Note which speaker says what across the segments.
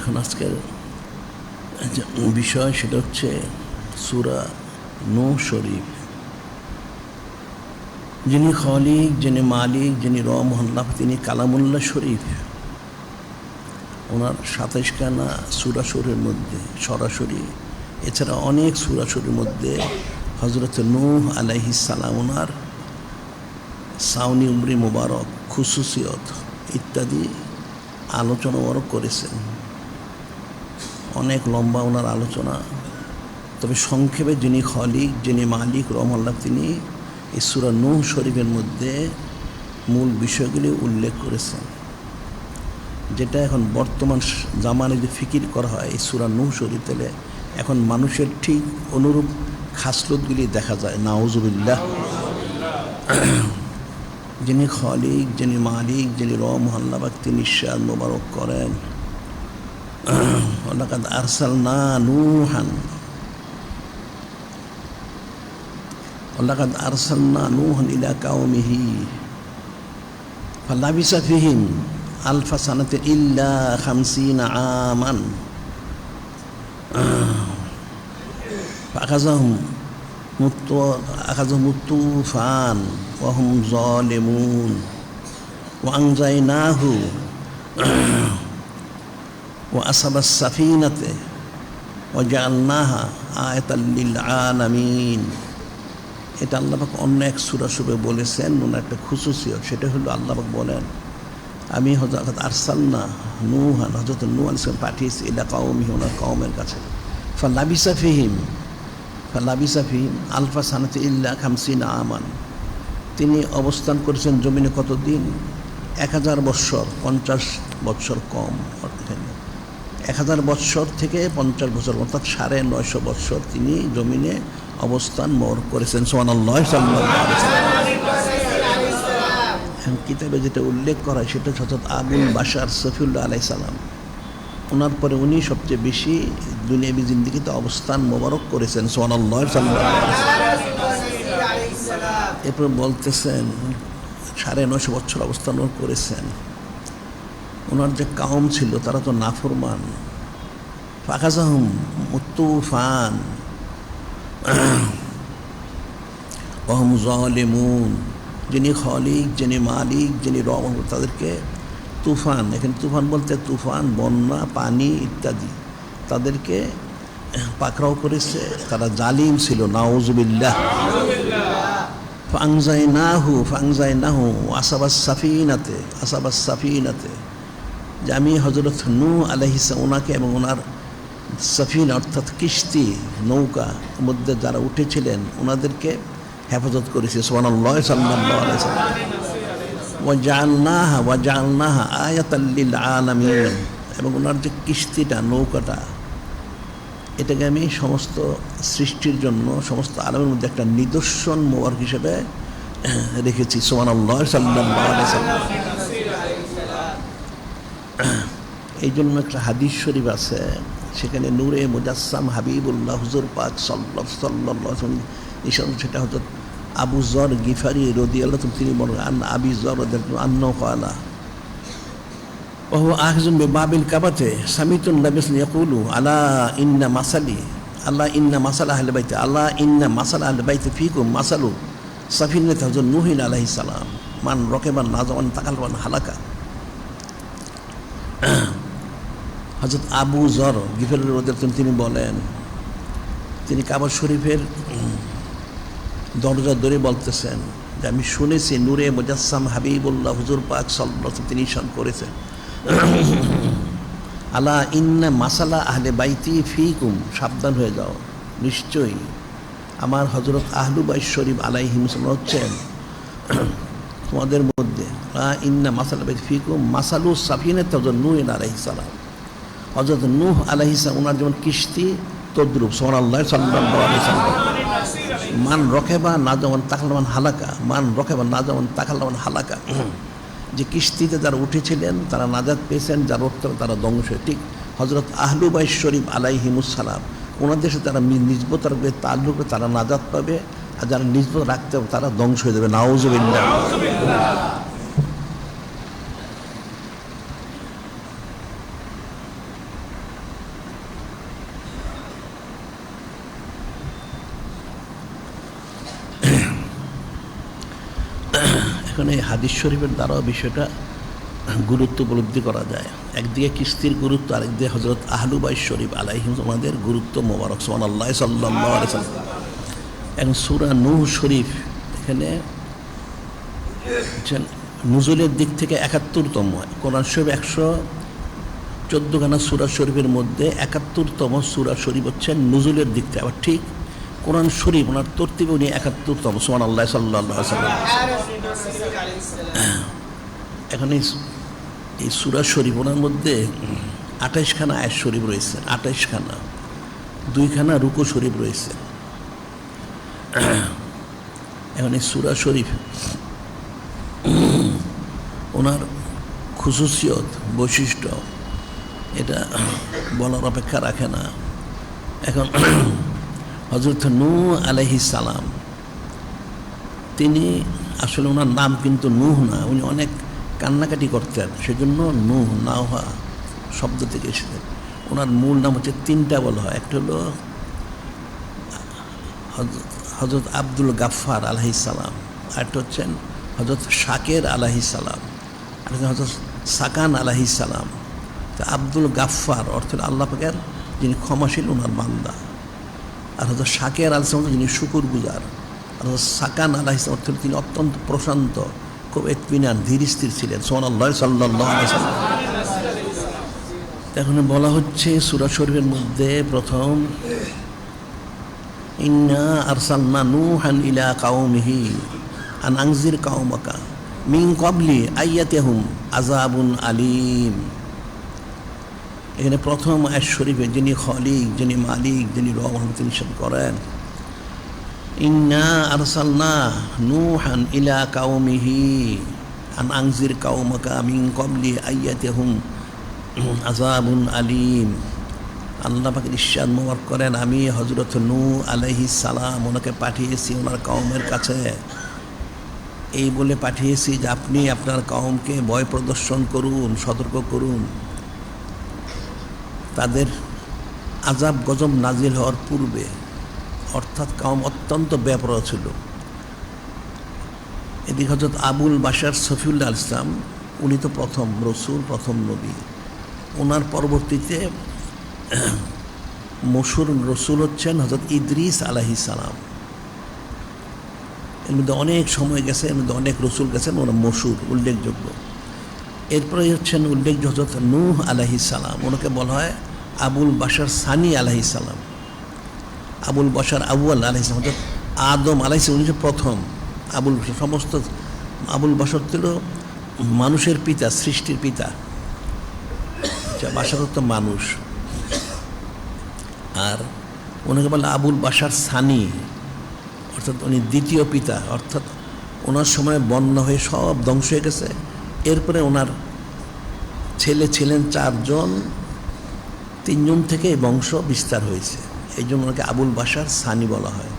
Speaker 1: এখন আজকের যে বিষয় সেটা হচ্ছে সূরা নূহ শরীফ। যিনি খালিক, যিনি মালিক, যিনি রহমাল্লাহ, তিনি কালামুল্লাহ শরীফ। ওনার ২৭খানা সূরা শরীফের মধ্যে সরাসরি, এছাড়া অনেক সূরা শরীফের মধ্যে হযরত নূহ আলাইহিস সালাম ওনার সাউনি উমরি মুবারক, খুসুসিয়ত ইত্যাদি আলোচনা ওরা করেছেন। অনেক লম্বা ওনার আলোচনা, তবে সংক্ষেপে যিনি খালিক, যিনি মালিক, রহমাল্লাহ, তিনি এই সূরা নূহ শরীফের মধ্যে মূল বিষয়গুলি উল্লেখ করেছেন। যেটা এখন বর্তমান জামানে যে ফিকির করা হয় এই সূরা নূহ শরীফ, তাহলে এখন মানুষের ঠিক অনুরূপ খাসলতগুলি দেখা যায়। নাউজুবিল্লাহ। যিনি খালিক, যিনি মালিক, যিনি রহমাল্লাহ, তিনি ইরশাদ মোবারক করেন, ওয়ালাকাদ আরসালনা নূহান ওয়ালাকাদ আরসালনা নূহান ইলা কাওমিহি ফালাবিসা ফিহিম আলফা সানাতিন ইল্লা ৫০ আমান ফাআখাযাহুম তুফান ওয়া হুম যালিমুন ওয়া আনজাইনাহু ওয়া আসহাবাস সাফিনাতে ওয়া জাআলনাহা আয়াতাল লিল আলামিন। এটা আল্লাহ পাক অন্য এক সূরা শরীফে বলেছেন, ওনার একটা খুসুসিয়ত। সেটা হলো আল্লাহ পাক বলেন, আমি হযরত আরসালনা নূহান, হযরত নূহ আলাইহিস সালাম পাঠিয়েছি ইলা কাওমিহি, ওনার কওমের কাছে। ফালাবিসা ফিহিম আলফা সানাতি ইল্লা ৫০ আমান। তিনি অবস্থান করেছেন জমিনে কতদিন? ১০০০ বৎসর, ৫০ বৎসর কম। ১০০০ বৎসর থেকে ৫০ বছর, অর্থাৎ ৯৫০ বৎসর তিনি জমিনে অবস্থান করেছেন। সুবহানাল্লাহ। কিতাবে যেটা উল্লেখ করা হয় সেটা হযরত আবুল বাশার সফিউল্লাহ আলাইহিস সালাম, ওনার পরে উনি সবচেয়ে বেশি দুনিয়াবী জিন্দেগিতে অবস্থান মোবারক করেছেন। সুবহানাল্লাহ। এরপর বলতেছেন ৯৫০ বছর অবস্থান করেছেন। ওনার যে কাউম ছিল তারা তো নাফরমান। ফাআখাযাহুম তুফান ওয়া হুম যালিমুন। যিনি খালিক, যিনি মালিক, যিনি রহমান, তাদেরকে তুফান, এখানে তুফান বলতে তুফান, বন্যা, পানি ইত্যাদি, তাদেরকে পাকড়াও করেছে। তারা জালিম ছিল। নাউজুবিল্লাহ। ফাআনজাইনাহু আসহাবাস সাফিনাতে, যে আমি হযরত নূহ আলাইহিস সালাম ওনাকে এবং ওনার সাফিনা অর্থাৎ কিস্তি, নৌকা মধ্যে যারা উঠেছিলেন ওনাদেরকে হেফাজত করেছি। সুবহানাল্লাহ। সাল্লাল্লাহু আলাইহি ওয়াসাল্লাম। ওয়া জাআলনাহা আয়াতাল লিল আলামিন। এবং ওনার যে কিস্তিটা, নৌকাটা, এটাকে আমি সমস্ত সৃষ্টির জন্য, সমস্ত আলামের মধ্যে একটা নিদর্শন মোবারক হিসেবে রেখেছি। সুবহানাল্লাহ। সাল্লাল্লাহু আলাইহি ওয়াসাল্লাম। এই জন্য একটা হাদিস শরীফ আছে, সেখানে নূরে মুজাসসাম হাবিবুল্লাহ হুজুর পাক সাল্লাল্লাহু আলাইহি ওয়াসাল্লাম, সেটা হতো আবু যর গিফারি রাদিয়াল্লাহু তাআলা, তিনি বলেন আন আবি যর রাদিয়াল্লাহু আনহু ক্বালা ওয়া হুয়া আখিযুন বিবাবিল কাবাতে সামিতুন নবী ইয়াকুলু আলা ইন্না মাসালা আহলি বাইতি ফীকুম মাসালু সাফিনাতি হযরত নূহ আলাইহিস সালাম মান রাকিবান নাজাওয়ান তাকালবান হালাকা। হযরত আবু যর গিফারি রাদিয়াল্লাহু তাআলা তিনি বলেন, তিনি কাবা শরীফের দরজা ধরে বলতেছেন যে আমি শুনেছি নূরে মুজাসসাম হাবিবুল্লাহ হুজুর পাক সাল্লাল্লাহু আলাইহি ওয়াসাল্লাম তিনি ঈশান করেছেন, আলা ইন্না মাসালা আহলে বাইতি ফীকুম, সাবধান হয়ে যাও, নিশ্চয়ই আমার হযরত আহলু বাইত শরীফ আলাইহিম সালাম হচ্ছেন তোমাদের মধ্যে। আলা ইন্না মাসালা বাইতি ফীকুম মাসালু সাফিনাতি হযরত নূহ আলাইহিস সালাম, হযরত নূহ আলাইহিস সালাম ওনার যেমন কিস্তি তদ্রূপ। সুবহানাল্লাহ। সাল্লাল্লাহু আলাইহি ওয়াসাল্লাম। মান রকেবা না যেমন তাকালামান হালাকা, যে কিস্তিতে যারা উঠেছিলেন তারা নাজাত পেয়েছেন, যারা উঠতে তারা ধ্বংস। ঠিক হযরত আহলু বাইত শরীফ আলাইহিমুস সালাম, ওনাদের সাথে যারা নিজবত রাখবে, তাল্লুকে, তারা নাজাত পাবে, আর যারা নিজবত রাখতে হবে তারা ধ্বংস হয়ে যাবে। নাউজুবিল্লাহ। এখন এই হাদিস শরীফের দ্বারাও বিষয়টা গুরুত্ব উপলব্ধি করা যায়। একদিকে কিস্তির গুরুত্ব, আরেকদিকে হজরত আহলুবাই শরীফ আলাইহিম আমাদের গুরুত্ব মোবারক সুবহানাল্লাহ সাল্লাল্লাহু আলাইহি ওয়াসাল্লাম। এখন সূরা নূহ শরীফ এখানে নুজুলের দিক থেকে 71তম, কোরআন শরীফ 114খানা সূরা শরীফের মধ্যে 71তম সূরা শরীফ হচ্ছে নুজুলের দিক থেকে। আবার ঠিক কোরআন শরীফ ওনার তরতিবে উনি 71তম, সুবহানাল্লাহ সাল্লাল্লাহু আলাইহি ওয়াসাল্লাম। এখন এই সূরা শরীফ ওনার মধ্যে 28খানা আয়াত শরীফ রয়েছে, 28খানা, 2খানা রুকু শরীফ রয়েছে। এখন এই সূরা শরীফ ওনার খুসুসিয়ত, বৈশিষ্ট্য, এটা বলার অপেক্ষা রাখে না। এখন হযরত নূহ আলাইহিস সালাম, তিনি আসলে ওনার নাম কিন্তু নূহ না, উনি অনেক কান্নাকাটি করতেন, সেজন্য নূহ নাওহা শব্দ থেকে এসেছে। ওনার মূল নাম হচ্ছে 3টা বলা হয়। একটা হলো হযরত আব্দুল গাফফার আলাইহিস সালাম, আরেকটা হচ্ছেন হযরত শাকের আলাইহিস সালাম, আরেকটা হযরত সাকান আলাইহিস সালাম। তো আব্দুল গাফফার অর্থ আল্লাহ পাকের যিনি ক্ষমাশীল, ওনার বান্দা। আর হযরত শাকের আলাইহিস সালাম যিনি শুকর গুজার। আর হযরত সাকান আলাইহিস সালাম অর্থ তিনি অত্যন্ত প্রশান্ত, খুব ইতমিনান, ধীর স্থির ছিলেন। সুবহানাল্লাহ সাল্লাল্লাহু আলাইহি ওয়াসাল্লাম। এখন বলা হচ্ছে সূরা শরীফের মধ্যে প্রথম, ইন্না আরসালনা নূহান ইলা কাওমিহি আন আনজির কাওমাকা মিন ক্বাবলি আইয়াতিহুম আযাবুন আলীম। এখানে প্রথম আয়াত শরীফে যিনি খলিক, যিনি মালিক, যিনি রহমান, তিনি নিষেধ করেন ইন্না আরসালনা নূহান ইলা কাওমিহি আন আনজির কাওমাকা মিন ক্বাবলি আইয়াতিহুম আযাবুন আলীম। আল্লাহ পাক ইরশাদ মোবারক করেন, আমি হযরত নূহ আলাইহিস সালাম ওনাকে পাঠিয়েছি ওনার কওমের কাছে, এই বলে পাঠিয়েছি যে আপনি আপনার কওমকে ভয় প্রদর্শন করুন, সতর্ক করুন। তাদের আযাব গজব নাজিল হওয়ার পূর্বে, অর্থাৎ কওম অত্যন্ত বেপরোয়া ছিল। এদিকে হযরত আবুল বাশার সফিউল্লাহ ইসলাম, উনি তো প্রথম রসুল, প্রথম নবী। ওনার পরবর্তীতে মশহুর রসুল হচ্ছেন হযরত ইদ্রিস আলাইহিস সালাম। এর মধ্যে অনেক সময় গেছে, এর মধ্যে অনেক রসুল গেছেন, ওরা মশহুর, উল্লেখযোগ্য। এরপরে হচ্ছেন উল্লেখযোগ্য হযরত নূহ আলাইহিস সালাম, ওনাকে বলা হয় আবুল বাশার সানি আলাইহিস সালাম। আবুল বাশার আউয়াল আলাইহিস সালাম, হযরত আদম আলাইহিস সালাম, উনি প্রথম। আবুল বাশার সমস্ত, আবুল বাশার ছিল মানুষের পিতা, সৃষ্টির পিতা। বাশার তো মানুষ। আর ওনাকে বলে আবুল বাশার সানি, অর্থাৎ উনি দ্বিতীয় পিতা। অর্থাৎ ওনার সময় বন্যা হয়ে সব ধ্বংস হয়ে গেছে। এরপরে ওনার ছেলে ছিলেন 4 জন, 3 জন থেকে বংশ বিস্তার হয়েছে, এই জন্য ওনাকে আবুল বাশার সানি বলা হয়।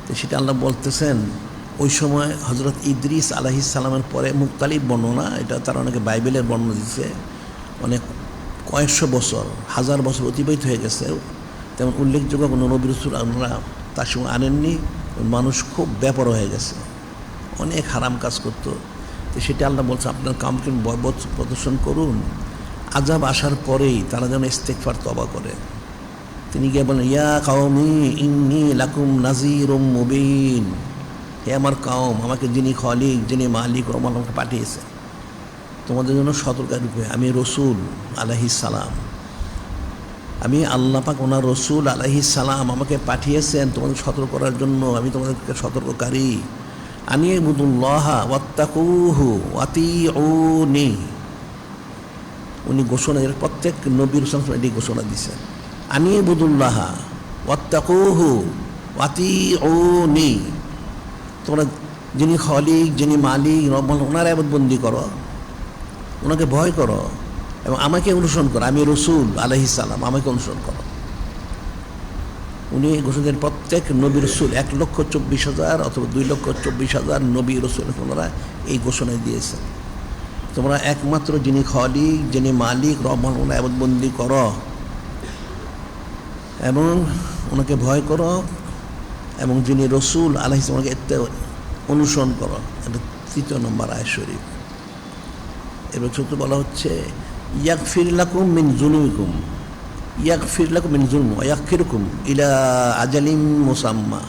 Speaker 1: তো সেটা আল্লাহ বলতেছেন, ওই সময় হযরত ইদ্রিস আলাইহিস সালামের পরে মুক্তালিফ বর্ণনা, এটা তারা অনেকে বাইবেলের বর্ণনা দিচ্ছে, অনেক কয়েকশো বছর, 1000 বছর অতিবাহিত হয়ে গেছে। তেমন উল্লেখযোগ্য কোনো নবী রাসূল আমরা তার সময় আনেননি। মানুষ খুব ব্যাপার হয়ে গেছে, অনেক হারাম কাজ করতো। তো সেটা আল্লাহ বলছে, আপনার কামকে বয়বত প্রদর্শন করুন, আযাব আসার পরেই তারা যেন ইস্তেগফার তওবা করে। তিনি গিয়ে বলেন, ইয়া কাওমি ইন্নী লাকুম নাযীরুম মুবিন, হে আমার কাওম, আমাকে যিনি খলিক, যিনি মালিক, রহমান আমাকে পাঠিয়েছে তোমাদের জন্য সতর্কতা রূপে, আমি রসুল আলাইহিস সালাম, আমি আল্লাহ পাক ওনার রসুল আলাইহিস সালাম আমাকে পাঠিয়েছেন তোমাদের সতর্ক করার জন্য, আমি তোমাদেরকে সতর্ককারী। আনিবুদুল্লাহ ওয়াত্তাকুহু ওয়াতিউনি। উনি ঘোষণা, এর প্রত্যেক নবী রাসূল এটি ঘোষণা দিয়েছেন, আনিবুদুল্লাহ ওয়াত্তাকুহু ওয়াতিউনি। তোমরা যিনি খলিক, যিনি মালিক, রহমান, ওনার ইবাদতবন্দি করো, ওনাকে ভয় করো এবং আমাকে অনুসরণ করো, আমি রসুল আলাইহিস সালাম, আমাকে অনুসরণ করো। উনি ঘোষণা দেন প্রত্যেক নবী রসুল 1,24,000 অথবা 2,24,000 নবী রসুল ওনারা এই ঘোষণায় দিয়েছেন, তোমরা একমাত্র যিনি খলিক, যিনি মালিক, রহমান, ওনার ইবাদতবন্দি করো এবং ওনাকে ভয় করো, এবং যিনি রসুল আলাইহিস সালাম অনুসরণ করো। এটা 3 নম্বর আয়াত শরীফ। এবার চতুর্থ বলা হচ্ছে ইয়াগফির লাকুম মিন যুনুবিকুম, ইয়াগফির লাকুম মিন যুনুবিকুম ওয়া ইয়াখিরুকুম ইলা আজালিম মুসাম্মা।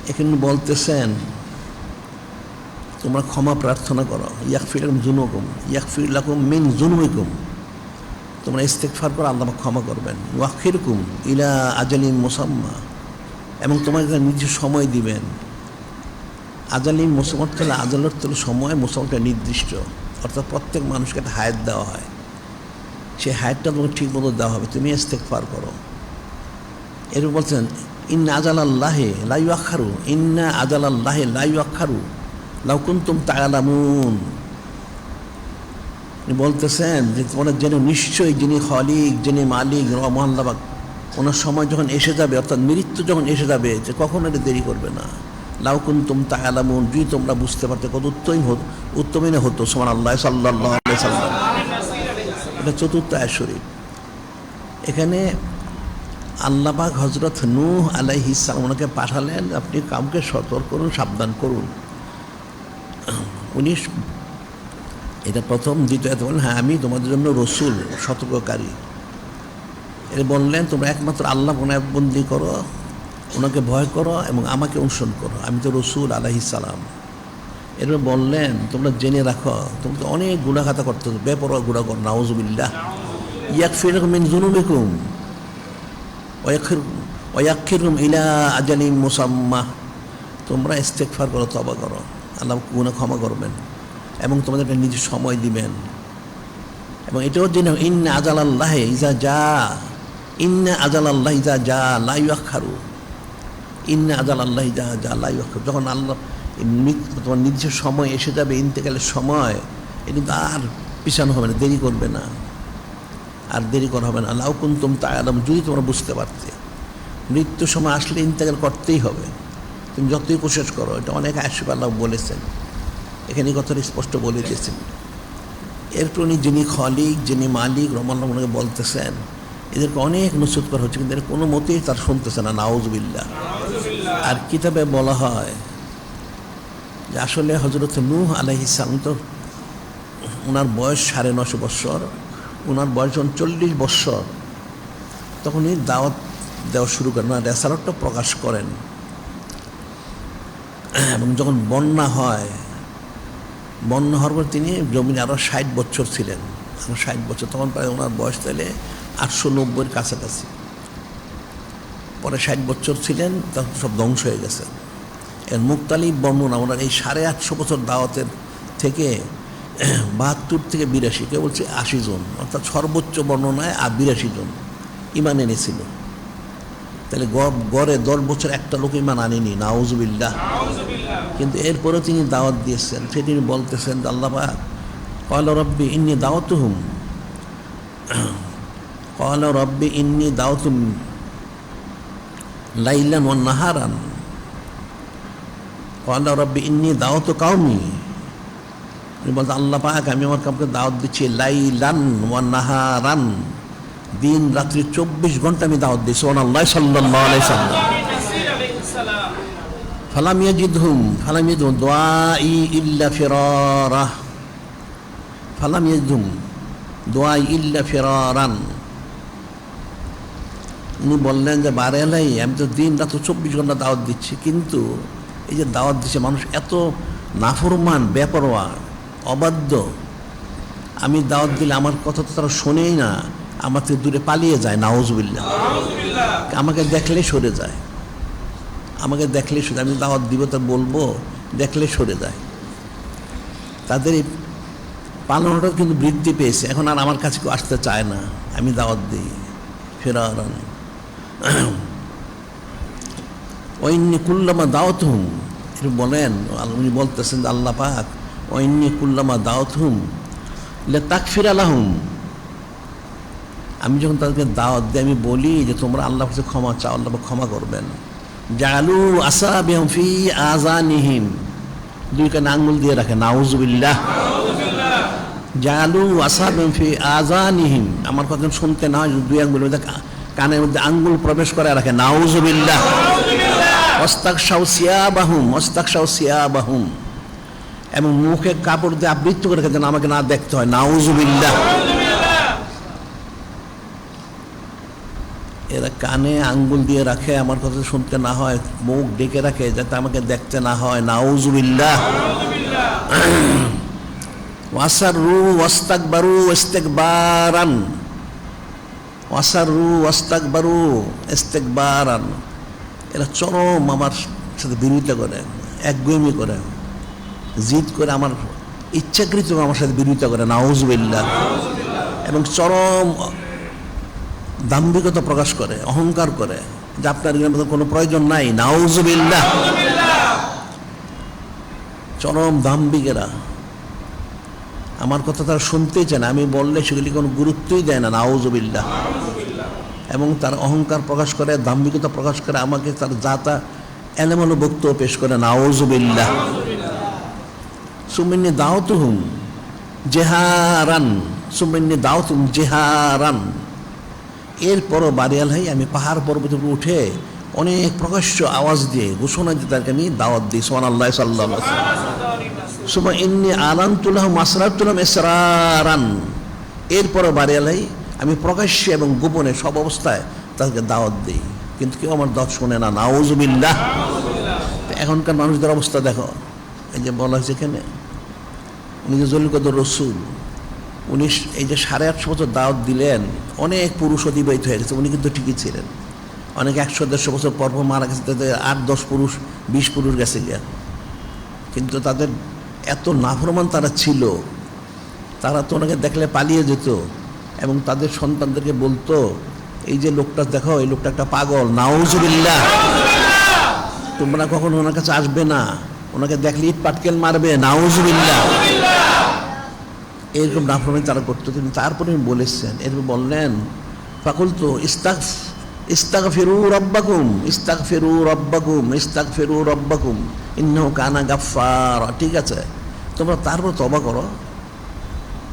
Speaker 1: এখানে বলতেছেন তোমরা ক্ষমা প্রার্থনা করো, ইয়াগফির লাকুম যুনুবকুম, ইয়াগফির লাকুম মিন যুনুবিকুম, তোমরা ইস্তেগফার করো, আল্লাহ ক্ষমা করবেন। ওয়া ইয়াখিরুকুম ইলা আজালিম মুসাম্মা, এবং তোমাকে নিজে সময় দিবেন। আজালিম মুসাম্মা হলে আজালের তলে সময়, মুসাম্মাটা নির্দিষ্ট, অর্থাৎ প্রত্যেক মানুষকে একটা হায়াত দেওয়া হয়, সেই হায়াতটা তোমাকে ঠিক মতো দেওয়া হবে, তুমি ইস্তেগফার করো। এরপর বলছেন ইন্না আজালাল্লাহি লা ইউআখারু, ইন্না আজালাল্লাহি লা ইউআখারু লাউ কুনতুম তা'লামুন। বলতেছেন যে তোমরা জেনে নিশ্চয়ই যিনি খালিক, যিনি মালিক, রহমান লাবাক, ওনার সময় যখন এসে যাবে, অর্থাৎ মৃত্যু যখন এসে যাবে, যে কখন এটা দেরি করবে না। লাউ কুনতুম তা'লামুন, যদি তোমরা বুঝতে পারতে কত উত্তমই না হতো। সুবহানাল্লাহ, সাল্লাল্লাহু আলাইহি সাল্লাম। এটা চতুর্থ আয়াত শরীফ। এখানে আল্লাহ পাক হযরত নূহ আলাইহিস সালাম ওনাকে পাঠালেন, আপনি কাউকে সতর্ক করুন, সাবধান করুন। উনি এটা প্রথম। দ্বিতীয়ত বলেন হ্যাঁ আমি তোমাদের জন্য রসুল, সতর্ককারী। এর বললেন তোমরা একমাত্র আল্লাহ বন্দি করো, ওনাকে ভয় করো এবং আমাকে অনুসরণ করো, আমি তো রসুল আলাইহিস সালাম। এরপর বললেন তোমরা জেনে রাখো তোমরা তো অনেক গুনাহগাতা করতে, বেপরোয়া গুনাহ করো, নাউযুবিল্লাহ। ইয়াগফির লাকুম মিন যুনুবিকুম ওয়া ইয়াখিরুকুম ইলা আজালিম মুসাম্মা, তোমরা ইস্তেগফার করো, তওবা করো, আল্লাহ গুনাহ ক্ষমা করবেন এবং তোমাদেরকে নিজে সময় দিবেন। এবং এটাও জেনে ইন্না আজালাল্লাহি ইযা জা, ইন্না আজালাল্লাহি ইযা জা লা ইউআখারু, ইন্না আজালাল্লাহি ইযা জা লা ইউআখারু, যখন আল্লাহ তোমার নির্দিষ্ট সময় এসে যাবে, ইন্তেকালের সময়, এটা কিন্তু আর পিছানো হবে না, দেরি করবে না, আর দেরি করা হবে না। লাউ কুনতুম তা'লামুন, যদি তোমরা বুঝতে পারতে মৃত্যুর সময় আসলে ইন্তেকাল করতেই হবে, তুমি যতই কোশিশ করো। এটা অনেক আয়াত আল্লাহ বলেছেন, এখানে কথাটা স্পষ্ট বলে দিয়েছেন। এরপর উনি যিনি খালিক, যিনি মালিক, রহমান ওনাকে বলতেছেন, এদেরকে অনেক নসিহত করা হচ্ছে, কিন্তু এর কোনো মতেই তার শুনতেছে না, নাউযুবিল্লাহ। আর কিতাবে বলা হয় যে আসলে হযরত নূহ আলাইহিস সালাম তো ওনার বয়স 9.5 বৎসর, ওনার বয়স যখন 40 বৎসর, তখন উনি দাওয়াত দেওয়া শুরু করেন, ওনার রেসালাতটা প্রকাশ করেন। এবং যখন বন্যা হয়, বন্যা হওয়ার পর তিনি জমিনে আরও 60 বছর ছিলেন, 60 বছর, তখন প্রায় ওনার বয়স তাহলে 890-এর কাছাকাছি। পরে 60 বছর ছিলেন, তখন সব ধ্বংস হয়ে গেছে। এর মুক্তালিব বর্ণনা ওনার এই 850 বছর দাওয়াতের থেকে 72 থেকে 82, কেউ বলছে 80 জন, অর্থাৎ সর্বোচ্চ বর্ণনায় 82 জন ইমান এনেছিল। তাহলে গড়ে 10 বছর একটা লোক ইমান আনেনি, নাউযুবিল্লাহ। কিন্তু এরপরেও তিনি দাওয়াত দিয়েছেন। সে তিনি বলতেছেন আল্লাহ পাক ক্বালা রাব্বি ইন্নী দাওতুহুম, ক্বালা রাব্বি ইন্নী দাওতুম লাইলান ওয়া নাহারান, ক্বালা রাব্বি ইন্নী দাওতু কওমি। তিনি বলতেন আল্লাহ পাক আমি আমার কাউকে দাওয়াত দিচ্ছি, লাইলান ওয়া নাহারান, দিন রাত্রি 24 ঘন্টা আমি দাওয়াত দিই। সুবহানাল্লাহ, সাল্লাল্লাহু আলাইহি সাল্লাম। ফালাম ইয়াজিদহুম দুআই ইল্লা ফিরারা, ফালাম ইয়াজিদহুম দুআই ইল্লা ফিরারান। উনি বললেন যে বারে আলাই, আমি তো দিন রাত 24 ঘন্টা দাওয়াত দিচ্ছি, কিন্তু এই যে দাওয়াত দিচ্ছে মানুষ এত নাফরমান, বেপরোয়া, অবাধ্য, আমি দাওয়াত দিলে আমার কথা তো তারা শোনেই না, আমার থেকে দূরে পালিয়ে যায়, নাউযুবিল্লাহ। আমাকে দেখলে সরে যায়, আমাকে দেখলে সরে, আমি দাওয়াত দিব তা বলবো, দেখলে সরে যায়। তাদের এই পালনটা কিন্তু বৃদ্ধি পেয়েছে, এখন আর আমার কাছে কেউ আসতে চায় না, আমি দাওয়াত দিই। ফিরারান ওয়াইন্নী কুল্লামা দাওয়াতুহুম, এটা বলেন উনি বলতেছেন আল্লাহ পাক ওয়াইন্নী কুল্লামা দাওয়াতুহুম লিতাগফিরা লাহুম, আমি যখন তাদেরকে দাওয়াত দিই আমি বলি যে তোমরা আল্লাহর কাছে ক্ষমা চাও, আল্লাহ ক্ষমা করবেন। জালু আসাবিহুম ফি আযানিহিম, 2 কানে আঙ্গুল দিয়ে রাখে, নাউযুবিল্লাহ। জালু আসাবিহুম ফি আযানিহিম, আমার কথা শুনতে না হয় 2 আঙ্গুলের মধ্যে কানের মধ্যে আঙ্গুল প্রবেশ করে রাখে, নাউযুবিল্লাহ। ওয়াস্তাগশাউ সিয়াবাহুম এবং মুখে কাপড় দিয়ে আবৃত করে যেন আমাকে না দেখতে হয়। নাউযুবিল্লাহ। এরা কানে আঙ্গুল দিয়ে রাখে আমার কথা শুনতে না হয়, মুখ ডেকে রাখে যাতে আমাকে দেখতে না হয়। নাউযুবিল্লাহ। ওয়াসাররু ওয়াস্তাকবারু ইস্তিকবারান, ওয়াসাররু ওয়াস্তাকবারু ইস্তিকবারান। এরা চরম আমার সাথে বিরোধিতা করে, একগুঁয়েমি করে, জিদ করে, আমার ইচ্ছাকৃত আমার সাথে বিরোধিতা করে। নাউযুবিল্লাহ। এবং চরম দাম্ভিকতা প্রকাশ করে, অহংকার করে যে আপনার কোনো প্রয়োজন নাই। নাউযুবিল্লাহ। চরম দাম্ভিকেরা, আমার কথা তারা শুনতেই চায় না, আমি বললে সেগুলি কোনো গুরুত্বই দেয় না। নাউযুবিল্লাহ। এবং তার অহংকার প্রকাশ করে, দাম্ভিকতা প্রকাশ করে, আমাকে তার জাতা এলোমেলো বক্তব্য পেশ করে। নাউযুবিল্লাহ। সুমিন্নি দাওতুহুম জেহারান, সুমিন্নি দাওতুহুম জেহারান। এরপরও বাড়িয়াল ভাই আমি পাহাড় পর্বতের উপর উঠে অনেক প্রকাশ্য আওয়াজ দিয়ে ঘোষণা দিয়ে তাকে আমি দাওয়াত দিই। সুবহানাল্লাহ সাল্লাল্লাহু আলাইহি ওয়াসাল্লাম। সুমা ইন্নী আলানতু লাহুম আসরারতু লাহুম ইসরারান। এরপরও বাড়িয়াল ভাই আমি প্রকাশ্যে এবং গোপনে সব অবস্থায় তাদেরকে দাওয়াত দিই, কিন্তু কেউ আমার দাওয়াত শোনে না। নাউযুবিল্লাহ। এখনকার মানুষদের অবস্থা দেখো, এই যে বলা হয়েছে এখানে উনি যে জলিল কদর রসুল, উনি এই যে 850 বছর দাওয়াত দিলেন, অনেক পুরুষ অতিবাহিত হয়ে গেছে, উনি কিন্তু ঠিকই ছিলেন। অনেক 100-150 বছর পর মারা গেছে, তাদের 8-10 পুরুষ 20 পুরুষ গেছে গিয়া, কিন্তু তাদের এত নাফরমান তারা ছিল, তারা তো ওনাকে দেখলে পালিয়ে যেত এবং তাদের সন্তানদেরকে বলতো এই যে লোকটা দেখো, এই লোকটা একটা পাগল। নাউযুবিল্লাহ। তোমরা কখনো ওনার কাছে আসবে না, ওনাকে দেখলে ইট পাটকেল মারবে। নাউযুবিল্লাহ। এরকম নাফরমানি তারা করতো। তিনি তারপরে বলেছেন, এরপর বললেন ফাকুলতু ইস্তাগফিরু রাব্বাকুম ইস্তাগফিরু রাব্বাকুম ইস্তাগফিরু রাব্বাকুম ইন্নাহু কানা গাফফারা। ঠিক আছে, তোমরা তারপর তওবা করো,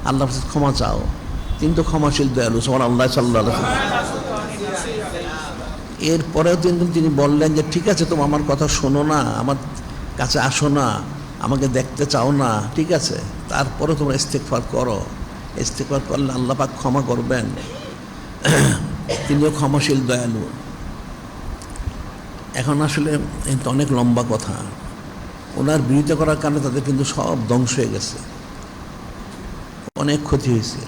Speaker 1: আল্লাহর কাছে ক্ষমা চাও, কিন্তু ক্ষমাশীল দয়ালু। সুবহানাল্লাহ সাল্লাল্লাহু আলাইহি ওয়াসাল্লাম। এরপরেও তিনি বললেন যে ঠিক আছে, তোমরা আমার কথা শোনো না, আমার কাছে আসো না, আমাকে দেখতে চাও না, ঠিক আছে, তারপরে তোমরা ইস্তেগফার করো। ইস্তেগফার করলে আল্লাহ পাক ক্ষমা করবেন, তিনিও ক্ষমাশীল দয়ালু। এখন আসলে এটা অনেক লম্বা কথা, ওনার বিরোধিতা করার কারণে তাদের কিন্তু সব ধ্বংস হয়ে গেছে, অনেক ক্ষতি হয়েছে।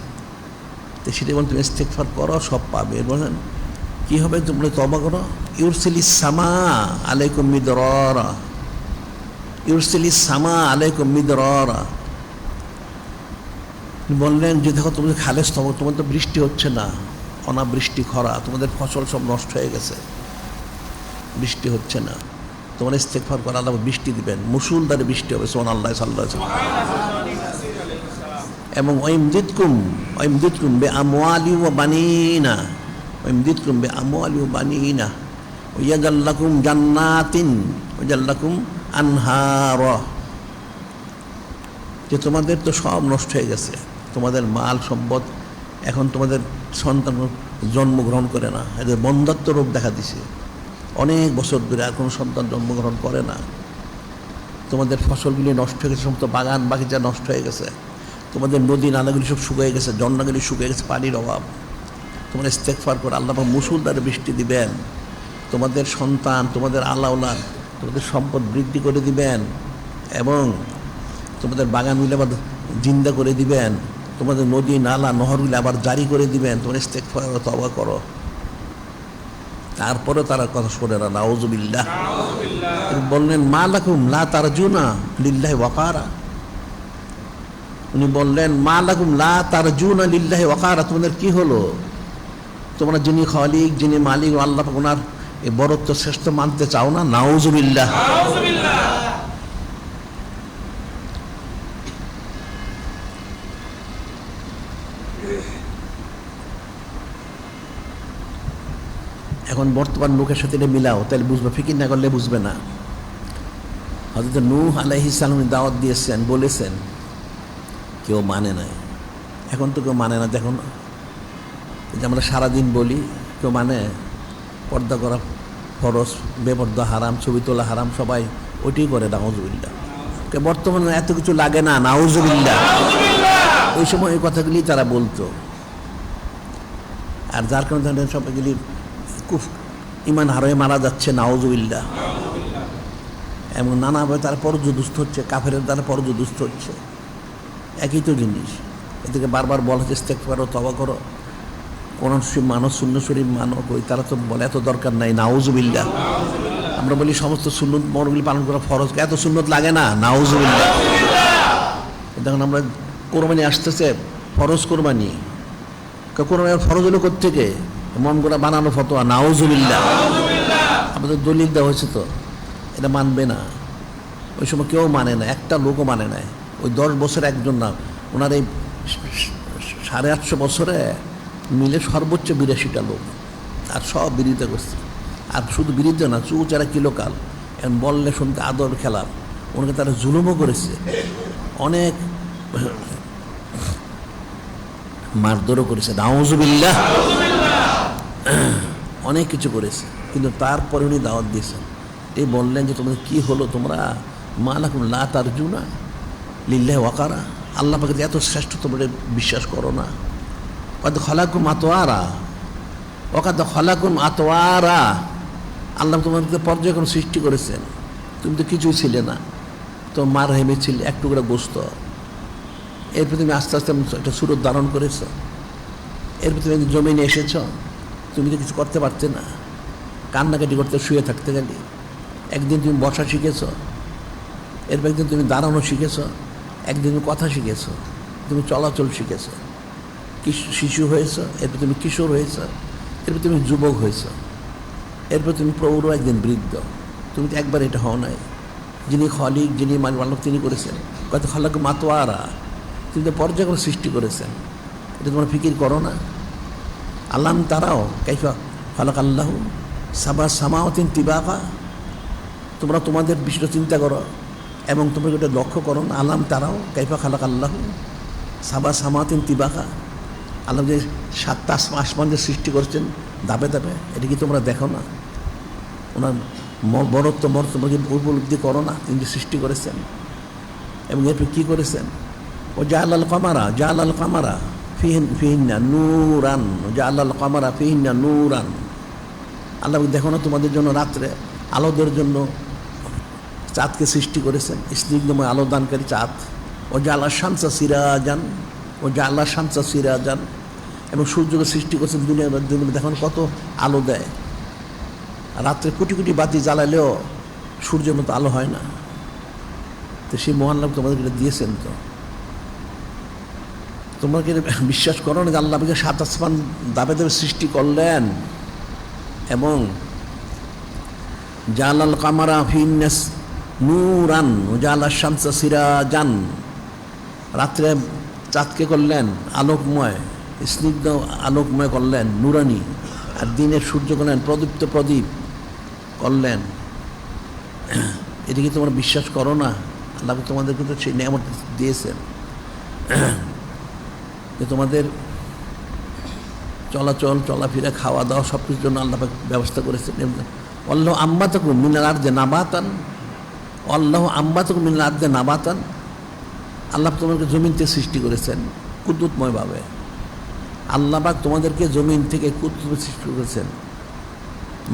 Speaker 1: তো সেটা বলেন তুমি ইস্তেগফার করো, সব পাবে। বলেন কী হবে? তোমরা তওবা করো। ইউরসিলিস সামা আলাইকুম মিদরারা, ইউরসিলিস সামা আলাইকুম মিদরারা। বললেন যে দেখো তোমাদের খালেস তওবা, তোমার তো বৃষ্টি হচ্ছে না, অনাবৃষ্টি, খরা, তোমাদের ফসল সব নষ্ট হয়ে গেছে, বৃষ্টি হচ্ছে না, তোমরা ইস্তেগফার করো, আল্লাহ বৃষ্টি দিবেন, মুসুলধারে বৃষ্টি হবে। সুবহানাল্লাহ সাল্লাল্লাহু আলাইহি ওয়াসাল্লাম। এবং ওয়াইমদিদকুম বিআমওয়ালি ওয়া বানিনা, ওয়াইমদিদকুম বিআমওয়ালি ওয়া বানিনা ওয়ায়াজআল লাকুম জান্নাতিন ওয়ায়াজআল লাকুম আনহারা। যে তোমাদের তো সব নষ্ট হয়ে গেছে, তোমাদের মাল সম্পদ, এখন তোমাদের সন্তান জন্মগ্রহণ করে না, এদের বন্ধ্যাত্ব রোগ দেখা দিছে, অনেক বছর ধরে আর কোনো সন্তান জন্মগ্রহণ করে না, তোমাদের ফসলগুলি নষ্ট হয়ে গেছে, সমস্ত বাগান বাগিচা নষ্ট হয়ে গেছে, তোমাদের নদী নালাগুলি সব শুকিয়ে গেছে, ঝর্ণাগুলি শুকিয়ে গেছে, পানির অভাব। তোমরা ইস্তেগফার করে আল্লাহ পাক মুসুলধারে বৃষ্টি দিবেন, তোমাদের সন্তান, তোমাদের আলাউলাদ, তোমাদের সম্পদ বৃদ্ধি করে দিবেন এবং তোমাদের বাগানগুলি আবার জিন্দা করে দিবেন, তোমাদের নদী নালা নহরগুলি আবার জারি করে দিবেন। তোমরা ইস্তেগফার করো, তওবা করো। তারপরে তারা কথা শোনে না। নাউযুবিল্লাহ। বললেন মা লাকুম লা তারজুনা লিল্লাহি ওয়াকারা। উনি বললেন মা লাকুম লা তারজুনা লিল্লাহি ওয়াকারা, তোমাদের কি হলো? তোমরা যিনি খালিক, যিনি মালিক, আল্লাহ পাক ওনার এই বড়ত্ব শ্রেষ্ঠ মানতে চাও না। নাউযুবিল্লাহ। এখন বর্তমান লোকের সাথে এটা মিলাও, তাহলে বুঝবে, ফিকির না করলে বুঝবে না। হযরত নূহ আলাইহিস সালাম দাওয়াত দিয়েছেন, বলেছেন, কেউ মানে নাই। এখন তো কেউ মানে না। দেখুন যে আমরা সারাদিন বলি, কেউ মানে পর্দা করা ফরজ, বেপর্দা হারাম, ছবি তোলা হারাম, সবাই ওইটাই করে নাউজুবিল্লাহ। বর্তমানে এত কিছু লাগে না, নাউজুবিল্লাহ। ওই সময় এই কথাগুলি তারা বলতো, আর যার কারণে সবগুলি খুব ইমান হারিয়ে মারা যাচ্ছে, নাউজুবিল্লাহ। এবং নানাভাবে তারা পর্যদুস্ত হচ্ছে, কাফের দ্বারা পর্যদুস্ত হচ্ছে, একই তো জিনিস। এদিকে বারবার বলা হচ্ছে ইস্তেগফার করো, তওবা করো, কোরআন শরীফ মানো, সুন্নাহ শরীফ মানো, ওই তারা তো বলে এত দরকার নাই, নাউজুবিল্লাহ। আমরা বলি সমস্ত সুন্নত মরগুলি পালন করা ফরজ, এত সুন্নত লাগে না, নাউজুবিল্লাহ। দেখুন আমরা কোরবানি আসতেছে, ফরজ কোরবানি, কোরবানি ফরজ হলো কোত্থেকে? মন করা বানানো ফতোয়া, নাউজুবিল্লাহ। আমাদের দলিল দেওয়া হয়েছে তো, এটা মানবে না। ওই সময় কেউ মানে না, একটা লোকও মানে নাই। ওই 10 বছর একজন না, ওনার এই 850 বছরে মিলে সর্বোচ্চ 82টা লোক, আর সব বিরোধিতা করছে। আর শুধু বিরোধিতা না, চুচারা কিলোকাল, এখন বললে শুনতে আদর খেলার, ওনাকে তারা জুলুমও করেছে, অনেক মারধরও করেছে, নাউজুবিল্লাহ, অনেক কিছু করেছে। কিন্তু তারপরে উনি দাওয়াত দিয়েছেন, এই বললেন যে তোমাদের কি হলো, তোমরা মা লাকুম লা তারজুনা লিল্লাহি ওয়াকারা, আল্লাহ পাকে এত শ্রেষ্ঠ তোমরা বিশ্বাস করো না। কদ খলাকুম আতওয়ারা, ওয়াকাদ খলাকুম আতওয়ারা, আল্লাহ তোমাদেরকে পর্যায়ক্রমে সৃষ্টি করেছেন। তুমি তো কিছুই ছিলে না, তো মার হেমে ছিলে এক টুকরা গোস্ত, এরপর তুমি আস্তে আস্তে একটা সুরত ধারণ করেছ, এরপর তুমি জমিনে এসেছ, তুমি তো কিছু করতে পারতে না, কান্নাকাটি করতে, শুয়ে থাকতে গেলে। একদিন তুমি বসা শিখেছ, এরপর একদিন তুমি দাঁড়ানো শিখেছ, একদিন তুমি কথা শিখেছ, তুমি চলাচল শিখেছ, শিশু হয়েছ, এরপর তুমি কিশোর হয়েছ, এরপর তুমি যুবক হয়েছ, এরপর তুমি প্রৌঢ়, একদিন বৃদ্ধ। তুমি তো একবার এটা হও নাই। যিনি খলিক, যিনি মালিক, তিনি করেছেন। কত খলাক মাতোয়ারা, তিনি তো পর্যায়ক্রমে সৃষ্টি করেছেন। এটা তোমরা ফিকির করো না? আল্লাহ তারাও কাইফা খলাক আল্লাহ সাবা সামাওয়াতিন তিবাকা, তোমরা তোমাদের বিষয়টা চিন্তা করো এবং তোমরা এটা লক্ষ্য করো না। আল্লাহ তারাও কাইফা খলাক আল্লাহ সাবা সামাওয়াতিন তিবাকা, আল্লাহ যে 7টা আসমান যে সৃষ্টি করেছেন ধাপে ধাপে, এটা কি তোমরা দেখো না? ওনার বড়ত্ব তোমরা কি উপলব্ধি করো না? তিনি যে সৃষ্টি করেছেন এবং এরপর কী করেছেন? ও জালাল কামারা, জালাল কামারা ফিহিন্না নূরান, জালাল কামারা ফিহিন্না নূরান, আল্লাহ দেখো না তোমাদের জন্য রাত্রে আলোদের জন্য চাঁদকে সৃষ্টি করেছেন, স্নিগ্ধময় আলো দানকারী চাঁদ। ও জালা শামসা সিরাজান, ও জালা শামসা সিরাজান, এবং সূর্যকে সৃষ্টি করেছেন দুনিয়ার মধ্যে, দেখুন কত আলো দেয়। রাত্রে কোটি কোটি বাতি জ্বালালেও সূর্যের মতো আলো হয় না। তো সেই মহান লাভ তোমাদেরকে এটা দিয়েছেন। তো তোমরা কি বিশ্বাস করো না যে আল্লাহ আমাকে 7 আসমান দাবে দাবে সৃষ্টি করলেন এবং জালাল কামারা ফিন্নাস নূরান ও জালা শামসা সিরাজান, রাত্রে চাঁদকে করলেন আলোকময়, স্নিগ্ধ আলোকময় করলেন, নুরানি, আর দিনের সূর্য করলেন প্রদীপ্ত প্রদীপ করলেন। এটা কি তোমরা বিশ্বাস করো না? আল্লাহ তোমাদেরকে তো সেই নিয়ামত দিয়েছেন যে তোমাদের চলাচল, চলাফেরা, খাওয়া দাওয়া সব কিছুর জন্য আল্লাহ ব্যবস্থা করেছেন। আল্লাহ আম্মাতাকুম মিনাল আরদি নাবাতান, আল্লাহ আম্মাতাকুম মিনাল আরদি নাবাতান, আল্লাহ তোমাদেরকে জমিন থেকে সৃষ্টি করেছেন কুদরতময়ভাবে। আল্লাহ পাক তোমাদেরকে জমিন থেকে কুদরত সৃষ্টি করেছেন,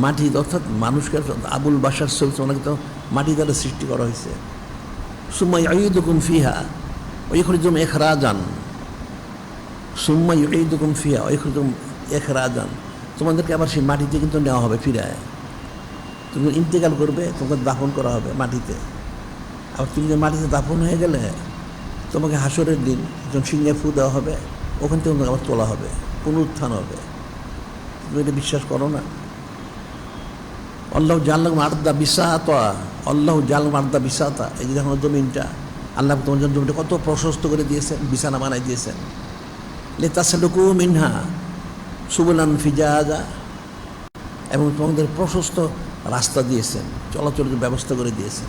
Speaker 1: মাটি, অর্থাৎ মানুষকে আবুল বাসার ছবি ওনাকে তো মাটি দ্বারা সৃষ্টি করা হয়েছে। সুম্মা ইউঈদুকুম ফিহা ওয়া ইখরিজুকুম ইখরাজান, সুম্মা ইউঈদুকুম ফিহা ওয়া ইখরিজুকুম ইখরাজান, তোমাদেরকে আবার সেই মাটিতে কিন্তু নেওয়া হবে ফিরায়। তুমি ইন্তেকাল করবে, তোমাকে দাফন করা হবে মাটিতে। আবার তুমি যে মাটিতে দাফন হয়ে গেলে তোমাকে হাসরের দিন যখন সিংহে ফু দেওয়া হবে, ওখান থেকে তোমাকে আবার তোলা হবে, পুনরুত্থান হবে। তুমি এটা বিশ্বাস করো না? আল্লাহ জানলাম আর্দা বিসাতা, আল্লাহ জানলাম আর্দা বিসাতা, এই যে দেখো জমিনটা, আল্লাহ তোমার জন্য জমিটা কত প্রশস্ত করে দিয়েছেন, বিছানা বানাই দিয়েছেন। লিতাসলুকু মিনহা সুবুলান ফিজাজা, এবং তোমাদের প্রশস্ত রাস্তা দিয়েছেন, চলাচলের ব্যবস্থা করে দিয়েছেন।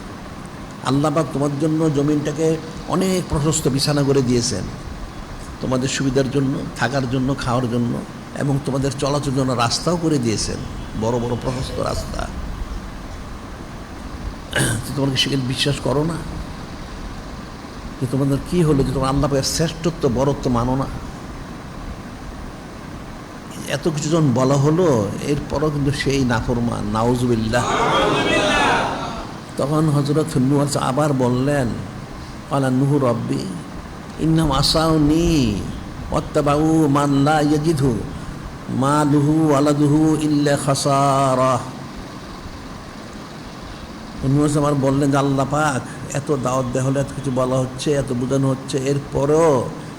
Speaker 1: আল্লাহ পাক তোমার জন্য জমিনটাকে অনেক প্রশস্ত বিছানা করে দিয়েছেন তোমাদের সুবিধার জন্য, থাকার জন্য, খাওয়ার জন্য, এবং তোমাদের চলাচলের জন্য রাস্তাও করে দিয়েছেন, বড় বড় প্রশস্ত রাস্তা। তোমরা সেখানে বিশ্বাস করো না? যে তোমাদের কি হলো যে তোমরা আল্লাহ পাকের শ্রেষ্ঠত্ব বরত্ব মানো না? এত কিছু যখন বলা হলো, এরপরও কিন্তু সেই নাফরমান, নাউজুবিল্লাহ। তখন হযরত নূহ আবার বললেন, ক্বালা নূহু রব্বি ইন্নাহুম আসাউনি ওয়াত্তাবাউ মান লা ইয়াজিদু মালুহু ওয়ালাদুহু ইল্লা খাসারা। নূহ আমার বললেন যে আল্লাহ পাক, এত দাওয়াত দেওয়া হলে, এত কিছু বলা হচ্ছে, এত বোঝানো হচ্ছে, এরপরও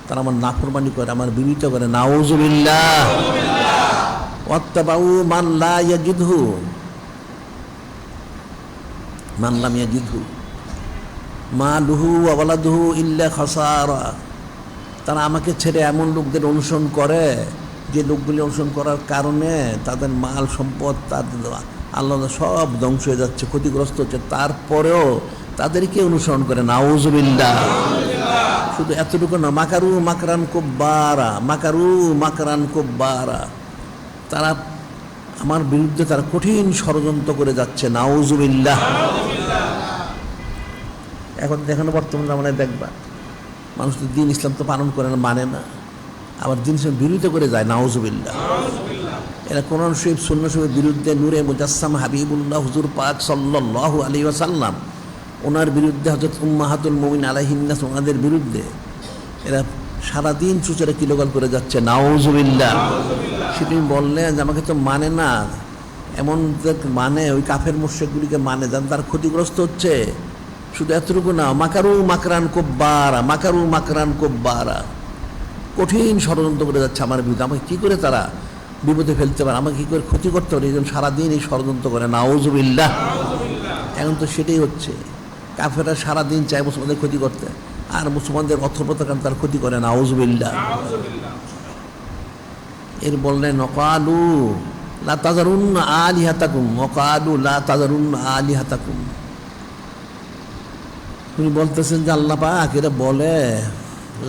Speaker 1: তারা আমার নাফরমানি করে, আমার বিরোধিতা করে। নাউজুবিল্লাহ। ওয়াত্তাবাউ মান লা ইয়াজিদু মান লাম ইয়াজিদহু মালুহু ওয়া ওয়ালাদুহু ইল্লা খাসারা। তারা আমাকে ছেড়ে এমন লোকদের অনুসরণ করে যে লোকগুলি অনুসরণ করার কারণে তাদের মাল সম্পদ, তাদের আল্লাহ সব ধ্বংস হয়ে যাচ্ছে, ক্ষতিগ্রস্ত হচ্ছে, তারপরেও তাদেরকে অনুসরণ করে। নাউজুবিল্লাহ। শুধু এতটুকু না, মাকারু মাকরান কুব্বারা, মাকারু মাকরান কুব্বারা। তারা আমার বিরুদ্ধে তারা কঠিন ষড়যন্ত্র করে যাচ্ছে। নাউজুবিল্লাহ। এখন দেখেন বর্তমান জামানায় দেখবা, মানুষ তো দিন ইসলাম তো পালন করে না, মানে না, আবার দিন ইসলাম বিরোধিতা করে যায়। নাউজুবিল্লাহ। এরা কোরআন শরীফ সুন্নাহ শরীফের বিরুদ্ধে, নূরে মুজাসসাম হাবিবুল্লাহ হুজুর পাক সাল্লাল্লাহু আলাইহি ওয়াসাল্লাম, ওনার বিরুদ্ধে, হযরত উম্মাহাতুল মুমিনিন আলাইহিন্নাস, ওনাদের বিরুদ্ধে এরা সারাদিন চুচরে কিলোগাল করে যাচ্ছে। নাউজুবিল্লাহ। সেদিন বললেন যে আমাকে তো মানে না, এমন মানে ওই কাফের মুশরিকগুলিকে মানে, যান তার ক্ষতিগ্রস্ত হচ্ছে। শুধু এতটুকু না, মাকারু মাকরান কুব্বারা, মাকারু মাকরান কুব্বারা। কঠিন ষড়যন্ত্র করে যাচ্ছে আমার বিরুদ্ধে। আমাকে কী করে তারা বিপদে ফেলতে পারে, আমাকে কী করে ক্ষতি করতে পারে, এই জন্য সারাদিন এই ষড়যন্ত্র করে। নাউজুবিল্লাহ। এখন তো সেটাই হচ্ছে, কাফেররা সারাদিন চায় মুসলমানদের ক্ষতি করতে, আর মুসলমানদের অর্থপ্রতার কারণে তার ক্ষতি করে। নাউজুবিল্লাহ। এর বললেন ওয়াকালু লা তাযারুন্না আলিহাতাকুম, ওয়াকালু লা তাযারুন্না আলিহাতাকুম। উনি বলতেছেন যে আল্লাহ পাক এরা বলে,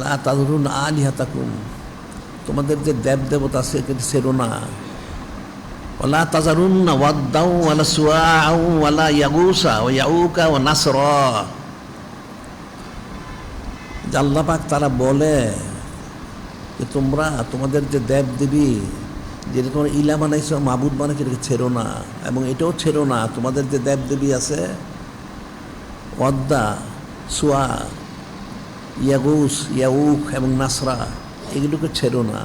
Speaker 1: লা তাযারুন্না আলিহাতাকুম, তোমাদের যে দেব দেবতা আছে একে ছেড়ো না। ওয়ালা তাযারুন্না ওয়াদ্দাউ ওয়ালা সুওয়াউ ওয়ালা ইয়াগুসা ওয়া ইয়াউকা ওয়া নাসরা। যে আল্লাহ পাক তারা বলে যে তোমরা তোমাদের যে দেব দেবী, যেটা তোমরা ইলা বানাইছো, মাবুদ বানাইছো, এটাকে ছেড়ো না, এবং এটাও ছেড়ো না তোমাদের যে দেব দেবী আছে, ওয়াদ্দা, সুয়া, ইয়াগুস, ইয়াউক এবং নাসরা, এগুলোকে ছেড়ো না।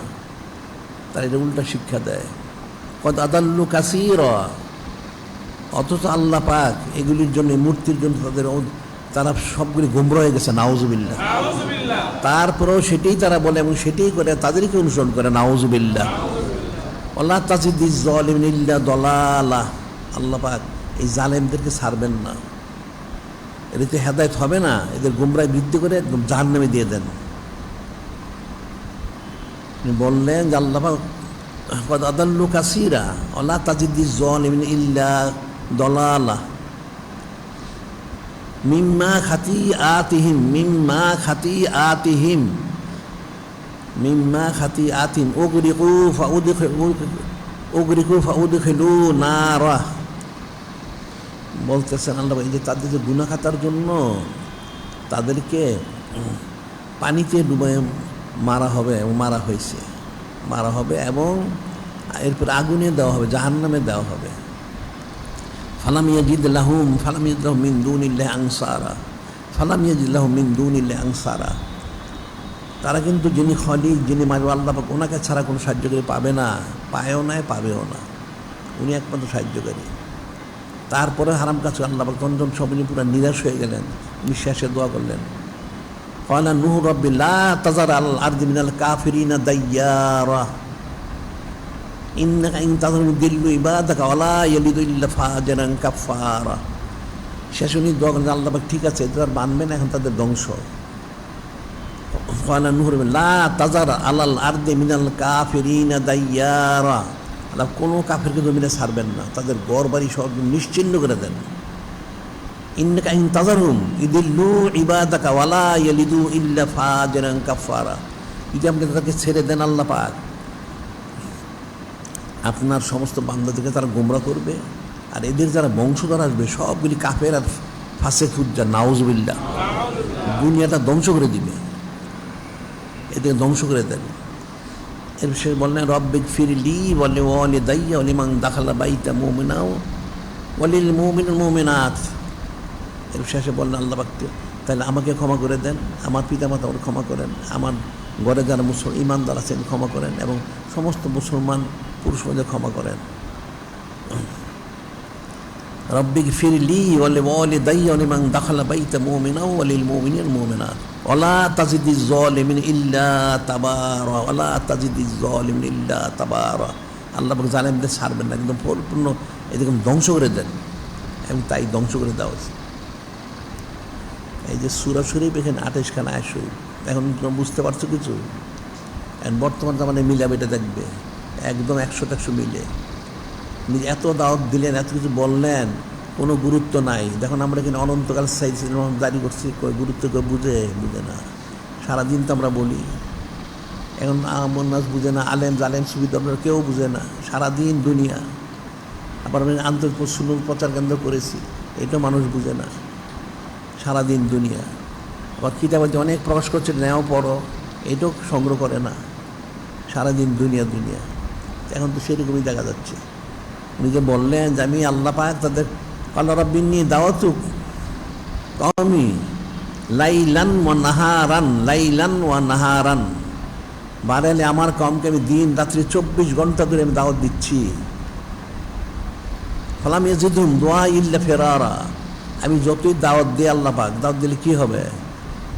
Speaker 1: তারা এটা উল্টা শিক্ষা দেয়। কদ আদাল্লু কাসীরা। অথচ আল্লাহ পাক এগুলির জন্য, মূর্তির জন্য তারা সবগুলি গুমরা হয়ে গেছে। নাউজুবিল্লাহ। তারপরেও সেটাই তারা বলে এবং সেটাই করে, তাদেরকে অনুসরণ করে। নাউজুবিল্লাহ। ওয়ালা তাজিদিজ যালিমিন ইল্লা দালালা। আল্লাহ পাক এই জালেমদেরকে ছাড়বেন না, এতে হেদায়েত হবে না, এদের গুমরাহ বৃদ্ধি করে একদম জাহান্নামে দিয়ে দেন। বললেন যে আল্লাহ পাক কদ আদাল্লু কাসীরা ওয়ালা তাজিদিজ যালিমিন ইল্লা দালালা মিম্মা খাতিআতিহিম, মিম্মা খাতিআতিহিম, মিম্মা খাতিআতিহিম উগরিকু ফাউদখিলু নারা। বলতেছেন আল্লাহ এই যে তাদের যে গুনাহ খাতার জন্য তাদেরকে পানিতে ডুবাই মারা হবে, এবং মারা হয়েছে, মারা হবে, এবং এরপর আগুনে দেওয়া হবে, জাহান্নামে দেওয়া হবে। ফালাম ইয়াজিদ লাহুম মিন দুনিল্লাহি আনসারা, ফালাম ইয়াজিদ লাহুম মিন দুনিল্লাহি আনসারা। তারা কিন্তু যিনি খলিক, যিনি মালিক আল্লাহ পাক, ওনাকে ছাড়া কোনো সাহায্যকারী পাবে না, পায়ও না, পাবেও না। উনি একমাত্র সাহায্যকারী। তারপরে হারাম কাজ আল্লাহ পাক তখন সব পুরো নিরাশ হয়ে গেলেন, নিঃশ্বাসে দোয়া করলেন। ক্বালা নূহু রাব্বি লা তাযার আল আরদি মিনাল কাফিরিনা দাইয়ারা ইন্নাকা ইন তাযরহুম দিল্লু ইবাদাকা ওয়ালা ইয়ালিদু ইল্লা ফাজিরান কাফফারা। শেষ উনি দোয়া করেন, আল্লাহ পাক ঠিক আছে, এদের বানবেন, এখন তাদের ধ্বংস। ক্বালা নূহু রাব্বি লা তাযার আলাল আরদি মিনাল কাফিরিনা দাইয়ারা। আল্লাহ কোনো কাফেরকে জমিনে ছাড়বেন না, তাদের ঘর বাড়ি সব নিশ্চিহ্ন করে দেন। ইন্নাকা ইন তাযারহুম ইদিল্লু ইবাদাকা ওয়ালা ইয়ালিদু ইল্লা ফাজিরান কাফফারা। যদি আপনি তাদেরকে ছেড়ে দেন আল্লাহ পাক, আপনার সমস্ত বান্দাদেরকে তারা গোমরা করবে, আর এদের যারা বংশধর আসবে সবগুলি কাফের আর ফাসেক হুজ্জা, নাউজুবিল্লাহ, দুনিয়াটা ধ্বংস করে দিবে, এদের ধ্বংস করে দেন। এর সে বললেন রব্বিক ফিরলি বলে ওয়ালি দাইয়া অলিমাং দাখালা বাইতা মুমিনাও ওয়ালিল মুমিনুল মুমিনাত। এর শেষে বললেন আল্লাহ পাককে তাহলে আমাকে ক্ষমা করে দেন, আমার পিতামাতা ওর ক্ষমা করেন, আমার ঘরে যারা ইমানদার আছেন ক্ষমা করেন, এবং সমস্ত মুসলমান পুরুষ মধ্যে ক্ষমা করেন। রব্বিক ফিরলি ওয়ালি দাইয়া অলিমাং দাখালা বাইতা মুমিনাও ওয়ালিল মুমিনুল মুমিনাত ওয়ালা তাজিদিজ যালিমিন ইল্লা তাবারা ওয়ালা তাজিদিজ যালিমিন ইল্লা তাবারা। আল্লাহ পাক জালেমদের ছাড়বেন না, একদম পরিপূর্ণ এরকম ধ্বংস করে দেন, এবং তাই ধ্বংস করে দেওয়া হয়েছে। এই যে সূরা শরীফ এখানে 28 খানা আয়াত শরীফ, এখন তোমরা বুঝতে পারছো কিছু? এখন বর্তমান জামানায় মিলাবে, এটা দেখবে একদম 100% মিলে। এত দাওয়াত দিলেন, এত কিছু বললেন, কোনো গুরুত্ব নাই। দেখুন আমরা এখানে অনন্তকাল জারি করছি, গুরুত্ব কেউ বুঝে না। সারাদিন তো আমরা বলি, এখন আমন নাচ বুঝে না, আলেম জালেম সুবিধা কেউ বুঝে না, সারাদিন দুনিয়া। আবার আমি আন্তর্জাতিক প্রচার কেন্দ্র করেছি, এটাও মানুষ বুঝে না, সারাদিন দুনিয়া। আবার কিতাব অনেক প্রকাশ করছে, নেও পড়ো, এটাও সংগ্রহ করে না, সারাদিন দুনিয়া। এখন তো সেরকমই দেখা যাচ্ছে। উনি যে বললেন যে আমি আল্লাহ পাক তাদের আল্লাহ রাব্বিনী দাওয়াতুক কওমি লাইলান ওয়া নাহারান, লাইলান ওয়া নাহারান, বারেলে আমার কওমকে আমি দিন রাত্রি 24 ঘন্টা ধরে আমি দাওয়াত দিচ্ছি। ফালাম ইয়াজিদুহুম দুআ ইল্লা ফিরারা, আমি যতই দাওয়াত দিই আল্লাহ পাক, দাওয়াত দিলে কী হবে?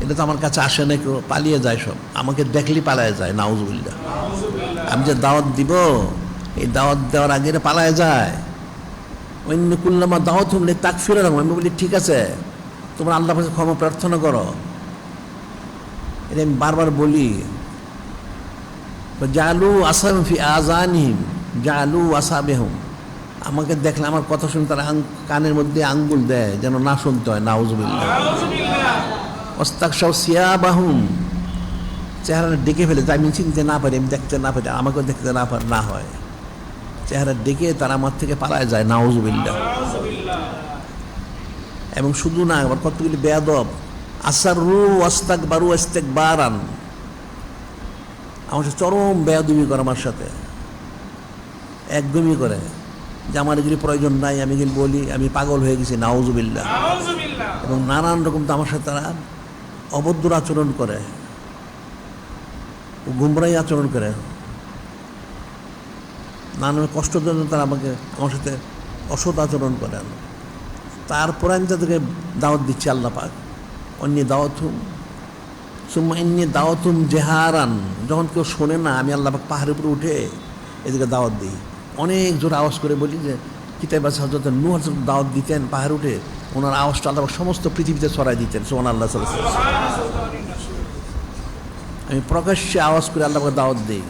Speaker 1: এটা তো আমার কাছে আসে না, কেউ পালিয়ে যায়, সব আমাকে দেখলেই পালায় যায়। নাউজুবিল্লাহ। আমি যে দাওয়াত দিব, এই দাওয়াত দেওয়ার আগে পালায় যায়। অন্য কুল্লামা দাওয়াত হলে তাক ফিরে রাখবো, আমি বলি ঠিক আছে তোমরা আল্লাহ পাশে ক্ষমা প্রার্থনা করো। এটা আমি বারবার বলি। জালু আসাম ফি আজানিহিম জালু আসাবেহুম, আমাকে দেখলে আমার কথা শুনে তারা কানের মধ্যে আঙ্গুল দেয় যেন না শুনতে হয়। নাউজুবিল্লাহ। ওয়াস্তাগশাউ সিয়াবাহুম, চেহারা ডেকে ফেলে, তাই আমি চিনতে না পারি, আমি দেখতে না পারি, আমাকেও দেখতে না হয়, চেহারা ডেকে তারা আমার থেকে পালায় যায়। নাউজুবিল্লাহ। এবং শুধু না, আবার কতগুলি বেয়াদব আসারু ওয়াস্তাকবারু ইস্তিকবারান, আমার সাথে চরম বেয়াদবি করে, আমার সাথে একদমই করে যে আমার এগুলি প্রয়োজন নাই, আমি এগুলি বলি আমি পাগল হয়ে গেছি। নাউজুবিল্লাহ। এবং নানান রকম তো আমার সাথে তারা অভদ্র আচরণ করে, গুমরাই আচরণ করে, নানান কষ্ট জন্য তারা আমার সাথে অসৎ আচরণ করেন। তারপরে আমি তাদেরকে দাওয়াত দিচ্ছি আল্লাহ পাক। অন্য দাওয়াতুম সুম্মা ইন্নী দাওয়াতুম জেহারান, যখন কেউ শোনে না, আমি আল্লাহ পাক পাহাড়ের উপরে উঠে এদিকে দাওয়াত দিই, অনেক জোর আওয়াজ করে বলি। যে কিতাব আছে হযরত নূহ দাওয়াত দিতেন পাহাড়ে উঠে, ওনার আওয়াজটা আল্লাহ পাক সমস্ত পৃথিবীতে ছড়াই দিতেন। সুবহানাল্লাহ। আমি প্রকাশ্যে আওয়াজ করে আল্লাহ পাক দাওয়াত দিই।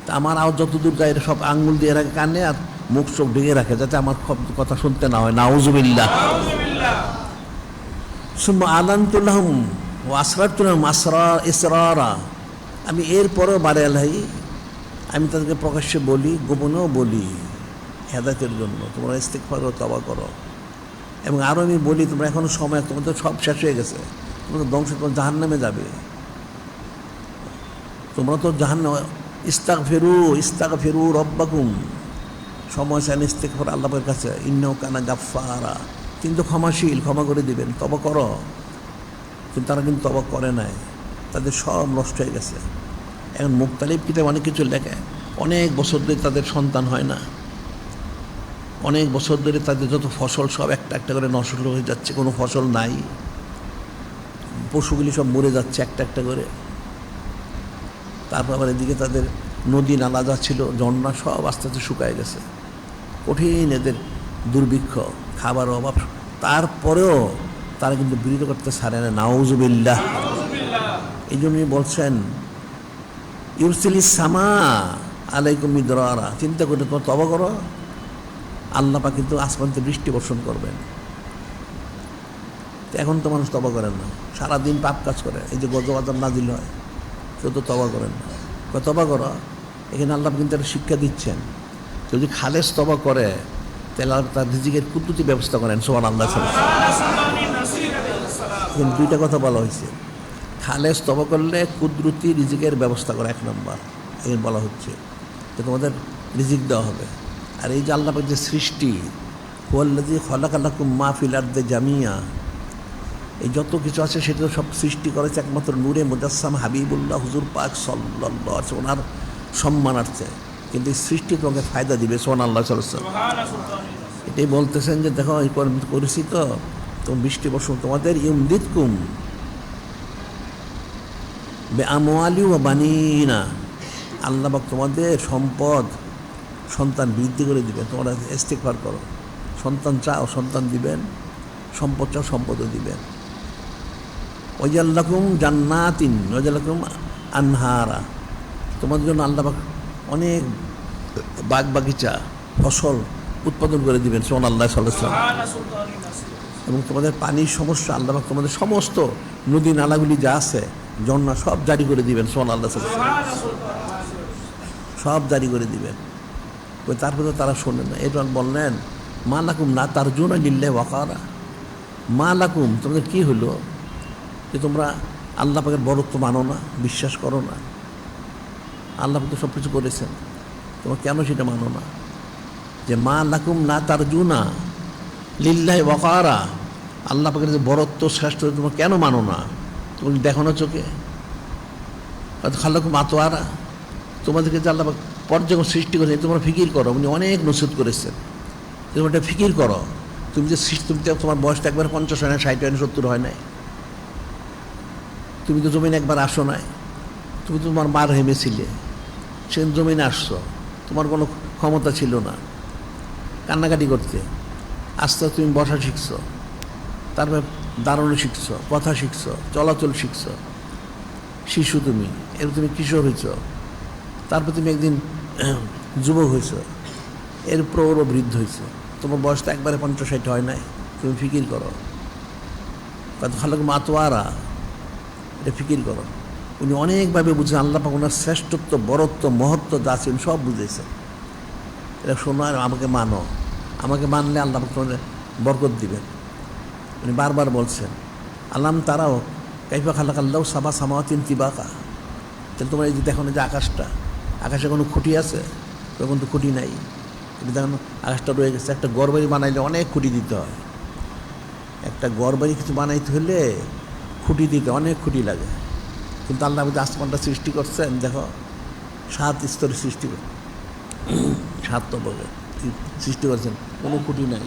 Speaker 1: তা আমার আওয়াজ যতদূর যায় সব আঙ্গুল দিয়ে রাখে কানে, আর মুখ চোখ ঢেকে রাখে যাতে আমার কথা শুনতে না হয়। নাউজুবিল্লাহ। সুম্মা আলানতু লাহুম ওয়া আসরারতু লাহুম ইসরারা, আমি এরপরেও বারে আল্লাহি আমি তাদেরকে প্রকাশ্যে বলি, গোপনেও বলি হেদায়েতের জন্য, তোমরা ইস্তিগফার করো, তওবা করো। এবং আরও আমি বলি তোমরা এখনো সময়, তোমাদের সব শেষ হয়ে গেছে, তোমরা ধ্বংস, তোমার জাহান্নামে যাবে, তোমরা তো জাহান্নাম। ইস্তাগফিরু রব্বাকুম, সময় চান ইস্তিগফার আল্লাহর কাছে। ইন্নাহু কানা গাফফারা, কিন্তু ক্ষমাশীল, ক্ষমা করে দিবেন, তওবা করো। কিন্তু তারা কিন্তু তওবা করে নাই, তাদের সব নষ্ট হয়ে গেছে। এখন মুক্তালিব কিতাব অনেক কিছু লেখে, অনেক বছর ধরে তাদের সন্তান হয় না, অনেক বছর ধরে তাদের যত ফসল সব একটা একটা করে নষ্ট হয়ে যাচ্ছে, কোনো ফসল নাই, পশুগুলি সব মরে যাচ্ছে একটা একটা করে। তারপর আবার এদিকে তাদের নদী নালা যা ছিল, ঝর্ণা সব আস্তে আস্তে শুকায় গেছে, কঠিন এদের দুর্ভিক্ষ, খাবার অভাব। তারপরেও তারা কিন্তু বিরত করতে ছাড়ে না। নাউজুবিল্লাহ। এই জন্যই বলছেন ইউরসিলিস সামা আলাইকুম মিদরারা, চিন্তা করে তোমার তওবা করো, আল্লাহ পাক কিন্তু আসমান থেকে বৃষ্টি বর্ষণ করবেন। এখন তো মানুষ তওবা করেন না, সারাদিন পাপ কাজ করে। এই যে গজব আযাব নাজিল হয়, কেউ তো তওবা করেন না। তওবা করো, এখানে আল্লাহ কিন্তু একটা শিক্ষা দিচ্ছেন, কেউ যদি খালেস তওবা করে তাহলে আল্লাহ তার রিজিকের কুদরতি ব্যবস্থা করেন সুবহানাল্লাহ। কিন্তু দুইটা কথা বলা হয়েছে, খালেস তওবা করলে কুদরতি রিজিকের ব্যবস্থা করে, এক নম্বর এই বলা হচ্ছে যে তোমাদের রিজিক দেওয়া হবে। আর এই যে আল্লাহ পাক যে সৃষ্টি, হুয়াল্লাযী খালাকা লাকুম মা ফিল আরদি জামিয়া, এই যত কিছু আছে সেটা সব সৃষ্টি করেছে একমাত্র নূরে মুজাসসাম হাবিবুল্লাহ হুজুর পাক সাল্লাল্লাহু আলাইহি ওনার সম্মানার্থে। কিন্তু এই সৃষ্টি তোমাকে ফায়দা দিবে সুবহানাল্লাহ সাল্লাল্লাহু আলাইহি। এটাই বলতেছেন যে দেখো এই করেছি তো তুমি বৃষ্টি বর্ষণ তোমাদের ইউমদিদকুম বিআমওয়ালি ওয়া বানিনা, আল্লাহ পাক তোমাদের সম্পদ সন্তান বৃদ্ধি করে দিবেন। তোমরা ইস্তিগফার করো, সন্তান চাও সন্তান দিবেন, সম্পদ চাও সম্পদও দিবেন। ওয়াজাল্লাকুম জান্নাতিন ওয়াজাল্লাকুম আনহারা, তোমাদের জন্য আল্লাহ পাক অনেক বাগ বাগিচা ফসল উৎপাদন করে দিবেন সুবহানাল্লাহ সাল্লাল্লাহু আলাইহি ওয়াসাল্লাম। এবং তোমাদের পানির সমস্যা আল্লাহ পাক তোমাদের সমস্ত নদী নালাগুলি যা আছে ঝর্ণা সব জারি করে দিবেন সুবহানাল্লাহ সাল্লাল্লাহু আলাইহি ওয়াসাল্লাম, সব জারি করে দিবেন। তারপরে তারা শোনেন না। এরপর বললেন মা লাকুম লা তারজুনা লিল্লাহি ওয়াকারা, মা লাকুম তোমাদের কী হলো যে তোমরা আল্লাহ পাকের বড়ত্ব মানো না, বিশ্বাস করো না। আল্লাহ পাক তো সব কিছু করেছেন, তোমরা কেন সেটা মানো না? যে মা লাকুম লা তারজুনা লিল্লাহি ওয়াকারা, আল্লাহ পাকের যে বড়ত্ব শ্রেষ্ঠ তোমরা কেন মানো না? তুমি দেখো না চোখে? খালাকুম আতওয়ারা, তোমাদেরকে যে আল্লাহ পাক পর্যায়ক্রমে সৃষ্টি করেছেন তোমরা ফিকির করো। উনি অনেক নসিহত করেছেন, তোমরা এটা ফিকির করো। তুমি যে তুমি তোমার বয়সটা একবার 50 হয় না, 60 হয় না, 70 হয় নাই। তুমি তো জমিনে একবার আসো নাই, তুমি তো তোমার মার হেমেছিলে, সে জমিনে আসছো, তোমার কোনো ক্ষমতা ছিল না কান্নাকাটি করতে। আস্তে আস্তে তুমি বসা শিখছো, তারপরে দাঁড়ানো শিখছো, কথা শিখছো, চলাচল শিখছো, শিশু তুমি, এর তুমি কিশোর হয়েছ, তারপর তুমি একদিন যুবক হয়েছ, এর প্রৌঢ় বৃদ্ধ হয়েছ। তোমার বয়স তো একবারে 50-60 হয় নাই। তুমি ফিকির করো। খালাকুম আতওয়ারা, এটা ফিকির করো। উনি অনেকভাবে বুঝেছেন, আল্লাহ পাক ওনার শ্রেষ্ঠত্ব বরত্ব মহত্ব যা আছেন সব বুঝেছেন। এটা শোনো আর আমাকে মানো, আমাকে মানলে আল্লাহ পাক তোমাদের বরকত দিবেন। উনি বারবার বলছেন আল্লাম তারাও কাইফা খালাকাল্লাহু সাবা সামাওয়াতিন তিবাকা, তাহলে তোমরা এই যে দেখো না যে আকাশটা, আকাশে কোনো খুঁটি আছে? তখন তো খুঁটি নাই। কিন্তু দেখুন আকাশটা রয়ে গেছে। একটা ঘরবাড়ি বানাইলে অনেক খুঁটি দিতে হয়। একটা ঘরবাড়ি কিছু বানাইতে হলে খুঁটি দিতে অনেক খুঁটি লাগে। কিন্তু আল্লাহ যদি আসমানটা সৃষ্টি করছেন, দেখো 7 স্তরে সৃষ্টি করে, 7 তবকে সৃষ্টি করছেন, কোনো খুঁটি নাই।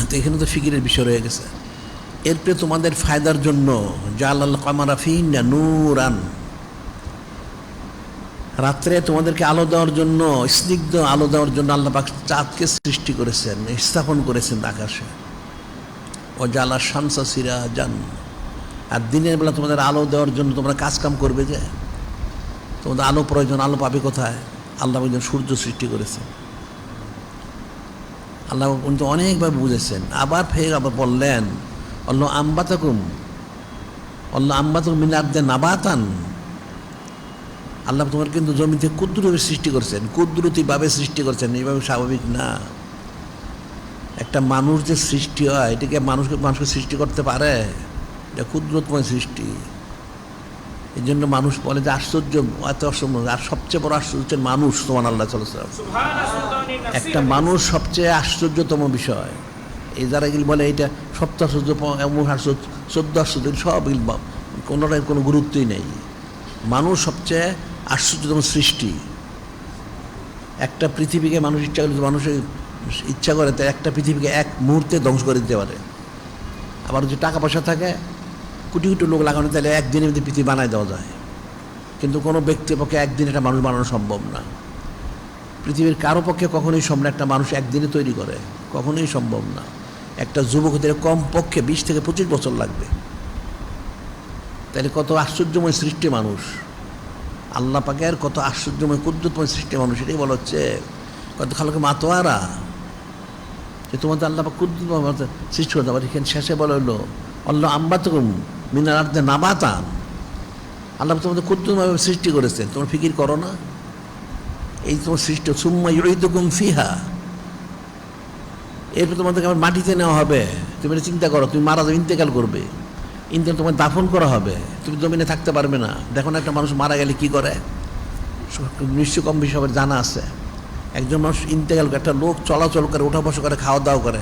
Speaker 1: তো এখানে তো ফিকিরের বিষয় রয়ে গেছে। এরপরে তোমাদের ফায়দার জন্য জালাল কামারা ফিহিন্না নূরান, রাত্রে তোমাদেরকে আলো দেওয়ার জন্য, স্নিগ্ধ আলো দেওয়ার জন্য আল্লাহ পাক চাঁদকে সৃষ্টি করেছেন, স্থাপন করেছেন আকাশে। ও জালা শামসা সিরাজান, আর দিনের বেলা তোমাদের আলো দেওয়ার জন্য তোমরা কাজকাম করবে, যে তোমাদের আলো প্রয়োজন, আলো পাবে কোথায়? আল্লাহ একজন সূর্য সৃষ্টি করেছেন। আল্লাহ কিন্তু অনেকভাবে বুঝেছেন। আবার ফের আবার বললেন আল্লাহ আম্বাতাকুম মিন আরদি নাবাতান, আল্লাহ তোমার কিন্তু জমিতে কুদরতি সৃষ্টি করছেন, কুদরতিভাবে সৃষ্টি করছেন, এইভাবে স্বাভাবিক না। একটা মানুষ যে সৃষ্টি হয়, এটাকে মানুষকে সৃষ্টি করতে পারে? এটা কুদরতময় সৃষ্টি। এই জন্য মানুষ বলে যে আশ্চর্য, এত অসম্ভব। আর সবচেয়ে বড় আশ্চর্য হচ্ছেন মানুষ। সুবহানাল্লাহ সাল্লাল্লাহু, একটা মানুষ সবচেয়ে আশ্চর্যতম বিষয়। এই যারা এগুলি বলে এইটা 7 আশ্চর্য, 14 আশ্চর্য, সব কোনোটার কোনো গুরুত্বই নেই। মানুষ সবচেয়ে আশ্চর্যতম সৃষ্টি। একটা পৃথিবীকে মানুষ ইচ্ছা করলে, মানুষের ইচ্ছা করে তাই একটা পৃথিবীকে এক মুহূর্তে ধ্বংস করে দিতে পারে। আবার যে টাকা পয়সা থাকে, কোটি কোটি লোক লাগানো, তাহলে একদিনের মধ্যে পৃথিবী বানায় দেওয়া যায়। কিন্তু কোনো ব্যক্তির পক্ষে একদিন একটা মানুষ বানানো সম্ভব না। পৃথিবীর কারো পক্ষে কখনোই সম্ভব না একটা মানুষ একদিনে তৈরি করে, কখনোই সম্ভব না। একটা যুবক হতে কমপক্ষে 20 থেকে 25 বছর লাগবে। তাহলে কত আশ্চর্যময় সৃষ্টি মানুষ, আল্লাহ পাকের কত আশ্চর্যময় কুদরতময় সৃষ্টি মানুষ। এটাই বলা হচ্ছে কত খালকে মাতোয়ারা, যে তোমাদের আল্লাহ পাক কুদরতময় সৃষ্টি করতে পারে। এখানে শেষে বলা হলো আল্লাহ আম্বাতকুম মিনাল আরদে নাবাতান, আল্লাহ তোমাদের কৃত্রিমভাবে সৃষ্টি করেছেন, তোমার ফিকির করো না? এই তোমার সৃষ্টি, সুম্মা ইউঈদুকুম ফিহা, এরপর তোমাদেরকে আবার মাটিতে নেওয়া হবে। তুমি এটা চিন্তা করো, তুমি মারা যাবে, ইন্তেকাল করবে, ইন্তেকাল তোমার দাফন করা হবে, তুমি জমিনে থাকতে পারবে না। দেখো না একটা মানুষ মারা গেলে কি করে, নিশ্চয় কম বেশি সবার জানা আছে। একজন মানুষ ইন্তেকাল করে, একটা লোক চলাচল করে, ওঠা বসা করে, খাওয়া দাওয়া করে,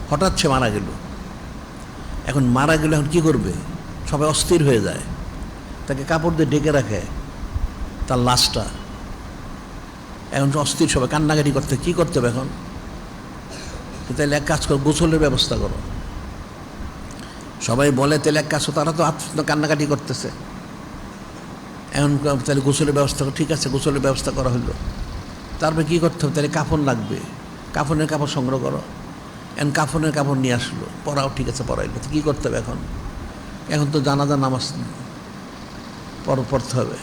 Speaker 1: হঠাৎ সে মারা গেল। এখন মারা গেলে এখন কী করবে? সবাই অস্থির হয়ে যায়, তাকে কাপড় দিয়ে ঢেকে রাখে তার লাশটা। এখন অস্থির, সবাই কান্নাকাটি করতে, কী করতে হবে এখন? তাহলে এক কাজ করো, গোসলের ব্যবস্থা করো। সবাই বলে তাহলে এক কাজ করো, তারা তো কান্নাকাটি করতেছে। এখন তাহলে গোসলের ব্যবস্থা করো, ঠিক আছে গোসলের ব্যবস্থা করা হলো। তারপরে কী করতে হবে? তাহলে কাফন লাগবে, কাফনের কাপড় সংগ্রহ করো। এখন কাফনের কাপড় নিয়ে আসলো, পড়াও, ঠিক আছে পড়াইলো। তো কী করতে হবে এখন? এখন তো জানাজা নামাজ পড়তে হবে।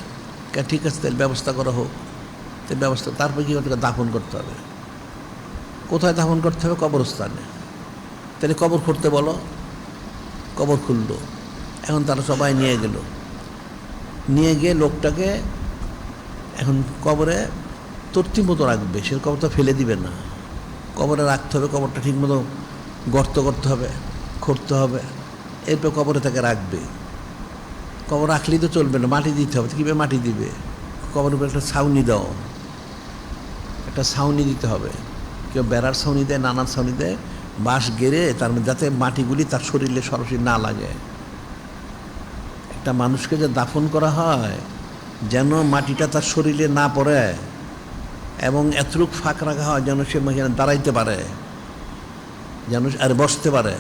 Speaker 1: ঠিক আছে তাহলে ব্যবস্থা করা হোক, তাই ব্যবস্থা। তারপরে কী করতে হবে? দাফন করতে হবে। কোথায় দাফন করতে হবে? কবরস্থানে। তাহলে কবর খুঁড়তে বলো, কবর খুললো। এখন তারা সবাই নিয়ে গেল, নিয়ে গিয়ে লোকটাকে এখন কবরে তর্তিব মতো রাখবে। সে কবরটা ফেলে দিবে না, কবরে রাখতে হবে। কবরটা ঠিকমতো গর্ত করতে হবে, খুঁড়তে হবে, এরপর কবরে তাকে রাখবে। কবর রাখলেই তো চলবে না, মাটি দিতে হবে। কীভাবে মাটি দিবে? কবরের উপরে একটা ছাউনি দাও, একটা ছাউনি দিতে হবে। কেউ বেড়ার ছাউনি দেয়, নানার ছাউনি দেয়, বাঁশ গেড়ে তার মধ্যে, যাতে মাটিগুলি তার শরীরে সরাসরি না লাগে। একটা মানুষকে যে দাফন করা হয়, যেন মাটিটা তার শরীরে না পড়ে, এবং এতটুক ফাঁক রাখা হয় যেন সে দাঁড়াইতে পারে, যেন আর বসতে পারে।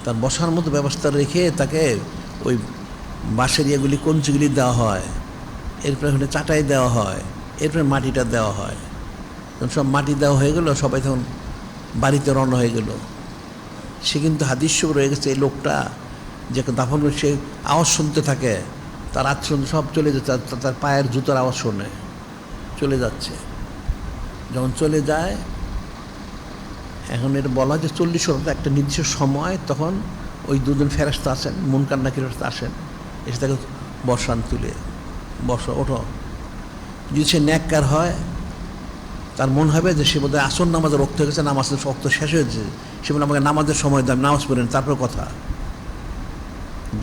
Speaker 1: তার বসার মতো ব্যবস্থা রেখে তাকে ওই বাঁশের ইয়েগুলি, কঞ্চিগুলি দেওয়া হয়, এরপরে ওখানে চাটাই দেওয়া হয়, এরপরে মাটিটা দেওয়া হয়। যখন সব মাটি দেওয়া হয়ে গেল, সবাই তখন বাড়িতে রওনা হয়ে গেল। সে কিন্তু হাদিস রয়ে গেছে, এই লোকটা যে দাফন করে সে আওয়াজ শুনতে থাকে, তার আচরণ সব চলে যাচ্ছে, তার পায়ের জুতার আওয়াজ শোনে, চলে যাচ্ছে। যখন চলে যায়, এখন এটা বলা হয় যে 40 একটা নির্দিষ্ট সময়, তখন ওই দুজন ফেরেশতা আসেন, মুনকার নাকির ফেরেশতা আসেন, এসে তাকে বসান, তুলে বসো, ওঠো। যদি সে নেককার হয়, তার মন হবে যে সে বোধহয় আসর নামাজে রক্ত হয়ে গেছে, নামাজের রক্ত শেষ হয়েছে, সে বলে আমাকে নামাজের সময় দাম, নামাজ পড়েন, তারপর কথা।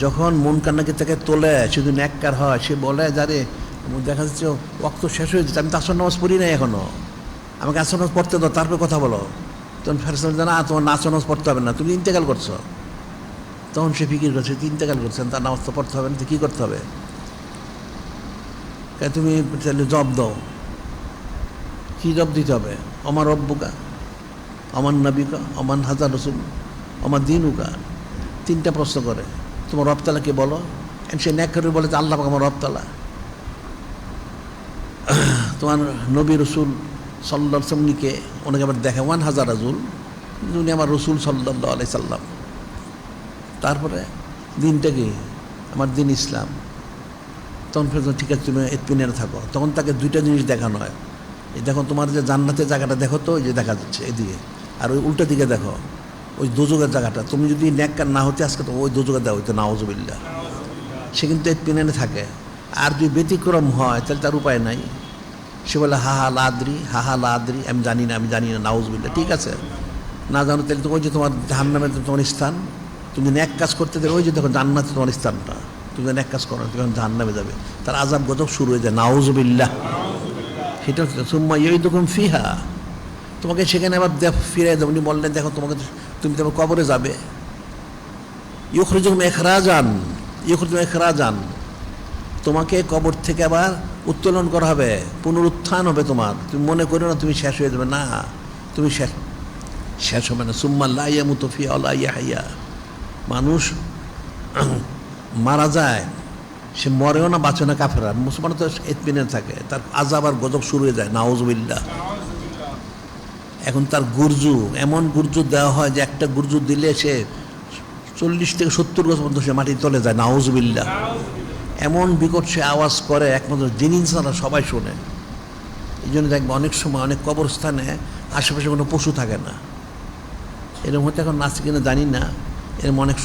Speaker 1: যখন মুনকার নাকির তাকে তোলে, সে যদি নেককার হয়, সে বলে যারে দেখা যাচ্ছে রক্ত শেষ হয়ে যাচ্ছে, আমি তো আসর নামাজ পড়ি নাই এখনও, আমাকে আসর নামাজ পড়তে দাও, তারপর কথা বলো। তখন ফেরেশতা না, তোমার আসর নামাজ পড়তে হবে না, তুমি ইন্তেকাল করছো। তখন সে ফিকির করছে, ইন্তেকাল করছেন, তার নামাজ তো পড়তে হবে না, তো কী করতে হবে? তুমি তাহলে জব দাও। কী জব দিতে হবে? আমার রব্বুকা, আমার নবিকা, আমার হাজার রসুল, আমার দিনুকা। 3টা প্রশ্ন করে, তোমার রবতালাকে বলো। সে ন্যাক করে বলে যে আল্লাহ আমার রবতালা। তোমার নবী রসুল সাল্লাল্লাহু আলাইহি সাল্লামকে, ওনাকে আবার দেখে 1000 রাজুল, উনি আমার রসুল সাল্লাল্লাহু আলাইহি সাল্লাম। তারপরে দিনটা কি? আমার দিন ইসলাম। তখন ঠিক আছে তুমি ইত্মিনানে থাকো। তখন তাকে 2টা জিনিস দেখানো হয়। এই দেখো তোমার যে জান্নাতের জায়গাটা দেখো, তো ওই যে দেখা যাচ্ছে এদিকে, আর ওই উল্টা দিকে দেখো ওই দোজখের জায়গাটা। তুমি যদি নেককার না হতে আজকে, তো ওই দোজখে দেওয়া হইতো, নাউজুবিল্লাহ। সে কিন্তু ইত্মিনানে থাকে। আর যদি ব্যতিক্রম হয় তাহলে তার উপায় নাই। সে বলে হা হা লাদ্রি, হা হা লাদ্রি, আমি জানি না, আমি জানি না, নাউজুবিল্লাহ। ঠিক আছে, না জানো তাহলে তো ওই যে তোমার জাহান্নামে তোমার স্থান। তুমি নেক কাজ করতে দেবে, ওই যে দেখো জান্নাতে তোমার স্থানটা। তুমি নেক কাজ করো, তুমি জাহান্নামে যাবে, তার আযাব গজব শুরু হয়ে যায়, নাউজুবিল্লাহ। সেটা হচ্ছে সুম্মা ইউঈদুকুম ফিহা, তোমাকে সেখানে আবার ফিরে দেবো। উনি বললেন দেখো তোমাকে, তুমি তোমার কবরে যাবে, ইউখরিজুকুম ইখরাজান, ইউখরিজুকুম ইখরাজান, তোমাকে কবর থেকে আবার উত্তোলন করা হবে, পুনরুত্থান হবে তোমার। তুমি মনে করো না তুমি শেষ হয়ে যাবে, না, তুমি শেষ হবে না। সুম্মা লা ইয়ামুতু ফিহা ওয়া লা ইয়াহইয়া, মানুষ মারা যায়, সে মরেও না, বাঁচে না। কাফেররা, মুসলমান তো ইতমিনানে থাকে, তার আযাব আর গজব শুরু হয়ে যায়, নাউজুবিল্লাহ। এখন তার গুরজু, এমন গুরজু দেওয়া হয় যে একটা গুরজু দিলে সে 40 থেকে 70 গজ পর্যন্ত সে মাটির তলে যায়, নাউজুবিল্লাহ। এমন বিকট সে আওয়াজ করে, একমাত্র জিন ইনসানরা সবাই শোনে। এই জন্য দেখবে অনেক সময় অনেক কবরস্থানে আশেপাশে কোনো পশু থাকে না। এরকম হয়তো এখন নাচ কিনা জানি না, এরকম অনেক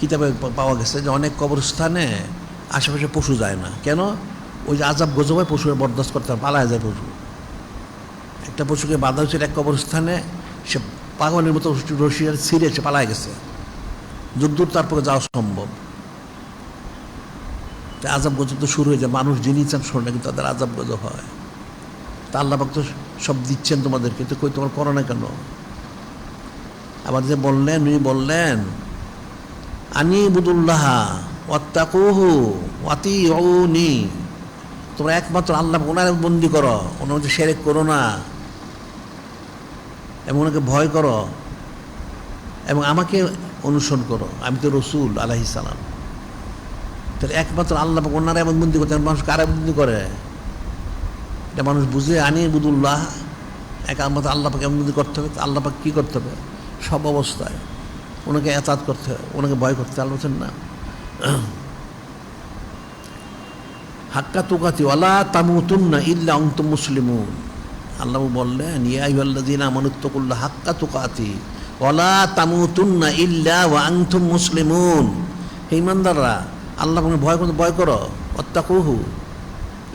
Speaker 1: কিতাবে পাওয়া গেছে যে অনেক কবরস্থানে আশেপাশে পশু যায় না। কেন? ওই যে আজাব গজব হয়, পশুকে বরদাস্ত করতে পালায় যায় পশু। একটা পশুকে বাধা হয়েছিল এক কবরস্থানে, সে পাগলের মতো রশিয়ার ছিঁড়ে সে পালায় গেছে, যদ্দূর তারপরে যাওয়া সম্ভব। তা আজাব গজব তো শুরু হয়ে যায়, মানুষ যিনি চান শোনে, কিন্তু তাদের আজাব গজব হয়। তা আল্লাহ পাক তো সব দিচ্ছেন তোমাদেরকে, তো কই তোমার করো না কেন? আবার যে বললেন, উনি বললেন আনি বুদুল্লাহ ওয়াত্তাকুহু ওয়াতিউনি, তোমরা একমাত্র আল্লাহ ওনার বন্দি করো, ওনার মধ্যে শিরক করো না এবং ওনাকে ভয় করো এবং আমাকে অনুসরণ করো, আমি তো রসুল আলাইহিস সালাম। তাহলে একমাত্র আল্লাহ ওনারা এমন বন্দি করতে, মানুষ কারা বন্দি করে এটা মানুষ বুঝে। আনি বুদুল্লাহ, একমাত্র আল্লাহ পাকে এমন বন্দি করতে হবে। আল্লাহ পাক কী করতে হবে? সব অবস্থায় ওনাকে এতাত করতে হবে, ওনাকে ভয় করতে। আল্লাহ বলছেন না, হাক্কা তুকাতি ওয়ালা তামুতুন্না ইল্লা আনতুম মুসলিমুন। আল্লাহ বললেন ইয়া আইয়ুহাল্লাযীনা আমানুত্তাকুল্লাহ হাক্কা তুকাতি ওয়ালা তামুতুন্না ইল্লা ওয়া আনতুম মুসলিমুন। হে ঈমানদাররা, আল্লাহকে ভয় করো, ওয়াত্তাকুহু,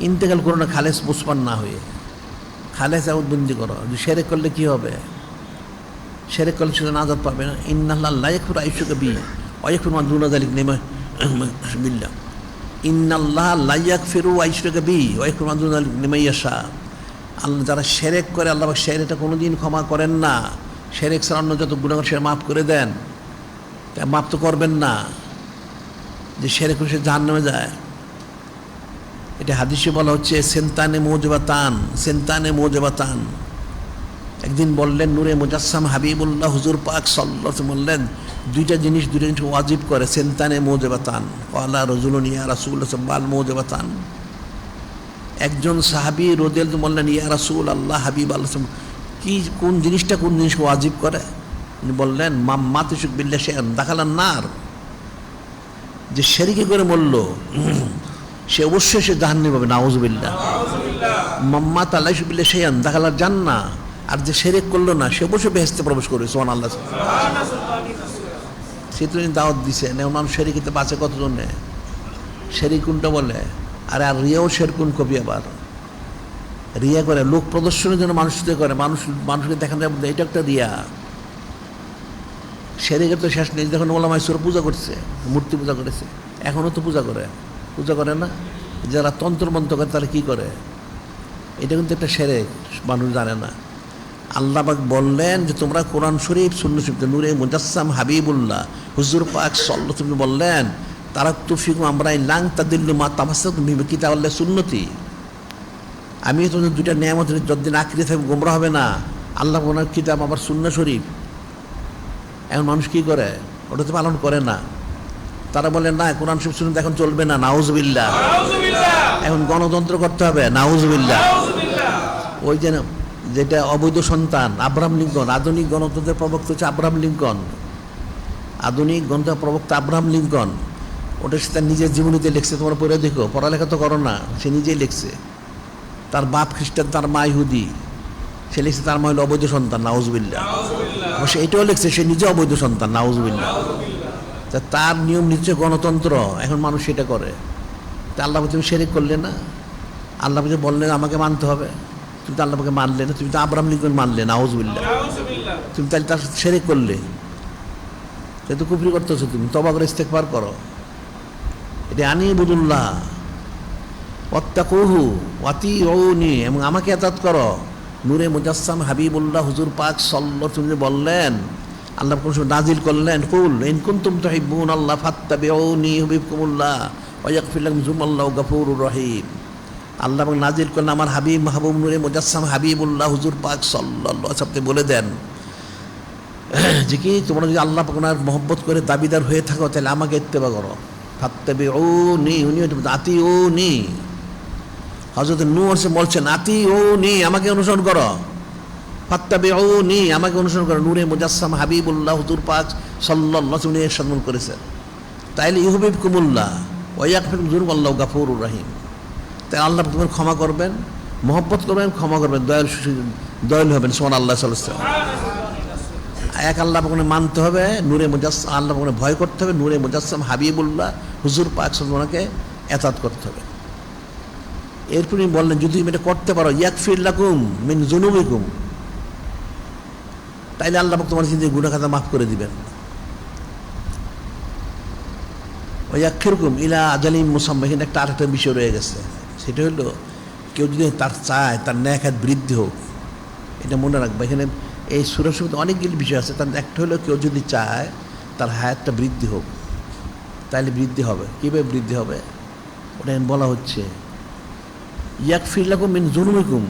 Speaker 1: ইন্তেকাল করো না খালেস মুসলমান না হয়ে, খালেস আউদবন্দি করো। যে শিরক করলে কি হবে? শিরক করলে সেটা নাজাত পাবে না। ইন্নাল্লাহ লা ইয়াগফিরু আইয়ুশরাকা বিহি ওয়া ইয়াগফিরু মা দুনা যালিকা লিমান বিল্লাহ। ইন্নাল্লাহ লা ইয়াগফিরু আইয়ুশরাকা বিহি ওয়া ইয়াগফিরু মা দুনা যালিকা লিমান ইয়াশা। আল্লাহ যারা শিরক করে, আল্লাহ শিরকটা কোনোদিন ক্ষমা করেন না। শিরক ছাড়া অন্য যত গুনাহ সে মাফ করে দেন, তা মাফ তো করবেন না। যে শিরক করে সে জাহান্নামে যায়। এটা হাদিসে বলা হচ্ছে সেন্তানে মোজবাতান। একদিন বললেন নূরে মুজাসসাম হাবিবুল্লাহ হুজুর পাক সাল্লাল্লাহু আলাইহি ওয়াসাল্লাম বললেন দুইটা জিনিস ওয়াজিব করে, সেন্তানে মোজবাতান। ক্বালা রাজুলুন ইয়া রাসূলুল্লাহ সাল্লাল মোজবাতান। একজন সাহাবী রাদিয়াল্লাহু আনহু বললেন ইয়া রাসূলুল্লাহ হাবিব আল্লাহ, কি কোন জিনিসটা ওয়াজিব করে? উনি বললেন মাম্মা তুশরিক বিল্লাহি শাইআন দাখালান নার। যে শিরকি করে মরল সে অবশ্যই সে জাহান্নামে যাবে, নাউযুবিল্লাহ। মাম্মা তাআলা ইউশরিকু বিল্লাহি শাইআন দাখালাল জান্নাহ। আর যে শিরক করলো না সে অবশ্যই বেহেশতে প্রবেশ করবে, সুবহানাল্লাহ। সে তো দাওয়াত দিছে না, মানুষ শিরকিতে বাঁচে কতজনে? শিরক কোনটা বলে? আর রিয়াও শিরকুন কবি। আবার রিয়া করে লোক প্রদর্শনের জন্য মানুষকে করে, মানুষকে দেখানো, এটা একটা রিয়া। শিরকের তো শেষ নেই। দেখুন ওলামায়ে সুরা পূজা করছে, মূর্তি পূজা করেছে, এখনও তো পূজা করে না। যারা তন্ত্রমন্ত্র করে তারা কী করে? এটা কিন্তু একটা শিরক, মানুষ জানে না। আল্লাহ পাক বললেন যে তোমরা কোরআন শরীফ সুন্নাহ শরীফ নূরে মুজাসসাম হাবিবুল্লাহ হুজুর পাক সাল্লাল্লাহু আলাইহি ওয়াসাল্লাম বললেন তারাকতু ফিকুম আমরাইন লান তাদিল্লু মা তামাসসাকতুম বিহি কিতাবিল্লাহি সুন্নতি। আমি তোমাদের দুইটা নিয়ামতের যতদিন আঁকড়ে থাকবে গোমরা হবে না, আল্লাহ ওনার কিতাব আবার সুন্নাহ শরীফ। এখন মানুষ কী করে? ওটা তো পালন করে না। তারা বলে না কোরআন শরীফ সুন্নাত এখন চলবে না, নাউযুবিল্লাহ। এখন গণতন্ত্র করতে হবে, নাউযুবিল্লাহ। ওই যেটা অবৈধ সন্তান আব্রাহাম লিঙ্কন, আধুনিক গণতন্ত্রের প্রবক্তা হচ্ছে আব্রাহাম লিঙ্কন, আধুনিক গণতন্ত্রের প্রবক্তা আব্রাহাম লিঙ্কন। ওটা সে তার নিজের জীবনীতে লিখছে, তোমরা পড়ে দেখো, পড়ালেখা তো করো না, সে নিজেই লিখছে। তার বাপ খ্রিস্টান, তার মা ইহুদি, সে লিখছে তার মা হলো অবৈধ সন্তান, নাউযুবিল্লাহ। সে এটাও লিখছে সে নিজে অবৈধ সন্তান, নাউযুবিল্লাহ। তা তার নিয়ম নিচ্ছে গণতন্ত্র, এখন মানুষ সেটা করে। তা আল্লাহ তুমি শিরক করলে না? আল্লাহ বললেন আমাকে মানতে হবে, তুমি তো আল্লাহকে মানলে না, তুমি তো আব্রাহাম লিঙ্কন মানলে, নাউযুবিল্লাহ। তুমি তাহলে তার সাথে শিরক করলে, সে তো কুফরি করতেছো। তুমি তওবা করে ইস্তেগফার করো। এটা আনি বুদুল্লাহ ওয়াত্তাকুহু ওয়াতিউনি, এবং আমাকে ইতাআত করো। নূরে মুজাসসাম হাবিবুল্লাহ হুজুর পাক সাল্লাল্লাহু আলাইহি ওয়াসাল্লাম বললেন, আল্লাহ কোন সময় নাজিল করলেন কুল ইন কুনতুম তুহিব্বুনাল্লাহ ফাত্তাবিউনি ইউহিব্বুকুমুল্লাহ ওয়া ইয়াগফির লাকুম যুনুবাল্লাহু গফুরুর রহিম। আল্লাহ নাজিল করলেন আমার হাবিব মাহবুব নূরে মুজাসসাম হাবিবুল্লাহ হুজুর পাক সাল্লাল্লাহু আলাইহি ওয়াসাল্লাম বলে দেন যে কি তোমরা যদি আল্লাহ পাক ওনার মহব্বত করে দাবিদার হয়ে থাকো তাহলে আমাকে ইত্তেবা করো। ফাত্তাবিউনি, উনি আতিউনি। হযরত নূহ বলছেন আতিউনি, আমাকে অনুসরণ করো। ফাত্তাবিউনি, আমাকে অনুসরণ করো। নূরে মুজাসসাম হাবিবুল্লাহ হুজুর পাক সাল্লাল্লাহু আলাইহি ওয়াসাল্লাম সম্মান করেছেন। তাইলে ইউহিব্বুকুমুল্লাহ ওয়া ইয়াগফির লাকুম যুনুবাল্লাহু গফুরুর রহিম। তাই আল্লাহ তোমার ক্ষমা করবেন, মহব্বত করবেন, ক্ষমা করবেন, দয়ালু হবেন, সুবহানাল্লাহ। এক আল্লাহ পাককে মানতে হবে, নূরে মুজাসসাম আল্লাহ পাককে ভয় করতে হবে, নূরে মুজাসসাম হাবিবুল্লাহ হুজুর পাক সাল্লাল্লাহু আলাইহি ওয়াসাল্লামকে ইতাআত করতে হবে। এরপরে বললেন যদি তুমি এটা করতে পারো ইয়াগফির লাকুম মিন যুনুবিকুম, তাইলে আল্লাহ পাক তোমার জিন্দেগির গুনাহ খাতা মাফ করে দিবেন। ওয়া ইয়াগফিরকুম ইলা আজালিন মুসাম্মা, এখানে আরেকটা বিষয় রয়ে গেছে, সেটা হলো কেউ যদি তার চায় তার নেক হায়াত বৃদ্ধি হোক, এটা মনে রাখবে। এখানে এই সূরার মধ্যে অনেকগুলি বিষয় আছে, তার একটা হলো কেউ যদি চায় তার হায়াতটা বৃদ্ধি হোক, তাহলে বৃদ্ধি হবে। কীভাবে বৃদ্ধি হবে ওটা বলা হচ্ছে, ইয়াগফির লাকুম মিন যুনুবিকুম,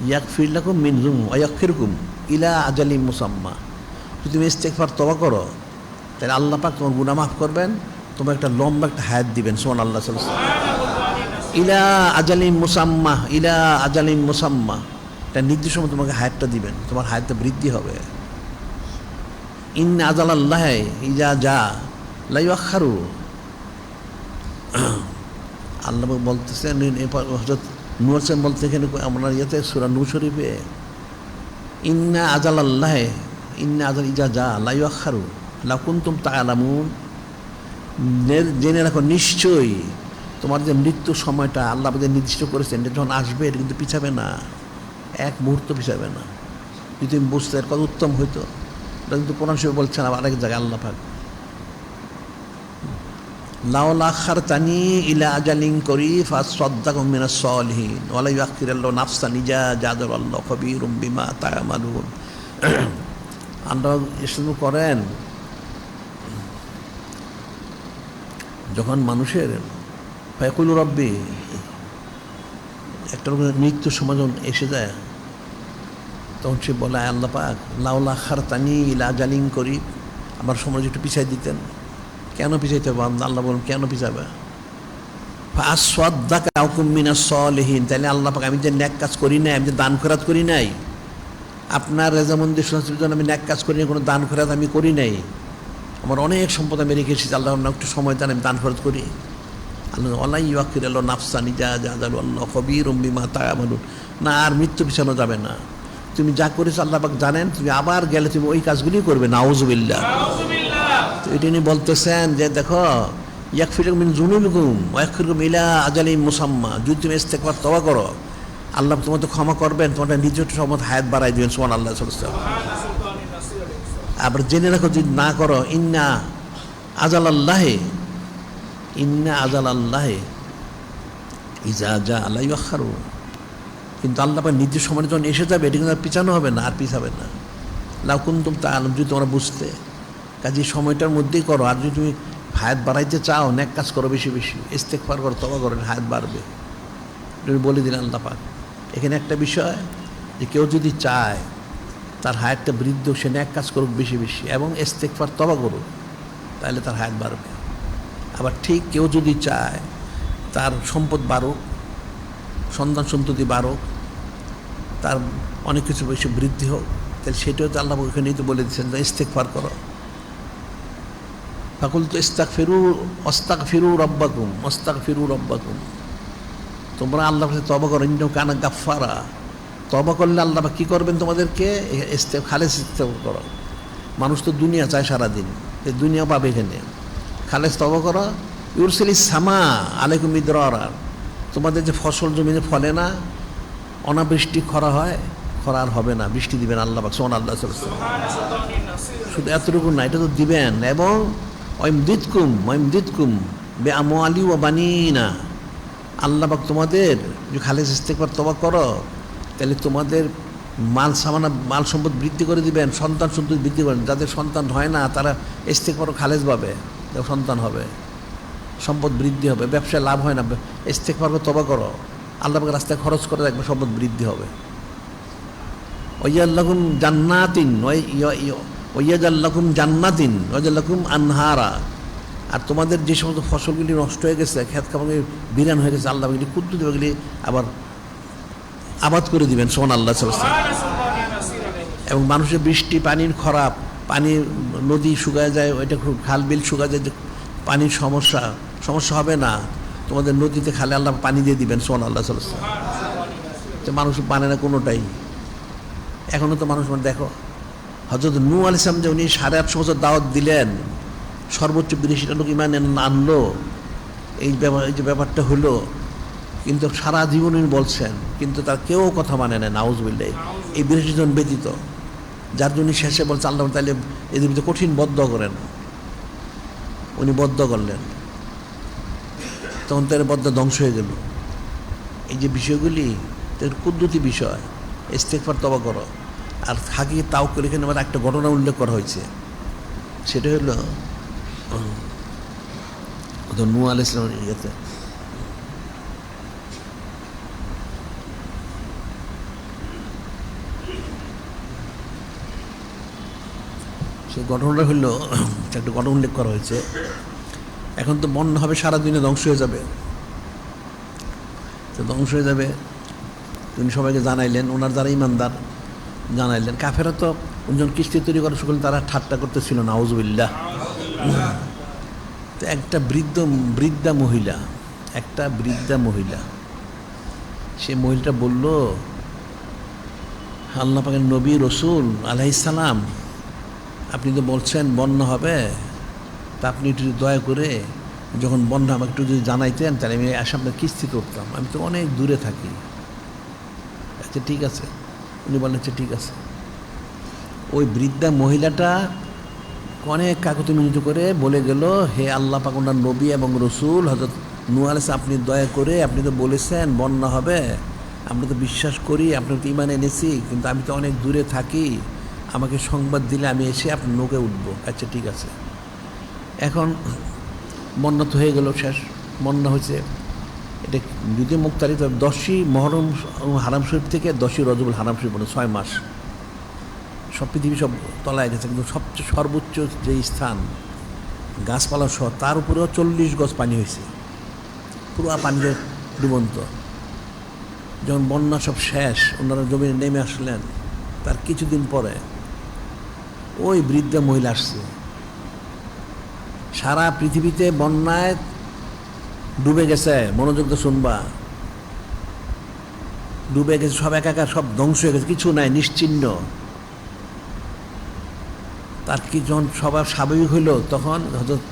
Speaker 1: ইয়াগফির লাকুম মিন যুনুবিকুম ওয়া ইয়াগফিরকুম ইলা আজালিন মুসাম্মা। যদি তুমি ইস্তেগফার তওবা করো তাহলে আল্লাহ পাক তোমার গুনাহ মাফ করবেন, তোমার একটা লম্বা একটা হায়াত দিবেন। সুবহানাল্লাহ সাল্লাল্লাহু আলাইহি ওয়াসাল্লাম। ইলা আজালিন মুসাম্মা, ইলা আজালিন মুসাম্মা, একটা নির্দিষ্ট সময় তোমাকে হায়াতটা দিবেন, তোমার হায়াতটা বৃদ্ধি হবে। ইন্না আজালাল্লাহি ইজা জা লা ইউআখারু, আল্লাহ বলতেছেন হযরত নূহ আলাইহিস বলতে এখানে আমরা ইয়েতে সূরা নূহ শরীফে ইন্না আজালাল্লাহি ইন্না আজাল ইজা জা লা ইউআখারু লাউ কুনতুম তা'লামুন, জেনে রাখো নিশ্চয়ই তোমার যে মৃত্যুর সময়টা আল্লাহ যে নির্দিষ্ট করেছেন এটা যখন আসবে এটা কিন্তু পিছাবে না, এক মুহূর্ত পিছাবে না। যদি তুমি বুঝতে কত উত্তম হইতো, এটা কিন্তু কোরআন শরীফ বলছেন আবার আরেক জায়গায় আল্লাহ পাক লাউলা আখারতানি ইলা আজালিন করিব ফাসাদ্দাকু মিনাস সালিহিন ওয়ালা ইউআখিরুল্লাহু নাফসান ইজা জাআলাল্লাহু খাবীরুম বিমা তা'মালুন। আল্লাহ ইসলাম করেন যখন মানুষের ফায়াকুলু রব্বি, একটা মৃত্যুর সময় যখন এসে যায় তখন সে বলে আল্লাহ পাক লাউলা আখারতানি ইলা আজালিন করিব, আমার সময় একটু পিছাই দিতেন। কেন পিছাইতে হবে? আল্লাহ বলুন কেন পিছাবে? ফাসাদ্দাকু মিনাস সালিহিন, তাহলে আল্লাহ পাক আমি যে নেক কাজ করি নাই, আমি যে দান খয়রাত করি নাই, আপনার রেজামন্দি সংস্কৃতির জন্য আমি নেক কাজ করি নাই, কোনো দান খয়রাত আমি করি নাই, আমার অনেক সম্পদ আমি রেখে এসেছি, আল্লাহ একটু সময় দেন আমি দান খরচ করি। আল্লাহ ওয়ালা ইউআখিরুল্লাহু নাফসান ইজা জাআলাল্লাহু খাবীরুম বিমা তা'মালুন, না আর মৃত্যু পিছানো যাবে না। তুমি যা করেছো আল্লাহ পাক জানেন, তুমি আবার গেলে তুমি ওই কাজগুলি করবে। নাউযুবিল্লাহ। তো এটা নিয়ে বলতেছেন যে দেখো ইয়াগফির লাকুম মিন যুনুবিকুম ওয়া ইয়াগফিরকুম ইলা আজালিন মুসাম্মা, যদি তুমি ইস্তেগফার তওবা করো আল্লাহ তোমাকে ক্ষমা করবেন, তোমার নিজের সময় হায়াত বাড়াই দিবেন। সুবহানাল্লাহ সাল্লাল্লাহু আলাইহি ওয়াসাল্লাম। আবার জেনে রাখো যদি না করো ইন্না আজালাল্লাহি ইন্না আজালাল্লাহি ইজা জা লা ইউআখারু, কিন্তু আল্লাহ পাক নির্দিষ্ট সময় যখন এসে যাবে এটা কিন্তু আর পিছানো হবে না, আর পিছাবে না। লাউ কুনতুম তা'লামুন, যদি তোমরা বুঝতে, কাজে সময়টার মধ্যেই করো। আর যদি তুমি হায়াত বাড়াইতে চাও নেক কাজ করো, বেশি বেশি ইস্তেগফার করো, তওবা করো, হায়াত বাড়বে। তুমি বলে দিলেন আল্লাহ পাক। এখানে একটা বিষয় যে কেউ যদি চায় তার হায়াতটা বৃদ্ধি, সে নেক কাজ করুক বেশি বেশি এবং ইস্তেগফার তওবা করুক, তাহলে তার হায়াত বাড়বে। আবার ঠিক কেউ যদি চায় তার সম্পদ বাড়ুক, সন্তান সন্ততি বাড়ুক, তার অনেক কিছু বেশি বৃদ্ধি হোক, তাহলে সেটাও তো আল্লাহ ওখানেই তো বলে দিচ্ছেন যে ইস্তেগফার করো। ফাকুলতু আস্তাগফিরু রাব্বাকুম আস্তাগফিরু রাব্বাকুম, তোমরা আল্লাহর কাছে তওবা করো, ইন্নাহু কানা গাফফারা। তওবা করলে আল্লাহ কী করবেন তোমাদেরকে? খালেস ইস্তেগফার করো। মানুষ তো দুনিয়া চায় সারাদিন, এই দুনিয়া পাবে এখানে। খালেস তওবা করো। ইউরসিলিস সামা আলাইকুম মিদরারা, তোমাদের যে ফসল জমিনে ফলে না, অনাবৃষ্টি খরা হয়, খরা আর হবে না, বৃষ্টি দিবেন আল্লাহ পাক। সুবহানাল্লাহ। শুধু এতটুকু না, এটা তো দিবেন। এবং ওয়াইমদিদকুম বিআমওয়ালি ওয়া বানিনা, আল্লাহ পাক তোমাদের যে খালেস ইস্তেগফার তওবা করো তাহলে তোমাদের মাল সম্পদ বৃদ্ধি করে দিবেন, সন্তান সন্ততি বৃদ্ধি করেন। যাদের সন্তান হয় না তারা ইস্তেগফার খালেস পাবে, সন্তান হবে, সম্পদ বৃদ্ধি হবে। ব্যবসায় লাভ হয় না, ইস্তেগফার করে তওবা করো, আল্লাহ পাকের রাস্তায় খরচ করে দেখবে সম্পদ বৃদ্ধি হবে। ওয়াইয়াল্লাকুম জান্নাতিন ওয়াইয়াজাল্লাকুম জান্নাতিন ওয়াইয়াজাল্লাকুম আনহারা, আর তোমাদের যে সমস্ত ফসলগুলি নষ্ট হয়ে গেছে, খেত খামারগুলি বিরান হয়ে গেছে, আল্লাহ এগুলি কুদ্দু দেবে, এগুলি আবার আবাদ করে দিবেন। সুবহানাল্লাহ। এবং মানুষের বৃষ্টি পানির খরাপ, পানি নদী শুকায় যায়, ওইটা খাল বিল শুকায় যায়, পানির সমস্যা হবে না, তোমাদের নদীতে খালে আল্লাহ পানি দিয়ে দিবেন। সুবহানাল্লাহ। তো মানুষ মানে না কোনোটাই। এখনও তো মানুষ দেখো হযরত নূহ আলাইহিস সালাম যে উনি 850 বছর দাওয়াত দিলেন, সর্বোচ্চ 82টা লোক ঈমান আনলো, এই যে ব্যাপারটা হলো, কিন্তু সারা জীবন উনি বলছেন, কিন্তু তার কেউ কথা মানে না, নাউজুবিল্লাহ, এই 82 জন ব্যতীত। যার জন্য শেষে বলছে আল্লাহ তাআলা এদের ভিতরে কঠিন বদ্ধ করেন, উনি বদ্ধ করলেন, তখন তার বদ্ধ ধ্বংস হয়ে গেল। এই যে বিষয়গুলি কুদরতি বিষয়, ইস্তেগফার তওবা করো। আর হাকি তাওয়াক্কুল, এখানে আমার একটা ঘটনা উল্লেখ করা হয়েছে, সেটা হলো নূহ আলাইহিস সালামের ইয়েতে সেই ঘটনাটা হলো, একটা ঘটনা উল্লেখ করা হয়েছে। এখন তো বন্যা হবে, সারাদিনে ধ্বংস হয়ে যাবে, তো ধ্বংস হয়ে যাবে, তিনি সবাইকে জানাইলেন, ওনার যারা ইমানদার জানাইলেন। কাফেরা তো যখন কিস্তি তৈরি করার সকল তারা ঠাট্টা করতেছিল, নাউজুবিল্লাহ। তো একটা বৃদ্ধা মহিলা, সে মহিলাটা বলল, আল্লাহ পাকের নবী রাসূল আলাইহিস সালাম, আপনি তো বলছেন বন্যা হবে, তা আপনি একটু দয়া করে যখন বন্যা আমাকে একটু যদি জানাইতেন, তাহলে আমি আপনার কিস্তি করতাম, আমি তো অনেক দূরে থাকি। আচ্ছা ঠিক আছে, উনি বললেন আচ্ছা ঠিক আছে। ওই বৃদ্ধা মহিলাটা অনেক কাকুতি মিনতি করে বলে গেল, হে আল্লাহ পাক ওনার নবী এবং রসুল হযরত নূহ আলাইহিস সালাম, আপনি দয়া করে, আপনি তো বলেছেন বন্যা হবে, আমরা তো বিশ্বাস করি, আপনার তো ঈমান এনেছি, কিন্তু আমি তো অনেক দূরে থাকি, আমাকে সংবাদ দিলে আমি এসে আপনার নৌকে উঠবো। আচ্ছা ঠিক আছে। এখন বন্যা তো হয়ে গেল, শেষ বন্যা হয়েছে। এটা যদি মুক্তারি 10ই মহরম হারাম শরীফ থেকে 10ই রজবুল হারাম শরীফ, 6 মাস সব পৃথিবী সব তলায় গেছে, কিন্তু সবচেয়ে সর্বোচ্চ যে স্থান গাছপালা সহ, তার উপরেও 40 গজ পানি হয়েছে, পুরো পানিতে ডুবন্ত। যখন বন্যা সব শেষ, ওনারা জমিনে নেমে আসলেন, তার কিছুদিন পরে ওই বৃদ্ধা মহিলা আসছে। সারা পৃথিবীতে বন্যায় ডুবে গেছে, মনোযোগ তো শুনবা, ডুবে গেছে সব, একাকার সব ধ্বংস হয়ে গেছে, কিছু নাই, নিশ্চিহ্ন। তার কি যখন সবার স্বাভাবিক হইল, তখন হযরত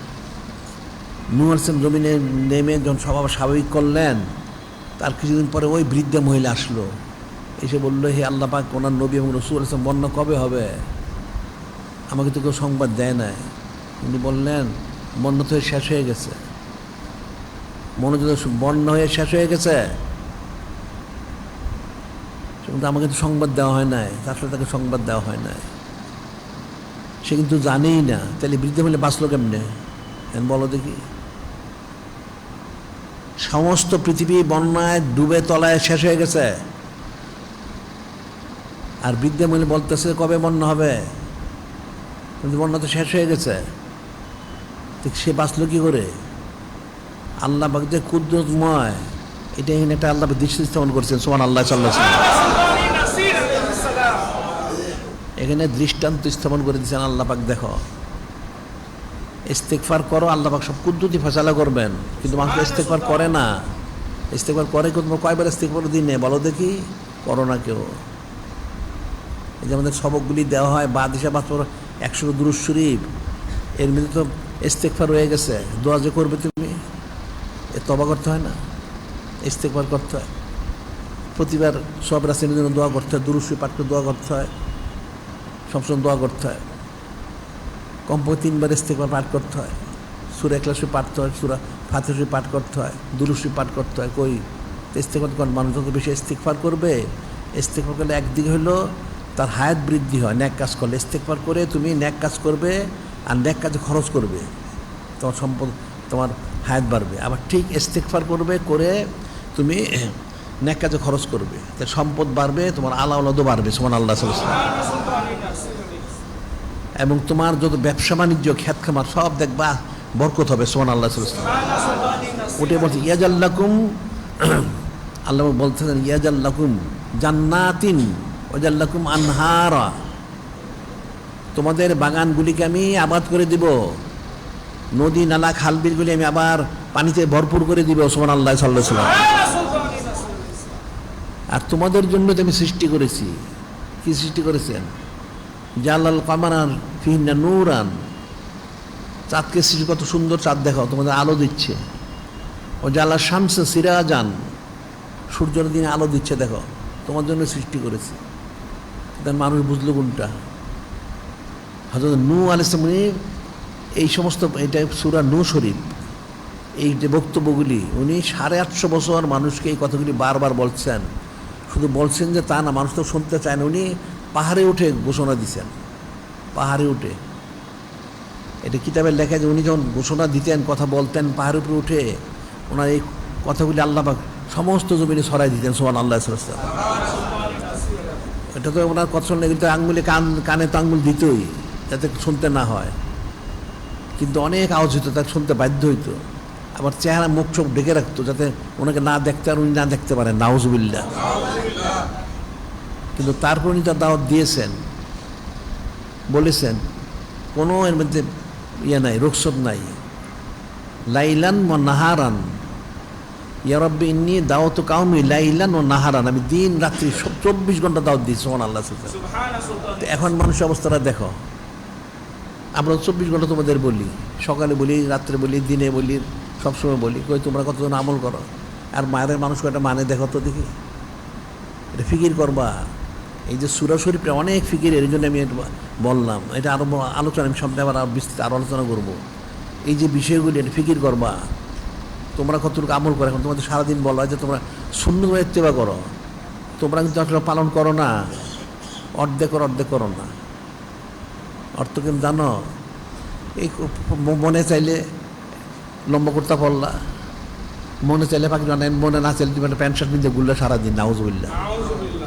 Speaker 1: নূহ আলাইহিস সালাম জমিনে নেমে যখন সব স্বাভাবিক করলেন, তার কিছুদিন পরে ওই বৃদ্ধা মহিলা আসলো, এসে বললো, হে আল্লাহ পাক ওনার নবী এবং রাসূল আলাইহিস সালাম, বন্যা কবে হবে? আমাকে তো কেউ সংবাদ দেয় নাই। উনি বললেন, বন্যা তো শেষ হয়ে গেছে, মনোযোগ, বন্যা হয়ে শেষ হয়ে গেছে, কিন্তু আমাকে তো সংবাদ দেওয়া হয় নাই, তার সাথে তাকে সংবাদ দেওয়া হয় নাই, সে কিন্তু জানেই না। তাহলে বৃদ্ধ মহিলা বাঁচলো কেমনে? বলো দেখি। সমস্ত পৃথিবী বন্যায় ডুবে তলায় শেষ হয়ে গেছে, আর বৃদ্ধ মহিলা বলতেছে কবে বন্যা হবে, কিন্তু বন্যা তো শেষ হয়ে গেছে। সে বাঁচলো কি করে? আল্লাহ পাক যে কুদরতময়, এটা এখানে একটা আল্লাহ দৃষ্টি স্থাপন করছেন, সুবহানাল্লাহ, সাল্লাল্লাহু আলাইহি ওয়াসাল্লাম। এখানে দৃষ্টান্ত স্থাপন করে দিচ্ছেন আল্লাহ পাক, দেখো ইস্তেগফার করো, আল্লাহ পাক সব কুদরতি ফয়সালা করবেন, কিন্তু মানুষ ইস্তেগফার করে না। ইস্তেগফার করে, তোমরা কয়বার ইস্তেগফার দিনে বলো দেখি? করো না কেউ। এই যে আমাদের সবকগুলি দেওয়া হয়, বা দিশা বাঁচর 100 দুরূদ শরীফ, এর মধ্যে তো ইস্তেগফার রয়ে গেছে। দোয়া যে করবে তুমি, তওবা করতে হয় না, ইস্তেগফার করতে হয়, প্রতিবার সব রাসূলের জন্য দোয়া করতে হয়, দুরূদ শরীফ পাঠ করে দোয়া করতে হয়, সবসময় দোয়া করতে হয়, কমপক্ষে 3বার ইস্তেগফার পাঠ করতে হয়, সূরা ইখলাস পাঠতে হয়, সূরা ফাতিহা পাঠ করতে হয়, দুরূদ শরীফ পাঠ করতে হয়। কই ইস্তেগফার করেন? মানুষ যত বেশি ইস্তেগফার করবে, ইস্তেগফার করলে একদিকে হলো তার হায়াত বৃদ্ধি হয়, ন্যাক কাজ করলে। ইস্তেগফার করে তুমি ন্যাক কাজ করবে, আর ন্যাক কাজে খরচ করবে, তোমার সম্পদ, তোমার হায়াত বাড়বে। আবার ঠিক ইস্তেগফার করবে, করে তুমি ন্যাক কাজে খরচ করবে, তাই সম্পদ বাড়বে, তোমার আলাওলাদও বাড়বে, সুবহানাল্লাহ, এবং তোমার যত ব্যবসা বাণিজ্য, খ্যাত খামার সব দেখবা বরকত হবে, সুবহানাল্লাহ। ওটাই বলছে ইয়াজাল্লাকুম, আল্লাহ বলতেছেন ইয়াজাল্লাকুম জান্নাতিন ওয়াজাল্লাকুম আনহারা, তোমাদের বাগানগুলিকে আমি আবাদ করে দিব, নদী নালা খালবিলগুলি আমি আবার পানিতে ভরপুর করে দিব, সুবহানাল্লাহ, সাল্লাল্লাহু আলাইহি ওয়াসাল্লাম। আর তোমাদের জন্য তো আমি সৃষ্টি করেছি। কি সৃষ্টি করেছেন? জালাল কামারান ফিহিন্না নূরান, চাঁদকে সৃষ্টি, কত সুন্দর চাঁদ দেখো, তোমাদের আলো দিচ্ছে। ও জালাল শামসে সিরাজান, সূর্যের দিনে আলো দিচ্ছে, দেখো তোমার জন্য সৃষ্টি করেছে। তার মানুষ বুঝলো কোনটা? হযরত নূহ আলাইহিস সালাম এই সমস্ত, এটা সূরা নূহ শরীফ, এই যে বক্তব্যগুলি উনি 850 বছর মানুষকে এই কথাগুলি বারবার বলছেন। শুধু বলছেন যে তা না, মানুষ তো শুনতে চায় না। উনি পাহাড়ে উঠে ঘোষণা দিছেন, পাহাড়ে উঠে। এটা কিতাবের লেখা যে উনি যখন ঘোষণা দিতেন, কথা বলতেন, পাহাড়ের উপরে উঠে ওনার এই কথাগুলি আল্লাহ পাক সমস্ত জমিনে ছড়াই দিতেন। সুবহানাল্লাহ। এটা তো ওনার কথা শুনলে কিন্তু আঙ্গুলে কানে তো আঙ্গুল দিতই, যাতে শুনতে না হয়। কিন্তু অনেক আওয়াজ হইতো, তাকে শুনতে বাধ্য হইতো। আবার চেহারা মুখ চোখ ঢেকে রাখতো, যাতে ওনাকে না দেখতে আর উনি না দেখতে পারেন। নাউজুবিল্লাহ। কিন্তু তারপর উনি তার দাওয়াত দিয়েছেন, বলেছেন কোনো এর মধ্যে ইয়ে নাই, রুখসত নাই। লাইলান ও নাহারান, ইয়া রাব্বি ইন্নী দাওয়াতু কাওমি লাইলান ও নাহারান, আমি দিন রাত্রি 24 ঘন্টা দাওয়াত দিই। সুবহানাল্লাহ। এখন মানুষের অবস্থাটা দেখো। আমরা 24 ঘন্টা তোমাদের বলি, সকালে বলি, রাত্রে বলি, দিনে বলি, সবসময় বলি, কই তোমরা কতজন আমল করো? আর মায়ের মানুষ কয়টা মানে দেখো তো দেখি। এটা ফিকির করবা। এই যে সূরা শরীফটা অনেক ফিকির, এর জন্য আমি বললাম। এটা আরো আলোচনা, আমি সামনে আবার বিস্তৃত আরো আলোচনা করবো। এই যে বিষয়গুলি এটা ফিকির করবা, তোমরা কতটুকু আমল করো। এখন তোমাদের সারাদিন বলা হয় যে তোমরা সুন্নাত ইত্তেবা করো, তোমরা কিন্তু আসলে পালন করো না, অর্ধেক করো না। অর্থ কিন্তু জানো, এই মনে চাইলে লম্বা কুর্তা পরলা, মনে চাইলে পাখি বানায়, মনে না চাইলে তুমি একটা প্যান্ট শার্ট পিনতে ঘুরলে সারাদিন। নাউজুবিল্লাহ।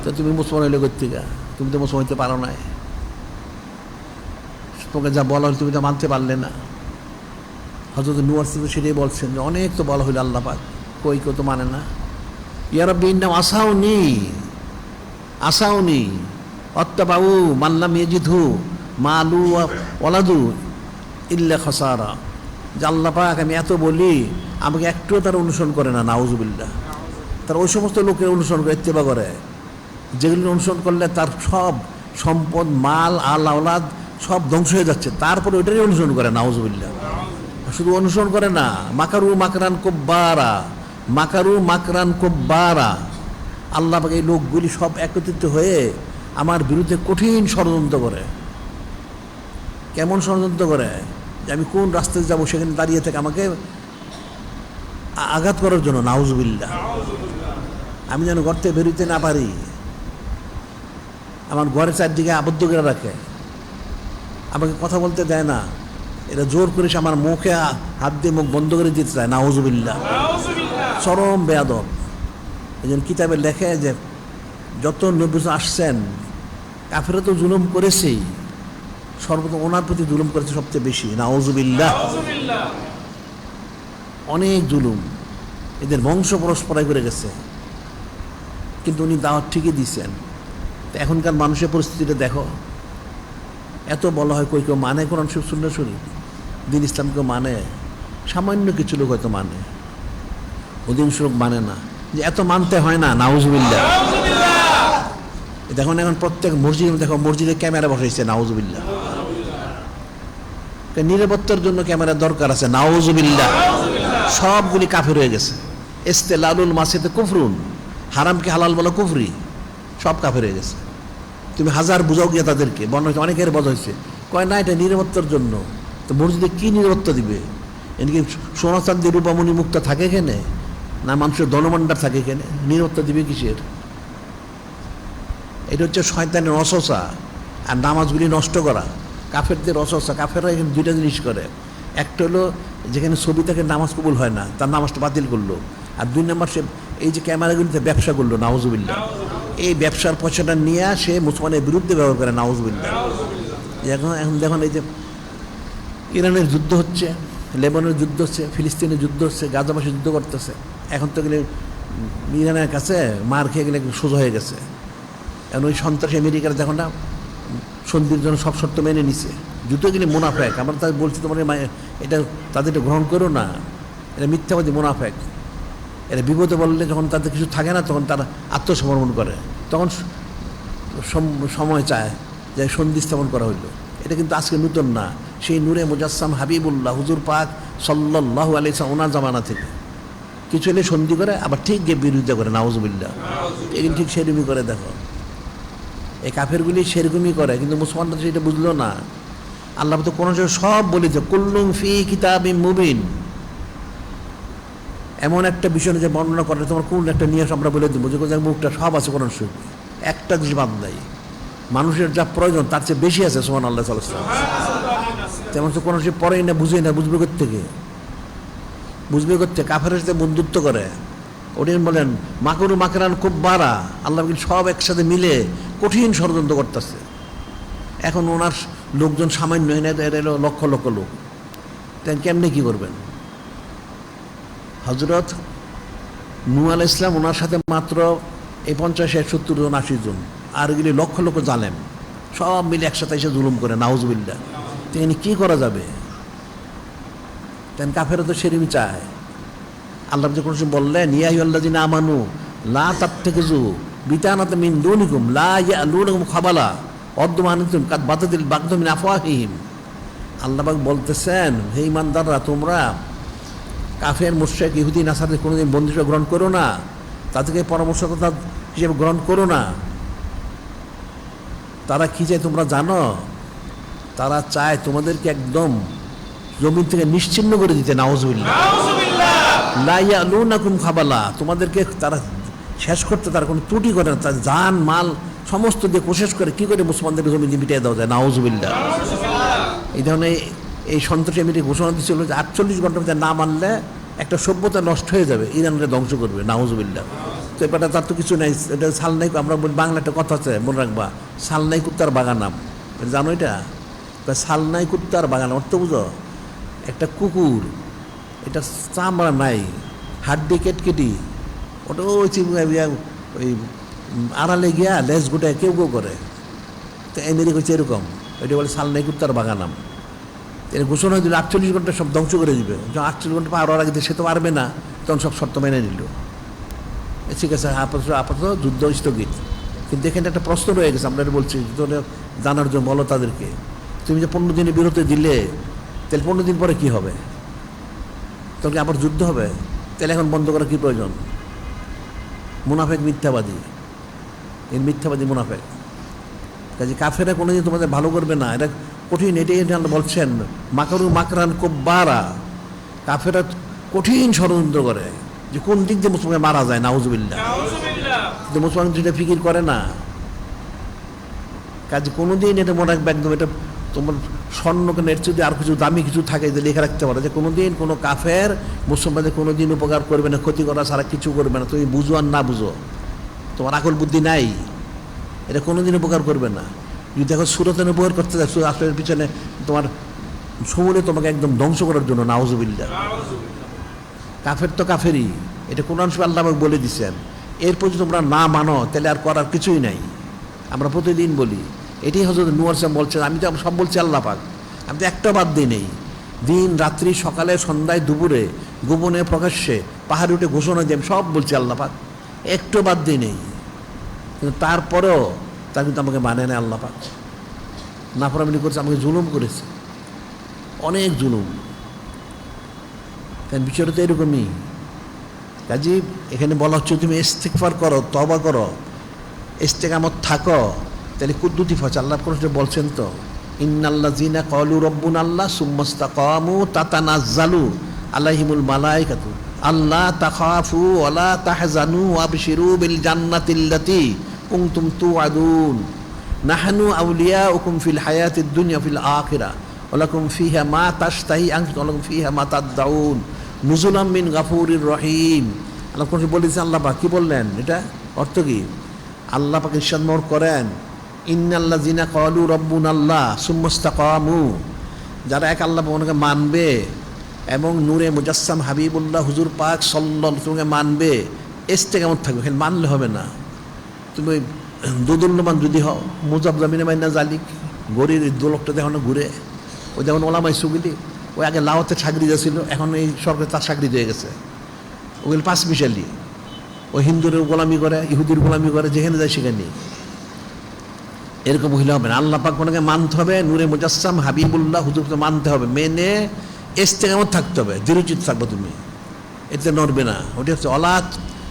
Speaker 1: তো তুমি মুসলমান হইলে কোত্থেকে? তুমি তো মুসলমান হইতে পারো না, তোমাকে যা বলা হলো তুমি তো মানতে পারলে না। হযরত নূহ আলাইহিস সালাম সেটাই বলছেন যে অনেক তো বলা হইল আল্লাহ পাক, কই কেউ তো মানে না। ইয়া রাব্বি ইন্নাহুম আসাউনি অত্তাবাউ মান লাম ইয়াজিদহু মালু ওয়ালাদু ইল্লা খাসারা। যে আল্লাহ পাক আমি এত বলি, আমাকে একটুও তারা অনুসরণ করে না। নাউজুবিল্লাহ। তারা ওই সমস্ত লোকের অনুসরণ করে, ইত্তেবা করে, যেগুলো অনুসরণ করলে তার সব সম্পদ, মাল, আওলাদ সব ধ্বংস হয়ে যাচ্ছে, তারপরে ওইটারই অনুসরণ করে। নাউজুবিল্লাহ। শুধু অনুসরণ করে না, মাকারু মাকরান কুব্বারা। আল্লাহ পাক এই লোকগুলি সব একত্রিত হয়ে আমার বিরুদ্ধে কঠিন ষড়যন্ত্র করে। কেমন ষড়যন্ত্র করে? যে আমি কোন রাস্তায় যাব সেখানে দাঁড়িয়ে থেকে আমাকে আঘাত করার জন্য। নাউজুবিল্লাহ। আমি যেন ঘর থেকে বেরোতে না পারি, আমার ঘরের চারদিকে আবদ্ধ করে রাখে, আমাকে কথা বলতে দেয় না। এটা জোর করে আমার মুখে হাত দিয়ে মুখ বন্ধ করে দিতে চায়। নাউজুবিল্লাহ। চরম বেয়াদব। এই জন্য কিতাবে লেখে যে যত নবী আসছেন, কাফেররা তো জুলুম করেছেই, সর্বপ্রথম ওনার প্রতি জুলুম করেছে সবচেয়ে বেশি। নাউজুবিল্লাহ। অনেক জুলুম, এদের বংশ পরস্পরাই করে গেছে, কিন্তু উনি দাওয়াত ঠিকই দিচ্ছেন। তো এখনকার মানুষের পরিস্থিতিটা দেখো। এত বলা হয়, কই কেউ মানে কোরআন শরীফ, সুন্নাহ শরীফ, দিন ইসলাম কেউ মানে? সামান্য কিছু লোক হয়তো মানে, অধিকাংশ লোক মানে না। যে এত মানতে হয় না। নাউজুবিল্লাহ। দেখুন এখন প্রত্যেক মসজিদে দেখো, মসজিদে ক্যামেরা বসাইছে। নাউজুবিল্লাহ। নিরাপত্তার জন্য ক্যামেরার দরকার আছে। নাউজুবিল্লাহ। সবগুলি কাফের হয়ে গেছে। ইস্তেলালুল মাসিদে কুফরুন, হারামকে হালাল বলা কুফরি, সব কাফের হয়ে গেছে। তুমি হাজার বুঝাও গিয়ে তাদেরকে, অনেকের বোঝা হয়েছে, কয় না এটা নিরাপত্তার জন্য। তো মসজিদে কি নিরাপত্তা দিবে? এদিকে সোনা চাঁদি রূপামণি মুক্তা থাকে এখানে, না মানুষের ধনভাণ্ডার থাকে এখানে? নিরাপত্তা দিবে কিসের? এটা হচ্ছে শয়তানের অসসা আর নামাজগুলি নষ্ট করা, কাফেরদের অসসা। কাফেররা এখানে দুইটা জিনিস করে। একটা হলো যেখানে ছবি থেকে নামাজ কবুল হয় না, তার নামাজটা বাতিল করলো। আর দুই নম্বর, সে এই যে ক্যামেরাগুলিতে ব্যবসা করলো। নাউজুবিল্লাহ। এই ব্যবসার পয়সাটা নিয়ে সে মুসলমানের বিরুদ্ধে ব্যবহার করে। নাউজুবিল্লাহ। এখন দেখুন, এই যে ইরানের যুদ্ধ হচ্ছে, লেবাননের যুদ্ধ হচ্ছে, ফিলিস্তিনের যুদ্ধ হচ্ছে, গাজাবাসী যুদ্ধ করতেছে। এখন তো গেলে ইরানের কাছে মার খেয়ে গেলে সোজা হয়ে গেছে। এখন ওই সন্ত্রাসী আমেরিকার দেখো না, সন্ধির জন্য সব শর্ত মেনে নিছে। যুদ্ধ গেলে মুনাফেক। আমরা তাই বলছি তোমার এটা তাদের গ্রহণ করো না, এটা মিথ্যাবাদী, মুনাফেক। এরা বিপদে বললে যখন তাদের কিছু থাকে না, তখন তারা আত্মসমর্পণ করে, তখন সময় চায় যে সন্ধি স্থাপন করা হইলো। এটা কিন্তু আজকে নূতন না, সেই নূরে মুজাসসাম হাবিবুল্লাহ হুজুর পাক সাল্লাল্লাহু আলাইহি ওয়াসাল্লাম ওনার জামানা থেকে কিছু হলে সন্ধি করে আবার ঠিক গিয়ে বিরোধিতা করে, নাউজুবিল্লাহ। এগুলি ঠিক সেরকমই করে। দেখো এই কাফেরগুলি সেরকমই করে, কিন্তু মুসলমানরা সেটা বুঝলো না। আল্লাহ তো কোনো সব বলেছে কুল্লুম ফি কিতাবিম মুবিন, এমন একটা বিষয় যে বর্ণনা করে তোমার কোন একটা নিয়ে আমরা বলে দেবো যে মুখটা সব আছে কোরআন শরীফে, একটা জিনিস বাদ নাই। মানুষের যা প্রয়োজন তার চেয়ে বেশি আছে সুবহানাল্লাহ সাল্লাল্লাহু আলাইহি ওয়াসাল্লাম। তেমন তো কোরআন শরীফ পড়েই না, বুঝেই না, বুঝবে কোত্থেকে? বুঝবে কোত্থেকে? কাফেরের সাথে বন্ধুত্ব করে। উনি বলেন মাকরু মাকরান খুব বাড়া, আল্লাহ সব একসাথে মিলে কঠিন ষড়যন্ত্র করতেছে। এখন ওনার লোকজন সামান্য এনে এলো লক্ষ লক্ষ লোক, তাই কেমনে কী করবেন? হজরত নূহ আলাইহিস সালাম ওনার সাথে মাত্র এই 50-70 জন 80 জন, আর এগুলি লক্ষ লক্ষ জালেম সব মিলে একসাথে এসে জুলুম করে, নাউজুবিল্লাহ। তিনি কী করা যাবে? তেন কাফেরা তো সেরকমই চায়। আল্লাহ যে কোনো সময় বললেন ইয়া আইয়ুহাল্লাযীনা আমানু লা তাত্তাখিযু বিতানাতা মিন দুনিকুম লা ইয়ালুনাকুম খাবালা ওয়াদ্দু মা আনতুম কাদ বাতাতিল বাগদু মিন আফওয়াহিহিম। আল্লাহ পাক বলতেছেন, হে ঈমানদাররা, তোমরা কাফের মুশরিক ইহুদি নাসারাদের কোনোদিন বন্ধু হিসেবে গ্রহণ করো না, তাদেরকে পরামর্শদাতা হিসেবে গ্রহণ করো না। তারা কী চায় তোমরা জানো? তারা চায় তোমাদেরকে একদম জমিন থেকে নিশ্চিহ্ন করে দিতে, নাউজুবিল্লাহ। লা ইয়ালুনাকুম খাবালা, তোমাদেরকে তারা শেষ করতে তারা কোনো ত্রুটি করে না, তার জান মাল সমস্ত দিয়ে কোশেষ করে কী করে মুসলমানদেরকে জমিন দিয়ে মিটিয়ে দেওয়া যায়, নাউজুবিল্লাহ। এই ধরনের এই সন্ত্রাসী এমনি ঘোষণা দিচ্ছিল যে 48 ঘন্টার মধ্যে না মানলে একটা সভ্যতা নষ্ট হয়ে যাবে, ইরানকে ধ্বংস করবে, নাউজুবিল্লাহ। তো এবারটা তার তো কিছু নাই, এটা সালনাই, আমরা বাংলা একটা কথা আছে মনে রাখবা, সালনাই কুত্তার বাগানাম, জানো এটা? সালনাই কুত্তার বাগান অর্থ বুঝো? একটা কুকুর, এটা চামড়া নাই, হাড্ডি কেটকেটি, ওটা ওই আড়ালে গিয়া লেজ গোটায় কেউ কেউ করে। তো আমেরিকা হচ্ছে এরকম, এটা বলে সালনাই কুত্তার বাগানাম। এর ঘোষণা দিল 48 ঘন্টা সব ধ্বংস করে দিবে। যখন 48 ঘন্টা পার হওয়ার আগে সে তো পারবে না, তখন সব শর্ত মেনে নিল। ঠিক আছে, আপাতত যুদ্ধ স্থগিত। কিন্তু এখানে একটা প্রশ্ন রয়ে গেছে, আমরা বলছি জানার জন্য, বলো তাদেরকে, তুমি যে 15 দিনে বিরতি দিলে, তাহলে 15 দিন পরে কী হবে? তখন আবার যুদ্ধ হবে? তাহলে এখন বন্ধ করার কী প্রয়োজন? মুনাফেক মিথ্যাবাদী, এর মিথ্যাবাদী মুনাফেক। কাজে কাফেরা কোনোদিন তোমাদের ভালো করবে না, এটা কঠিন। এটাই আল্লাহ বলছেন মাকরু মাকরান কুব্বারা, কাফেরা কঠিন ষড়যন্ত্র করে যে কোন দিক দিয়ে মুসলমান মারা যায়, নাউজুবিল্লাহ। কিন্তু মুসলমান যেটা ফিকির করে না। কাজে কোনোদিন এটা মনে রাখবে একদম, এটা তোমার স্বর্ণ কেন এর যদি আর কিছু দামি কিছু থাকে যে লেখা রাখতে পারো যে কোনোদিন কোনো কাফের মুসলমানদের কোনোদিন উপকার করবে না, ক্ষতি করা ছাড়া কিছু করবে না। তুমি বুঝো আর না বুঝো, তোমার আকল বুদ্ধি নাই, এটা কোনোদিন উপকার করবে না। যদি দেখো সুরতের উপকার করতে যাচ্ছ, আসলের পিছনে তোমার সমূলে তোমাকে একদম ধ্বংস করার জন্য, নাউজুবিল্লাহ। কাফের তো কাফেরই, এটা কোরআন শরীফে আল্লাহ আমাকে বলে দিচ্ছেন। এরপর যদি তোমরা না মানো তাহলে আর করার কিছুই নাই। আমরা প্রতিদিন বলি, এটাই হযরত নূহ আলাইহিস সালাম বলছেন, আমি তো সব বলছি আল্লাহ পাক, আমি তো একটা বাদ দিই নেই। দিন রাত্রি, সকালে সন্ধ্যায় দুপুরে, গোপনে প্রকাশ্যে, পাহাড়ে উঠে ঘোষণা দিয়ে আমি সব বলছি আল্লাহ পাক, একটু বাদ দিই নেই। কিন্তু তারপরেও তা কিন্তু আমাকে মানে নেয় আল্লাহ পাক। নাফরমানি করেছে, আমাকে জুলুম করেছে, অনেক জুলুম। কারণ বিষয়টা তো এরকমই। কাজে এখানে বলা হচ্ছে তুমি ইস্তিগফার করো, তওবা করো, ইস্তেকামত থাকো, তাহলে কুদ্দুতি ফজল আল্লাহ কোন বলছেন তো, ইন্নাল্লাযীনা ক্বালু রাব্বুনাল্লাহ সুম্মাস্তাকামু তাতানাজ্জালু আলাইহিমুল মালায়েকাতু আল্লা তাখাফু ওয়া লা তাহজানু ওয়াবশিরু বিল জান্নাতিল্লাতী কুনতুম তুআদুন নাহনু আউলিয়াউকুম ফিল হায়াতিদ দুনিয়া ফিল আখিরাহ ওয়া লাকুম ফিহা মা তাশতাহি আনফুসুকুম ওয়া লাকুম ফিহা মা তাদউন নুজুলাম মিন গাফুরির রহিম। আল্লাহ কোন বলেছেন, আল্লাহ পাক কি বললেন? এটা অর্থ কি? আল্লাহ পাক ইরশাদ মোর করেন, ইন্নাল্লাযীনা ক্বালু রাব্বুনাল্লাহ সুম্মাস্তাকামু, যারা এক আল্লাহ পাককে মানবে এবং নূরে মুজাসসাম হাবিবুল্লাহ হুজুর পাক সাল্লাল্লাহু আলাইহি ওয়াসাল্লামকে মানবে, ইস্তেকামত থাকবে। খালি মানলে হবে না, তুমি দুদুল্যমান যদি হও, মুজাবজামিনে মাইনা জালিক, গরির দোলকটা দেখো না ঘুরে, ওই দেখুন ওলামাই সুগিলি, ওই আগে লাওতে চাকরি ছিল, এখন এই সরকার তার চাকরি হয়ে গেছে। ওগুলো পাঁচ মিশালি, ওই হিন্দুর গোলামি করে, ইহুদির গোলামি করে, যেখানে যায় সেখানে। এরকম হইলে হবে না। আল্লাহ পাক ওনাকে মানতে হবে, নূরে মুজাসসাম হাবিবুল্লাহ হুজুরকে মানতে হবে, মেনে ইস্তেকামত থাকতে হবে, দৃঢ়চিত থাকবে তুমি, এতে নড়বে না। ওটা হচ্ছে অলা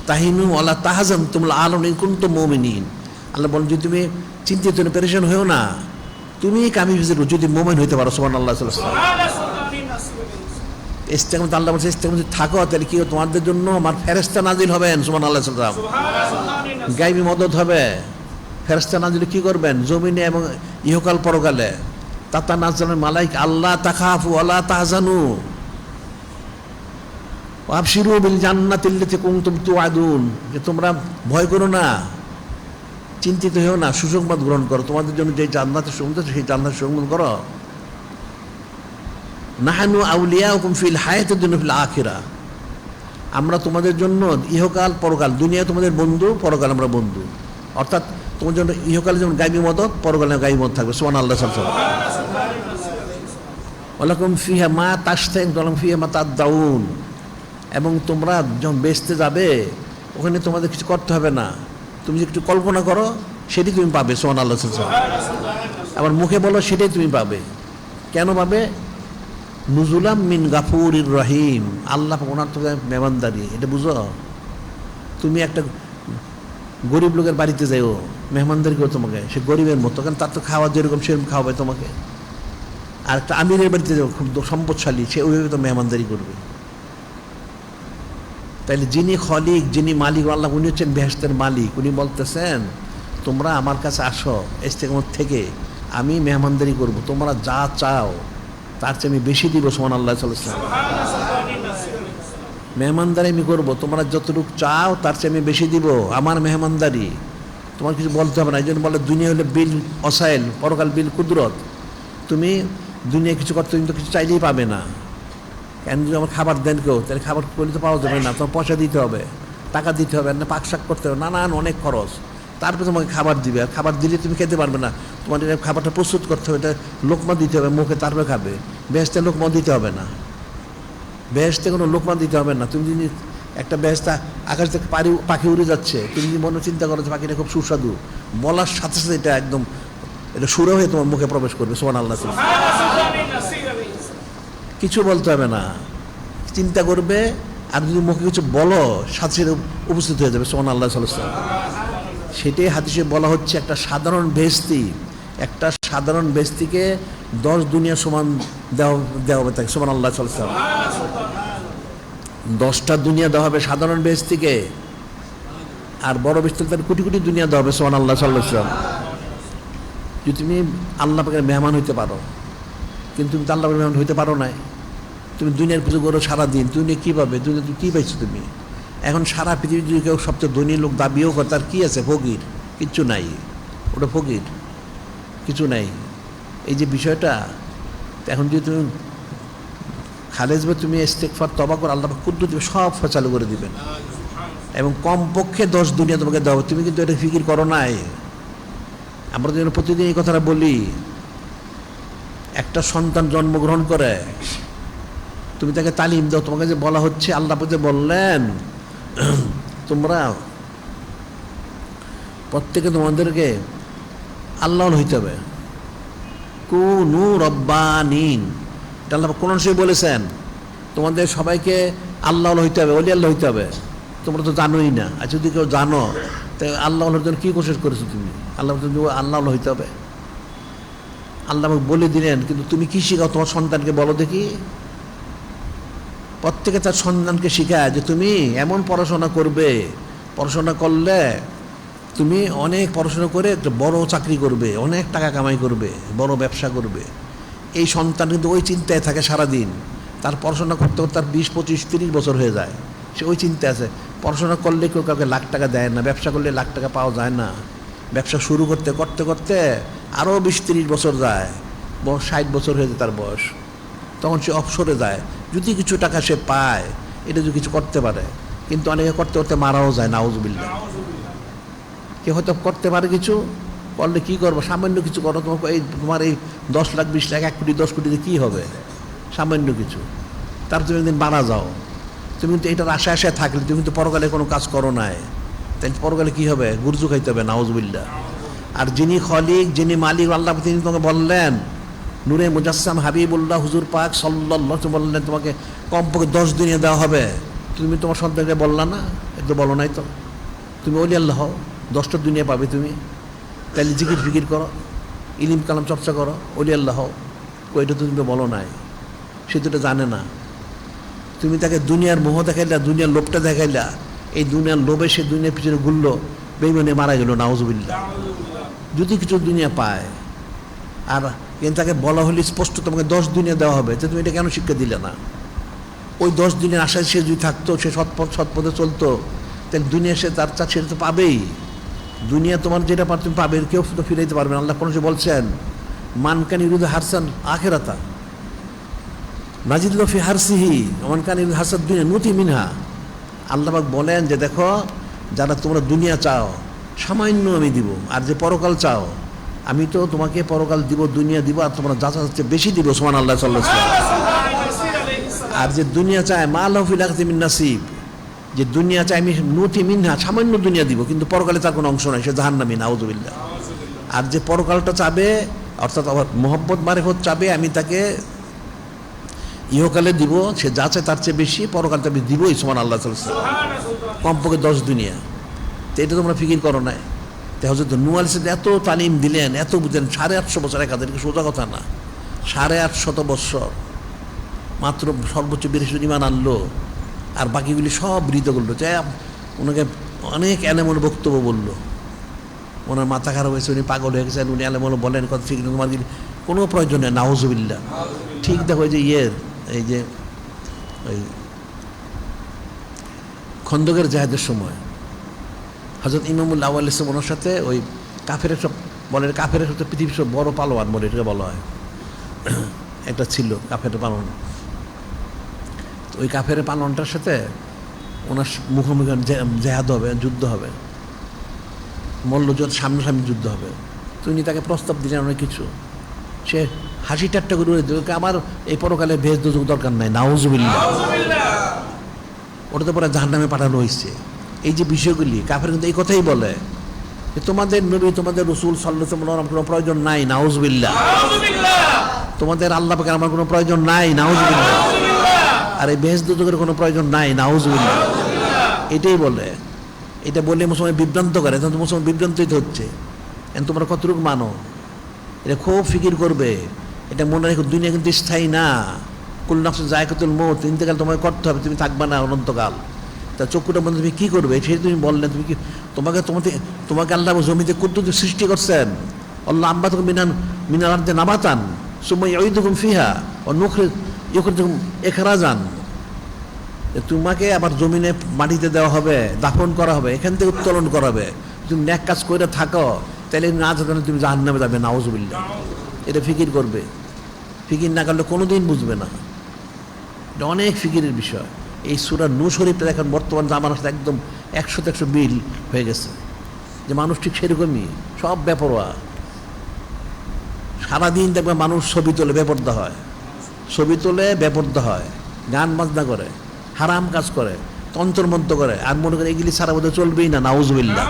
Speaker 1: তাহিনু অলা তাহাজান তুমুল আলম কুনতুম মুমিনিন। আল্লাহ বলেন যদি তুমি চিন্তিত পেরেশান হয়েও না, তুমি কামিল যদি মুমিন হইতে পারো। সুবহানাল্লাহ। ইস্তেকামত আল্লাহ বলছে ইস্তেকামত থাকো, তাহলে কি তোমাদের জন্য আমার ফেরেশতা নাজিল হবেন। সুবহানাল্লাহ। গায়বী মদদ হবে, ফেরেশতা নাজিল কি করবেন জমিনে এবং ইহকাল পরকালে। তাতা নাজালের মালাইক আল্লাহ তাখাফু ওয়ালা তাহজানু ওয়াবশিরু বিল জান্নাতিল্লাতী কুনতুম তুআদুন, যে তোমরা ভয় করো না, চিন্তিত হও না, সুসংবাদ গ্রহণ করো, তোমাদের জন্য যে জান্নাতের সুসংবাদ সেই জান্নাতের সুসংবাদ করো। নাহানু আউলিয়াউকুম ফিল হায়াতিদ দুনিয়া ফিল আখিরাহ, আমরা তোমাদের জন্য ইহকাল পরকাল, দুনিয়া তোমাদের বন্ধু, পরকাল আমরা বন্ধু। অর্থাৎ তোমার জন্য ইহকালে যেমন গায়বী মদত, পরকালে গায়বী মদত থাকবে। সুবহানাল্লাহ। ওয়ালাকুম ফিহা মা তাশতাহি ওয়ালাকুম ফিহা মা তাদদাউন, এবং তোমরা যখন বেচতে যাবে ওখানে তোমাদের কিছু করতে হবে না, তুমি যে একটু কল্পনা করো সেটাই তুমি পাবে। সুবহানাল্লাহ। আবার মুখে বলো সেটাই তুমি পাবে। কেন পাবে? নুজুলাম মিন গাফুরির রহিম, আল্লাহ ওনার তো মেহমানদারি, এটা বুঝো। তুমি একটা গরিব লোকের বাড়িতে যাইও, মেহমানদারি করো তোমাকে, সে গরিবের মতো, কারণ তার তো খাওয়া যেরকম সেরকম খাওয়াবে তোমাকে। আর একটা আমিরের বাড়িতে যাও, খুব সম্পদশালী, সে ওইভাবে তো মেহমানদারি করবে। তাইলে যিনি খলিক, যিনি মালিক আল্লাহ, উনি হচ্ছেন বেহেশতের মালিক। উনি বলতেছেন তোমরা আমার কাছে আসো, ইস্তেকামত থেকে আমি মেহমানদারি করব, তোমরা যা চাও তার চেয়ে আমি বেশি দিব। সুবহানাল্লাহ। মেহমানদারি আমি করবো, তোমরা যতটুকু চাও তার চেয়ে আমি বেশি দিব, আমার মেহমানদারি। তোমার কিছু বলতে হবে না। এই জন্য বলে দুনিয়া হলে বিল অসাইল, পরকাল বিল কুদরত। তুমি দুনিয়ায় কিছু করতে কিন্তু কিছু চাইলেই পাবে না। কেন যদি আমার খাবার দেন কেউ, তাহলে খাবার করলে তো পাওয়া যাবে না, তোমার পয়সা দিতে হবে, টাকা দিতে হবে, না পাক শাক করতে হবে, নানান অনেক খরচ, তারপরে তোমাকে খাবার দিবে। আর খাবার দিলে তুমি খেতে পারবে না, তোমার খাবারটা প্রস্তুত করতে হবে, এটা লোকমা দিতে হবে মুখে, তারপরে খাবে। বেহেশতে লোকমা দিতে হবে না, বেহেশতে কোনো লোকমা দিতে হবে না। তুমি যদি একটা বেহেশতে আকাশ থেকে পাখি উড়ে যাচ্ছে, তুমি যদি মনে চিন্তা করো যে পাখিটা খুব সুস্বাদু, বলার সাথে সাথে এটা একদম এটা সুরে হয়ে তোমার মুখে প্রবেশ করবে। সুবহানাল্লাহ। কিছু বলতে হবে না, চিন্তা করবে, আর যদি মুখে কিছু বলো সাথে সাথে উপস্থিত হয়ে যাবে। সুবহানাল্লাহ। সেটাই হাদিসে বলা হচ্ছে একটা সাধারণ বেহেশতি, একটা সাধারণ বেহেশতিকে 10 দুনিয়া সমান দেওয়া হবে তাকে। সুবহানাল্লাহ। 10টা দুনিয়া দেওয়া হবে সাধারণ বেহেশতিকে, আর বড় বেহেশতি তার কোটি কোটি দুনিয়া দেওয়া হবে। সুবহানাল্লাহ। যদি তুমি আল্লাহ পাকের মেহমান হইতে পারো, কিন্তু তুমি তো আল্লাহ পাকের মেহমান হইতে পারো না, তুমি দুনিয়ার পুজো করো সারাদিন, তুমি কী পাবে? দুনিয়া তুমি কী পাইছো তুমি? এখন সারা পৃথিবী যদি কেউ সবচেয়ে ধনী লোক দাবিও করে, তার কী আছে? ফকির, কিচ্ছু নাই, ওটা ফকির, কিছু নাই। এই যে বিষয়টা, এখন যদি তুমি খালেজবে তুমি ইস্তেগফার তওবা করো, আল্লাহ কুদ্দুস দিবে, সব চালু করে দিবেন, এবং কমপক্ষে 10 দুনিয়া তোমাকে দেওয়া হবে। তুমি কিন্তু এটা ফিকির করো নাই। আমরা যেন প্রতিদিন এই কথাটা বলি, একটা সন্তান জন্মগ্রহণ করে তুমি তাকে তালিম দাও, তোমাকে যে বলা হচ্ছে, আল্লাহ যে বললেন তোমরা প্রত্যেকে তোমাদেরকে আল্লাহ হইতে হবে, কুনু রব্বানিন, এটা আল্লাহ কোন অংশে বলেছেন, তোমাদের সবাইকে আল্লাহ হইতে হবে, ওলি আল্লাহ হইতে হবে। তোমরা তো জানোই না। আর যদি কেউ জানো, তাই আল্লাহর জন্য কী কোশিশ করেছো তুমি? আল্লাহ হইতে হবে, আল্লাহ বলে দিলেন, কিন্তু তুমি কি শিখাও তোমার সন্তানকে? বলো দেখি। প্রত্যেকে তার সন্তানকে শিখায় যে তুমি এমন পড়াশোনা করবে, পড়াশোনা করলে তুমি অনেক পড়াশোনা করে একটা বড় চাকরি করবে, অনেক টাকা কামাই করবে, বড় ব্যবসা করবে। এই সন্তান কিন্তু ওই চিন্তায় থাকে সারাদিন। তার পড়াশোনা করতে করতে তার 20, 25, 30 বছর হয়ে যায়, সে ওই চিন্তায় আছে। পড়াশোনা করলে কেউ কাউকে লাখ টাকা দেয় না, ব্যবসা করলে লাখ টাকা পাওয়া যায় না। ব্যবসা শুরু করতে করতে করতে আরও 20-30 বছর যায়, 60 বছর হয়ে যায় তার বয়স, তখন সে অবসরে যায়। যদি কিছু টাকা সে পায়, এটা যদি কিছু করতে পারে, কিন্তু অনেকে করতে করতে মারাও যায়, নাউজুবিল্লাহ। কেউ হয়তো করতে পারে কিছু, করলে কী করবো? সামান্য কিছু করো, তোমার এই 10 লাখ 20 লাখ 1 কোটি 10 কোটিতে কী হবে? সামান্য কিছু, তার তুমি একদিন মারা যাও। তুমি কিন্তু এটার আশায় থাকলে তুমি কিন্তু পরকালে কোনো কাজ করো নাই, তাই পরকালে কী হবে? গুরজু খাইতে হবে, নাউজুবিল্লাহ। আর যিনি খলিক, যিনি মালিক আল্লাহ, তিনি তোমাকে বললেন, নূরে মুজাসসাম হাবিবুল্লাহ হুজুর পাক সাল্লাল্লাহু আলাইহি ওয়াসাল্লাম বললেন তোমাকে কমপক্ষে 10 দুনিয়া দেওয়া হবে। তুমি তোমার সন্তানকে বললা না? একটু বলো নাই তো? তুমি ওলি আল্লাহ হও, 10টা দুনিয়া পাবে তুমি। তাহলে জিকির ফিকির করো, ইলিম কালাম চর্চা করো, ওলি আল্লাহ হও। ওইটা তো তুমি বলো নাই, সে তো এটা জানে না। তুমি তাকে দুনিয়ার মোহ দেখাইলা, দুনিয়ার লোভটা দেখাইলা, এই দুনিয়ার লোভে সে দুনিয়ার পিছনে ঘুরলো, বেঈমানে মারা গেল, নাউজুবিল্লাহ। যদি কিছু দুনিয়া পায়, আর কিন্তু তাকে বলা হলে স্পষ্ট তোমাকে 10 দুনিয়া দেওয়া হবে, তো তুমি এটা কেন শিক্ষা দিলে না? ওই 10 দিনের আশায় সে যদি থাকতো, সে সৎপথে চলতো, তাহলে দুনিয়া সে তার সেটা তো পাবেই। দুনিয়া তোমার যেটা পার তুমি পাবে, কেউ তো ফিরাইতে পারবে না। আল্লাহ কোন সে বলছেন, মানকান ইউরিদু হারসান আখিরাতা নাজিদ লাহু ফি হারসিহি মানকান ইউরিদু হারসাদ দুনিয়া নুতি মিনহা। আল্লাহ পাক বলেন যে দেখো, যারা তোমরা দুনিয়া চাও সামান্য আমি দিব, আর যে পরকাল চাও আমি তো তোমাকে পরকাল দিব, দুনিয়া দিব, আর তোমরা যা চাচ্ছে বেশি দিব। সুবহানাল্লাহ সাল্লাল্লাহু আলাইহি ওয়াসাল্লাম। আর যে দুনিয়া চায় মা লাহু ফিল আখিরাতি মিন নাসিব, যে দুনিয়া চায় আমি নুতি মিনহা, সামান্য দুনিয়া দিব, কিন্তু পরকালে তার কোনো অংশ নাই, সে জাহান্নামী, নাউযুবিল্লাহ। আর যে পরকালটা চাবে, অর্থাৎ আবার মোহব্বত মারিফত চাবে, আমি তাকে ইহকালে দিব, সে যা চায় তার চেয়ে বেশি, পরকালটা আমি দিবই। সুবহানাল্লাহ সাল্লাল্লাহু আলাইহি ওয়াসাল্লাম। কমপক্ষে 10 দুনিয়া। তো এটা তোমরা ফিকির করো নাই? তো হযরত নূহ আলাইহিস সালাম এত তালিম দিলেন, এত বুঝলেন, 850 বছর, একাদেরকে সোজা কথা না, 850 বছর মাত্র সর্বোচ্চ 42 জন ঈমান আনলো, আর বাকিগুলি সব বৃত করলো। চাই ওনাকে অনেক এলেমন বক্তব্য বললো, ওনার মাথা খারাপ হয়েছে, উনি পাগল হয়ে গেছেন, উনি এলেমন বলেন কথা ঠিক তোমার কোনো প্রয়োজন নেই, নাউযুবিল্লাহ। ঠিক দেখো এই যে এই যে ওই খন্দকের জাহাদের সময় হযরত ইমামুল আউয়াল ইসলাম ওনার সাথে ওই কাফের সব বলে, কাফের সাথে পৃথিবীর সব বড় পালোয়ান বলে এটাকে বলা হয়, একটা ছিল কাফের পালন। ওই কাফের পালনটার সাথে ওনার মুখোমুখি জেহাদ হবে, যুদ্ধ হবে, মল্লযুদ্ধ, সামনাসামনি যুদ্ধ হবে। তো উনি তাকে প্রস্তাব দিলেন অনেক কিছু, সে হাসি ঠাট্টা করে উড়ে দেবে, আমার এই পরকালে ভেজ দুযোগ দরকার নাই, নাউযুবিল্লাহ। ওটা তো পরে জাহান্নামে পাঠানো হয়েছে। এই যে বিষয়গুলি কাফের কিন্তু এই কথাই বলে যে তোমাদের নবী, তোমাদের রাসূল সাল্লাল্লাহু আলাইহি ওয়াসাল্লাম আমার কোনো প্রয়োজন নাই, নাউযুবিল্লাহ। তোমাদের আল্লাহ পাকের আমার কোনো প্রয়োজন নাই, নাউযুবিল্লাহ। আর এই ভেজ দুযোগের কোনো প্রয়োজন নাই, নাউযুবিল্লাহ। এটাই বলে। এটা বললে মুসলমান বিভ্রান্ত করে, তখন তো মুসলমান বিভ্রান্তই হচ্ছে। এখন তোমরা কতটুকু মানো, এটা খুব ফিকির করবে। এটা মনে রেখো, দুনিয়া কিন্তু স্থায়ী না। কুল্লু নাফসিন যায়কাতুল মউত, ইন্তেকাল তোমাকে করতে হবে, তুমি থাকবে না অনন্তকাল। তা চক্ষুটা বন্ধ তুমি কী করবে? সেটা তুমি বললেন, তুমি কি তোমাকে আল্লাহ জমিতে কুদ্দুত সৃষ্টি করছেন। আল্লাহ আম্বা তখন মিনাল আরদি নাবাতান সুম্মা ইউঈদুকুম ফিহা ওয়া ইউখরিজুকুম ইখরাজান। তোমাকে আবার জমিনে মাটিতে দেওয়া হবে, দাফন করা হবে, এখান থেকে উত্তোলন করা হবে। তুমি নেক কাজ করে থাকো, তাহলে না জানো তুমি জাহান্নামে যাবে, নাউযুবিল্লাহ। এটা ফিকির করবে। ফিকির না করলে কোনোদিন বুঝবে না। এটা অনেক ফিকিরের বিষয়। এই সূরা নূহ শরীফটা এখন বর্তমান জামানার সাথে একদম 100-100 মিল হয়ে গেছে, যে মানুষ ঠিক সেরকমই, সব বেপরোয়া। সারাদিন দেখবে মানুষ ছবি তোলে, বেপরদা হয়, ছবি তোলে, বেপরদা হয়, গান বাজনা করে, হারাম কাজ করে, তন্ত্রমন্ত্র করে, আর মনে করে এগুলি সারা বোধহয় চলবেই না, নাউযুবিল্লাহ।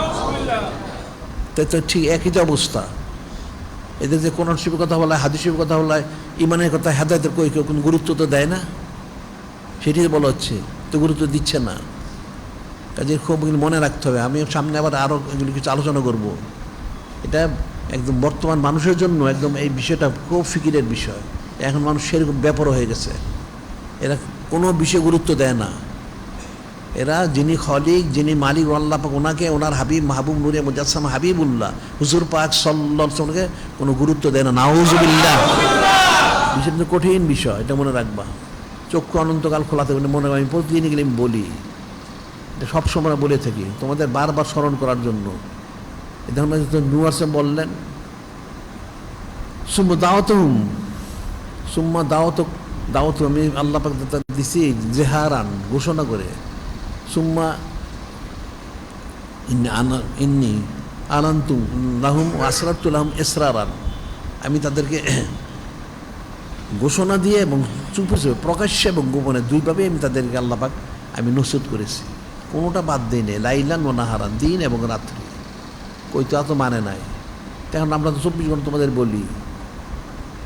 Speaker 1: তাই তো ঠিক একই তো অবস্থা। এদের যে কোরআন শরীফের কথা বলা হয়, হাদিস শরীফের কথা বলা হয়, ইমানের কথা, হেদায়েতের কেউ কোনো গুরুত্ব তো দেয় না। সেটি বলা হচ্ছে, তো গুরুত্ব দিচ্ছে না। কাজে খুব মনে রাখতে হবে। আমি সামনে আবার আরও এগুলি কিছু আলোচনা করব। এটা একদম বর্তমান মানুষের জন্য একদম এই বিষয়টা খুব ফিকিরের বিষয়। এখন মানুষ সেরকম ব্যাপারও হয়ে গেছে, এরা কোনো বিষয়ে গুরুত্ব দেয় না। এরা যিনি খলিক, যিনি মালিক আল্লাহ পাক, ওনাকে, ওনার হাবিব মাহবুব নূরে মুজাসসাম হাবিবুল্লাহ হুজুর পাক সাল্লাল্লাহু আলাইহি ওয়াসাল্লামকে কোনো গুরুত্ব দেয় না, নাউযুবিল্লাহ। বিষয়টা কঠিন বিষয়, এটা মনে রাখবা। চক্ষু অনন্তকাল খোলা থাকবে, মনে রাখবা। আমি প্রতিদিনই গেলে আমি বলি, এটা সবসময় বলে থাকি তোমাদের বারবার স্মরণ করার জন্য। এটা আমরা নূহ আলাইহিস সালাম বললেন, সুম্মা দাওয়াত আমি আল্লাহ পাক দিছি জেহারান, ঘোষণা করে। সুম্মা ইন্নী আনানতু লাহুম ওয়া আসরারতু লাহুম ইসরারান, আমি তাদেরকে ঘোষণা দিয়ে এবং চুপে প্রকাশ্যে এবং গোপনে, দুইভাবে আমি তাদেরকে আল্লাহ পাক আমি নসিহত করেছি, কোনোটা বাদ দিই নেই। লাইলান ওয়া নাহারান, দিন এবং রাত্রি। কইতো এত মানে নাই। এখন আমরা তো 24 ঘন্টা তোমাদের বলি,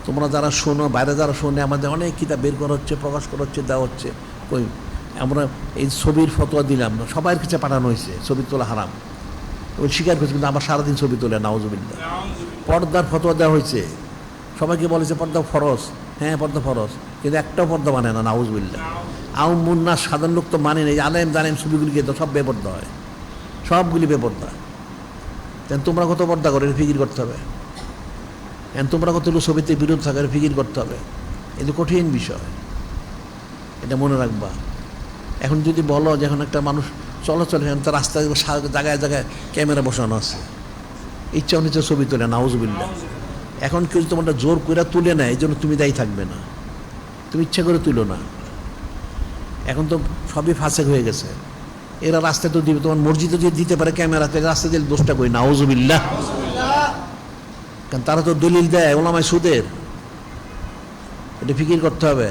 Speaker 1: তোমরা যারা শোনো, বাইরে যারা শোনে, আমাদের অনেক কিতাব বের করা হচ্ছে, প্রকাশ করা হচ্ছে, দেওয়া হচ্ছে। কই আমরা এই ছবির ফতোয়া দিলাম না, সবার কাছে পাঠানো হয়েছে ছবি তোলা হারাম, ওই স্বীকার করছে, কিন্তু আবার সারাদিন ছবি তোলে, নাউজুবিল্লাহ। পর্দার ফতোয়া দেওয়া হয়েছে, সবাইকে বলেছে পর্দা ফরজ, হ্যাঁ পর্দা ফরজ, কিন্তু একটাও পর্দা মানে না, নাউজুবিল্লাহ। আউম মুন্না সাধারণ লোক তো মানে নেই, আলেম জানেম ছবিগুলিকে তো সব বেপর্দা হয়, সবগুলি বেপর্দা। তোমরা কত পর্দা করে ফিকির করতে হবে, তোমরা কত ছবিতে বিরোধ থাকে ফিকির করতে হবে, এটা কঠিন বিষয়, এটা মনে রাখবা। এখন যদি বলো যে এখন একটা মানুষ চলাচল, এখন তো রাস্তায় জায়গায় জায়গায় ক্যামেরা বসানো আছে, ইচ্ছা অনুযায়ী ছবি তোলে, নাউজুবিল্লাহ। এখন কেউ তোমারটা জোর করে তুলে নেয়, এই জন্য তুমি দায়ী থাকবে না, তুমি ইচ্ছা করে তুলো না। এখন তো সবই ফাঁসেক হয়ে গেছে, এরা রাস্তায় তো দিবে, তোমার মসজিদে যদি দিতে পারে ক্যামেরাতে, রাস্তা দিয়ে দোষটা করি, নাউজুবিল্লাহ। কারণ তারা তো দলিল দেয় ওলামায়ে সুদের, এটা ফিকির করতে হবে।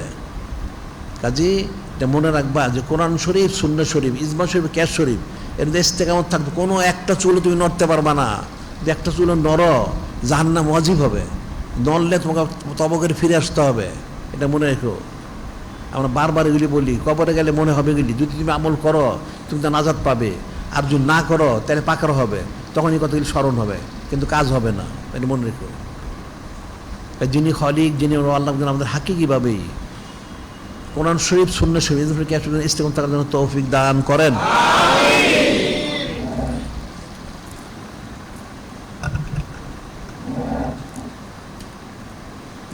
Speaker 1: কাজী এটা মনে রাখবা যে কোরআন শরীফ, সুন্নাহ শরীফ, ইজমা শরীফ, কিয়াস শরীফ, এর দেশ থেকে কেমন থাকবে, কোনো একটা চুলো তুমি নড়তে পারবা না। যে একটা চুলো নড়, জাহান্নাম ওয়াজিব হবে, নড়লে তোমাকে তবকের ফিরে আসতে হবে, এটা মনে রেখো। আমরা বারবার এগুলি বলি, কবরে গেলে মনে হবে এগুলি, যদি তুমি আমল করো তুমি তো নাজাত পাবে, আর যদি না করো তাহলে পাকড় হবে, তখন এই কথাগুলি স্মরণ হবে, কিন্তু কাজ হবে না, এটা মনে রেখো। যিনি খলিক, যিনি আল্লাহ, আমাদের হাকিকিভাবেই কোরআন শরীফ, সুন্নাহ শরীফ, ইস্তেকামত থাকার জন্য তৌফিক দান করেন।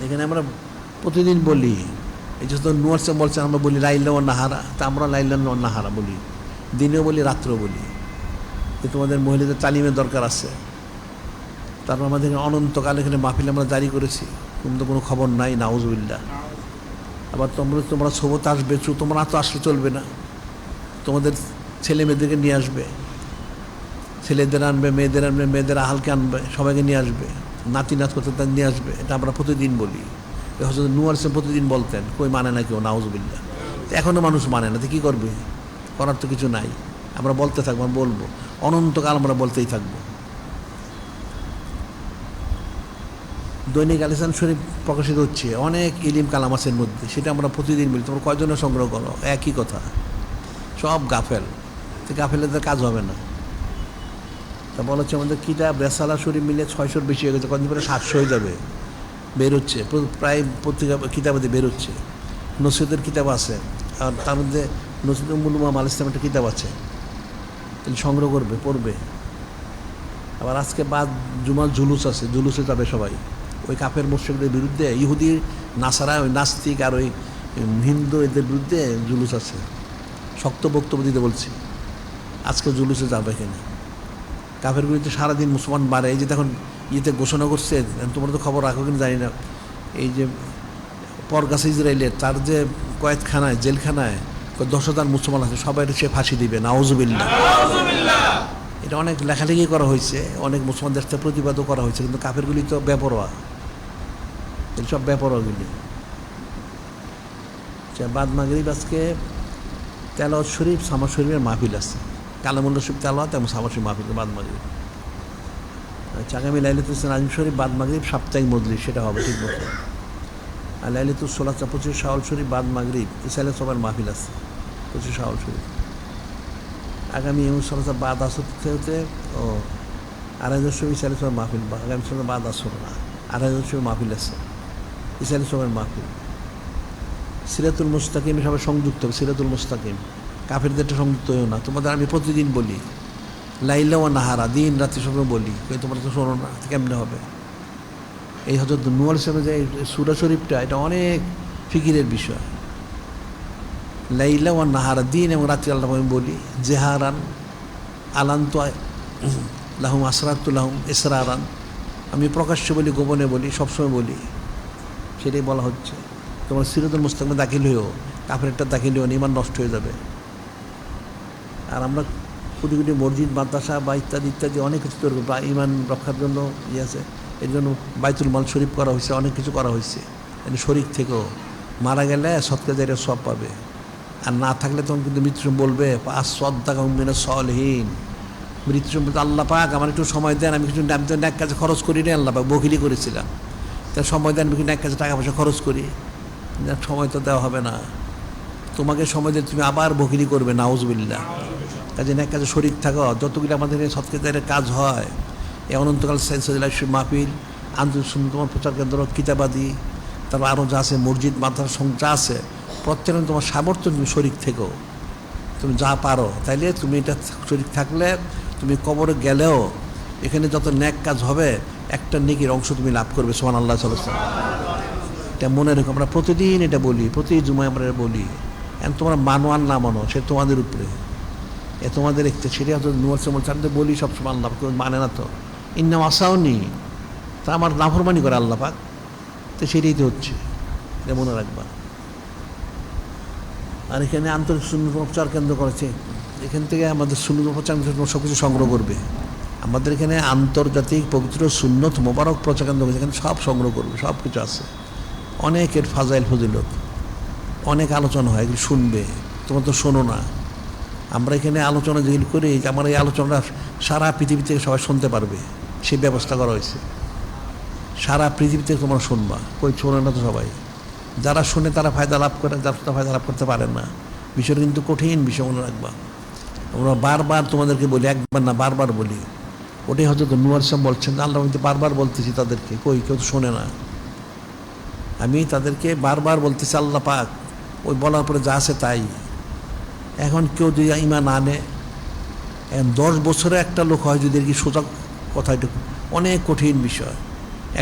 Speaker 1: এখানে আমরা প্রতিদিন বলি, এই যে নুয়ার্সে বলছেন, আমরা বলি লাইলা ও নাহারা, তা আমরা লাইলা ও নাহারা বলি, দিনেও বলি, রাত্রেও বলি। কিন্তু তোমাদের মহিলাদের তালিমের দরকার আছে। তারপর আমাদের অনন্তকাল এখানে মাহফিল আমরা জারি করেছি, কিন্তু কোনো খবর নাই, নাউজুবিল্লাহ। আবার তোমরা সোবত আসবে, তোমরা তো আসলে চলবে না, তোমাদের ছেলে মেয়েদেরকে নিয়ে আসবে, ছেলেদের আনবে, মেয়েদের আনবে, মেয়েদের আহালকে আনবে, সবাইকে নিয়ে আসবে, নাতি নাত করতে তার নিয়ে আসবে, এটা আমরা প্রতিদিন বলি। হজরত নূহ আলাইহিস সালাম প্রতিদিন বলতেন, কই মানে না কেউ, নাউজুবিল্লাহ। এখনও মানুষ মানে না, তো কী করবে, করার তো কিছু নাই। আমরা বলতে থাকবো, বলবো অনন্তকাল, আমরা বলতেই থাকবো। দৈনিক আলিসান শরীফ প্রকাশিত হচ্ছে, অনেক ইলিম কালাম আছে এর মধ্যে, সেটা আমরা প্রতিদিন বলি। তোমরা কয়জনে সংগ্রহ করো, একই কথা, সব গাফেল, তো গাফেলের কাজ হবে না। তা বলা হচ্ছে আমাদের কিতাব রেসালা শরীফ মিলে 600-র বেশি হয়ে গেছে, কদিন পরে 700 হয়ে যাবে, বের হচ্ছে, প্রায় পত্রিকা কিতাবাতে বের হচ্ছে। নসিহতের কিতাব আছে, আর তার মধ্যে নসিহত উম্মুল উমাম আল ইসলাম একটা কিতাব আছে, তাহলে সংগ্রহ করবে, পড়বে। আবার আজকে বাদ জুমার জুলুস আছে, জুলুসে যাবে সবাই, ওই কাফের মুশরিকদের বিরুদ্ধে, ইহুদি নাসারা, ওই নাস্তিক আর ওই হিন্দু, এদের বিরুদ্ধে জুলুস আছে, শক্ত বক্তব্য দিতে বলছি। আজকে জুলুসে যাবে এখানে, কাফের বিরুদ্ধে সারাদিন মুসলমান বাড়ে। এই যে তখন ইয়েতে ঘোষণা করছে, তোমরা তো খবর রাখো কিনা জানি না, এই যে পরগাছা ইসরায়েলের, তার যে কয়েদখানায়, জেলখানায় 10,000 মুসলমান আছে, সবাই সে ফাঁসি দিবে, নাউজুবিল্লাহ। এটা অনেক লেখালেখি করা হয়েছে, অনেক মুসলমান দেশ থেকে প্রতিবাদও করা হয়েছে, কিন্তু কাফেরগুলি তো বেপরোয়া, সব বেপরোয়াগুলি। বাদ মাগরিব আজকে তেলাওয়াত শরীফ, সামাদ শরীফের মাহফিল আছে, কালামুল্লাহ শরীফ তেলাওয়াত এবং সামাদ শরীফ মাহফিল বাদ মাগরিব। আগামী লাইলাতুল নাজিম শরীফ বাদ মাগরিব সাপ্তাহিক মজলিস, সেটা হবে ঠিক মতো। আর লাইলাতুল সোলাত 25 শাওয়াল শরীফ বাদ মাগরিব ইসালে সবার মাহফিল আছে, 25 শাওয়াল শরীফ। আগামী সোলাত বাদ আসর হতে ও 2:30 ইসালে সবার মাহফিল, আগামী সোলাত বাদ আসর 2:30 মাহফিল আছে, ইসালে সবার মাহফিল। সিরাতুল মুস্তাকিম সবাই সংযুক্ত হবে, সিরাতুল মুস্তাকিম, কাফেরদেরটা সংযুক্ত হয়েও না। তোমাদের আমি প্রতিদিন বলি লাইলা ও নাহারা, দিন রাত্রি সবাই বলি, তোমরা তো শোনো না, কেমনে হবে। এই হযরত নূহ আলাইহিস সালামের যে সূরা শরীফটা, এটা অনেক ফিকিরের বিষয়। লাইলা ও নাহারা, দিন এবং রাত্রি, আল্লাহ আমি বলি জেহারান আলান্তু লাহুম আসরাতু লাহুম ইসরারান, আমি প্রকাশ্য বলি, গোপনে বলি, সবসময় বলি, সেটাই বলা হচ্ছে। তোমার সিরাতুল মুস্তাকিমে দাখিল হয়েও কাফেরটা দাখিল হয়েও ইমান নষ্ট হয়ে যাবে। আর আমরা কোটি কোটি মসজিদ, মাদ্রাসা বা ইত্যাদি ইত্যাদি অনেক কিছু তৈরি বা ইমান রক্ষার জন্য ইয়ে আছে, এর জন্য বাইতুল মাল শরীফ করা হয়েছে, অনেক কিছু করা হয়েছে। শরীক থেকেও মারা গেলে সৎকা জারিয়া সব পাবে, আর না থাকলে তখন কিন্তু মৃত্যু বলবে আস সদ্দাকা মিনাস সলিহিন, মৃত্যু সম্পর্কে আল্লাহ পাক আমার একটু সময় দেন, আমি কিছু ন্যাক কাজে খরচ করি না, আল্লাহ পাক বকিলি করেছিলাম, তার সময় দেন, আমি কিছু ন্যাক কাজে টাকা পয়সা খরচ করি, সময় তো দেওয়া হবে না, তোমাকে সময় দিয়ে তুমি আবার বকিলি করবে, নাউজুবিল্লাহ। কাজে ন্যাক কাজে শরীক থাকো, যতগুলো আমাদের সৎকারের কাজ হয়, এই অনন্তকাল মাহফিল, আন্তর্জাতিক সুন্নাত প্রচার কেন্দ্র, কিতাবাদি, তারপর আরও যা আছে মসজিদ মাদ্রাসা যা আছে, প্রত্যেকে তোমার সামর্থ্য তুমি শরীক থেকো, তুমি যা পারো, তাইলে তুমি এটা শরীক থাকলে তুমি কবরে গেলেও এখানে যত ন্যাক কাজ হবে একটা নেকির অংশ তুমি লাভ করবে। সুবহানাল্লাহ সাল্লাল্লাহু আলাইহি ওয়াসাল্লাম। এটা মনে রেখো, আমরা প্রতিদিন এটা বলি, প্রতি জুমায় আমরা বলি, এখন তোমরা মানো আর না মানো সে তোমাদের উপরে, তোমাদের একটা সেটা হয়তো চারটে বলি সবসময়, আল্লাহ কেউ মানে না তো, ইন্নাম আসাওনি, তা আমার নাফরমানি করে আল্লাহ পাক, তো সেটাই তো হচ্ছে, এটা মনে রাখবা। আর এখানে আন্তর্জাতিক সুন্নাত প্রচার কেন্দ্র করেছে, এখান থেকে আমাদের সুন্নাত প্রচার সব কিছু সংগ্রহ করবে, আমাদের এখানে আন্তর্জাতিক পবিত্র সুন্নত মোবারক প্রচার কেন্দ্র করেছে, এখানে সব সংগ্রহ করবে, সব কিছু আছে, অনেকের ফাজাইল ফজিলত, অনেক আলোচনা হয়, এগুলো শুনবে, তোমরা তো শোনো না। আমরা এখানে আলোচনা যেগুলো করি, আমার এই আলোচনাটা সারা পৃথিবী থেকে সবাই শুনতে পারবে, সেই ব্যবস্থা করা হয়েছে, সারা পৃথিবী থেকে তোমরা শুনবা, কই শোনে না তো সবাই, যারা শুনে তারা ফায়দা লাভ করে, যারা ফায়দা লাভ করতে পারেন না, বিষয়টা কিন্তু কঠিন বিষয়, মনে রাখবা। আমরা বারবার তোমাদেরকে বলি, একবার না বারবার বলি, ওটাই হয়তো নূর সাহেব বলছেন, আল্লাহ আমি তো বারবার বলতেছি তাদেরকে, কই কেউ তো শোনে না, আমি তাদেরকে বারবার বলতেছি, আল্লাহ পাক ওই বলার পরে যা আছে তাই। এখন কেউ যদি ঈমান আনে, এখন 10 বছরে একটা লোক হয় যদি কি সোজা কথা, এটা অনেক কঠিন বিষয়।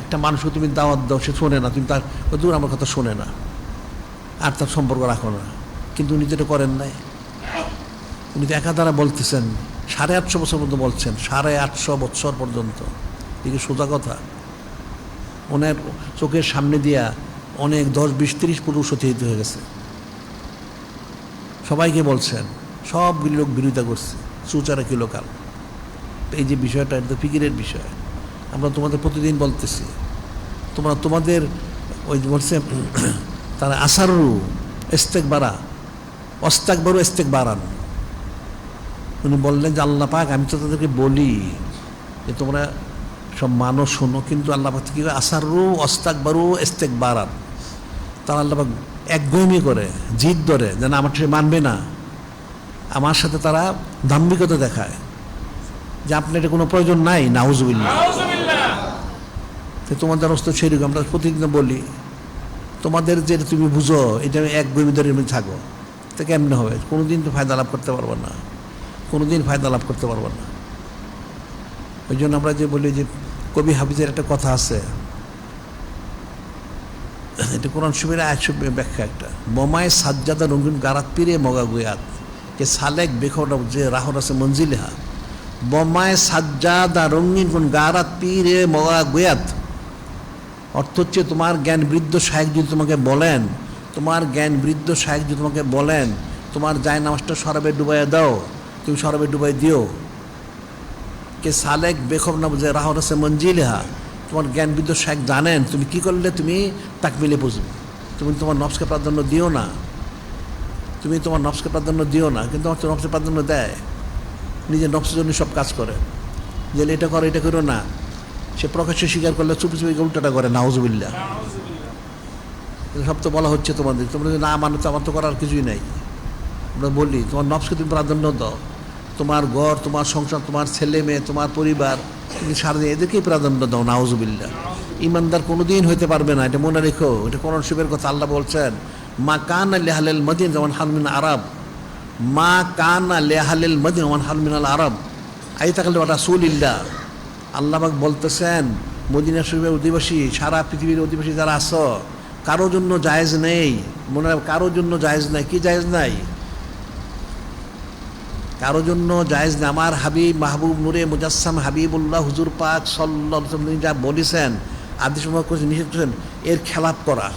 Speaker 1: একটা মানুষকে তুমি দাওয়াত দাও, সে শোনে না, তুমি তার দূর আমার কথা শোনে না, আর তার সম্পর্ক রাখো না, কিন্তু উনি যেটা করেন নাই, উনি তো একাধারা বলতেছেন 850 বছর পর্যন্ত বলছেন, 850 বছর পর্যন্ত, এটি সোজা কথা। ওনার চোখের সামনে দিয়া অনেক 10, 20, 30 পুরুষ অতিহিত হয়ে গেছে, সবাইকে বলছেন, সবগুলি লোক বিরোধিতা করছে, সুচারা কি লোকাল। এই যে বিষয়টা, এটা তো ফিকিরের বিষয়, আমরা তোমাদের প্রতিদিন বলতেছি, তোমরা তোমাদের ওই বলছে তারা আসারু ইস্তেকবারা অস্তাকবারু ইস্তেকবারান, উনি বললেন যে আল্লাহ পাক আমি তো তাদেরকে বলি যে তোমরা সব মানুষ শোনো, কিন্তু আল্লাহ পাক কী করে আসারু অস্তাকবারু ইস্তেকবারান, তারা আল্লাহ পাক একগুঁয়েমি করে, জিদ ধরে, যেন আমার সে মানবে না, আমার সাথে তারা দাম্ভিকতা দেখায় যে আপনার এটা কোনো প্রয়োজন নাই, নাউজুবিল্লাহ। তো তোমাদের অবস্থা সেরকম, আমরা প্রতিদিন বলি, তোমাদের যে তুমি বুঝো এটা এক গভীরের মধ্যে থাকো, তো কেমনে হবে, কোনোদিন তো ফায়দা লাভ করতে পারবো না, কোনোদিন ফায়দা লাভ করতে পারবো না। ওই জন্য আমরা যে বলি যে কবি হাফিজের একটা কথা আছে, এটা কোরআন শরীফের আয়াত ব্যাখ্যা, একটা বোমায় সাজ্জাদা রঙিন গারাত পীরে মগা গুয়াত কে সালেক বেখর যে রাহর আছে মঞ্জিলেহা, বোমায় সাজ্জাদা রঙিন কোন গারাত পীরে মগা গুয়াত, অর্থ হচ্ছে তোমার জ্ঞান বৃদ্ধ শায়েখ যদি তোমাকে বলেন, তোমার জ্ঞান বৃদ্ধ শায়েখ যদি তোমাকে বলেন তোমার যায় নামাজটা শরাবে ডুবাইয়া দাও, তুমি শরাবে ডুবাই দিও। কে সালেক বেখর না যে রাহর আছে মঞ্জিলেহা, তোমার জ্ঞান বৃদ্ধ শায়েখ জানেন তুমি কি করলে তুমি তাকমিলে বুঝবে, তুমি তোমার নফসকে প্রাধান্য দিও না, তুমি তোমার নফসকে প্রাধান্য দিও না, কিন্তু আমার তো নফসকে প্রাধান্য দেয়, নিজের নফসের জন্য সব কাজ করে, যে এটা করো এটা করো না, সে প্রকাশ্যে স্বীকার করলে চুপি চুপি উল্টাটা করে, নাউজুবিল্লাহ। সব তো বলা হচ্ছে তোমাদের, তোমরা যদি না মানো তো আমার তো করার কিছুই নাই। আমরা বলি তোমার নফসকে তুমি প্রাধান্য দাও, তোমার ঘর, তোমার সংসার, তোমার ছেলে মেয়ে, তোমার পরিবার, তুমি সারাদিন এদেরকেই প্রাধান্য দাও, নাউজুবিল্লাহ। ইমানদার কোনোদিন হইতে পারবে না, এটা মনে রেখো, এটা কোরআন শরীফের কথা। আল্লাহ বলছেন মা কানা লিআহলিল মদিনা যেমন হালমিন আরব, মা কানা লিআহলিল মদিনা যেমন হালমিন আল আরব আইতাকাল রাসূলিল্লাহ। আল্লাহ পাক বলতেছেন মদিনা শরীফের অধিবাসী, সারা পৃথিবীর অধিবাসী যারা আছো, কারোর জন্য জায়েজ নেই, মনে রাখ কারোর জন্য জায়েজ নাই। কি জায়েজ নাই? কারোর জন্য জায়েজ না। আমার হাবিব মাহবুব নূরে মুজাসসাম হাবিবুল্লাহ হুজুর পাক সাল্লাল্লাহু আলাইহি ওয়াসাল্লাম যা বলেছেন, আদেশ করেছেন, নিষেধ করেছেন, এর খেলাপ করা।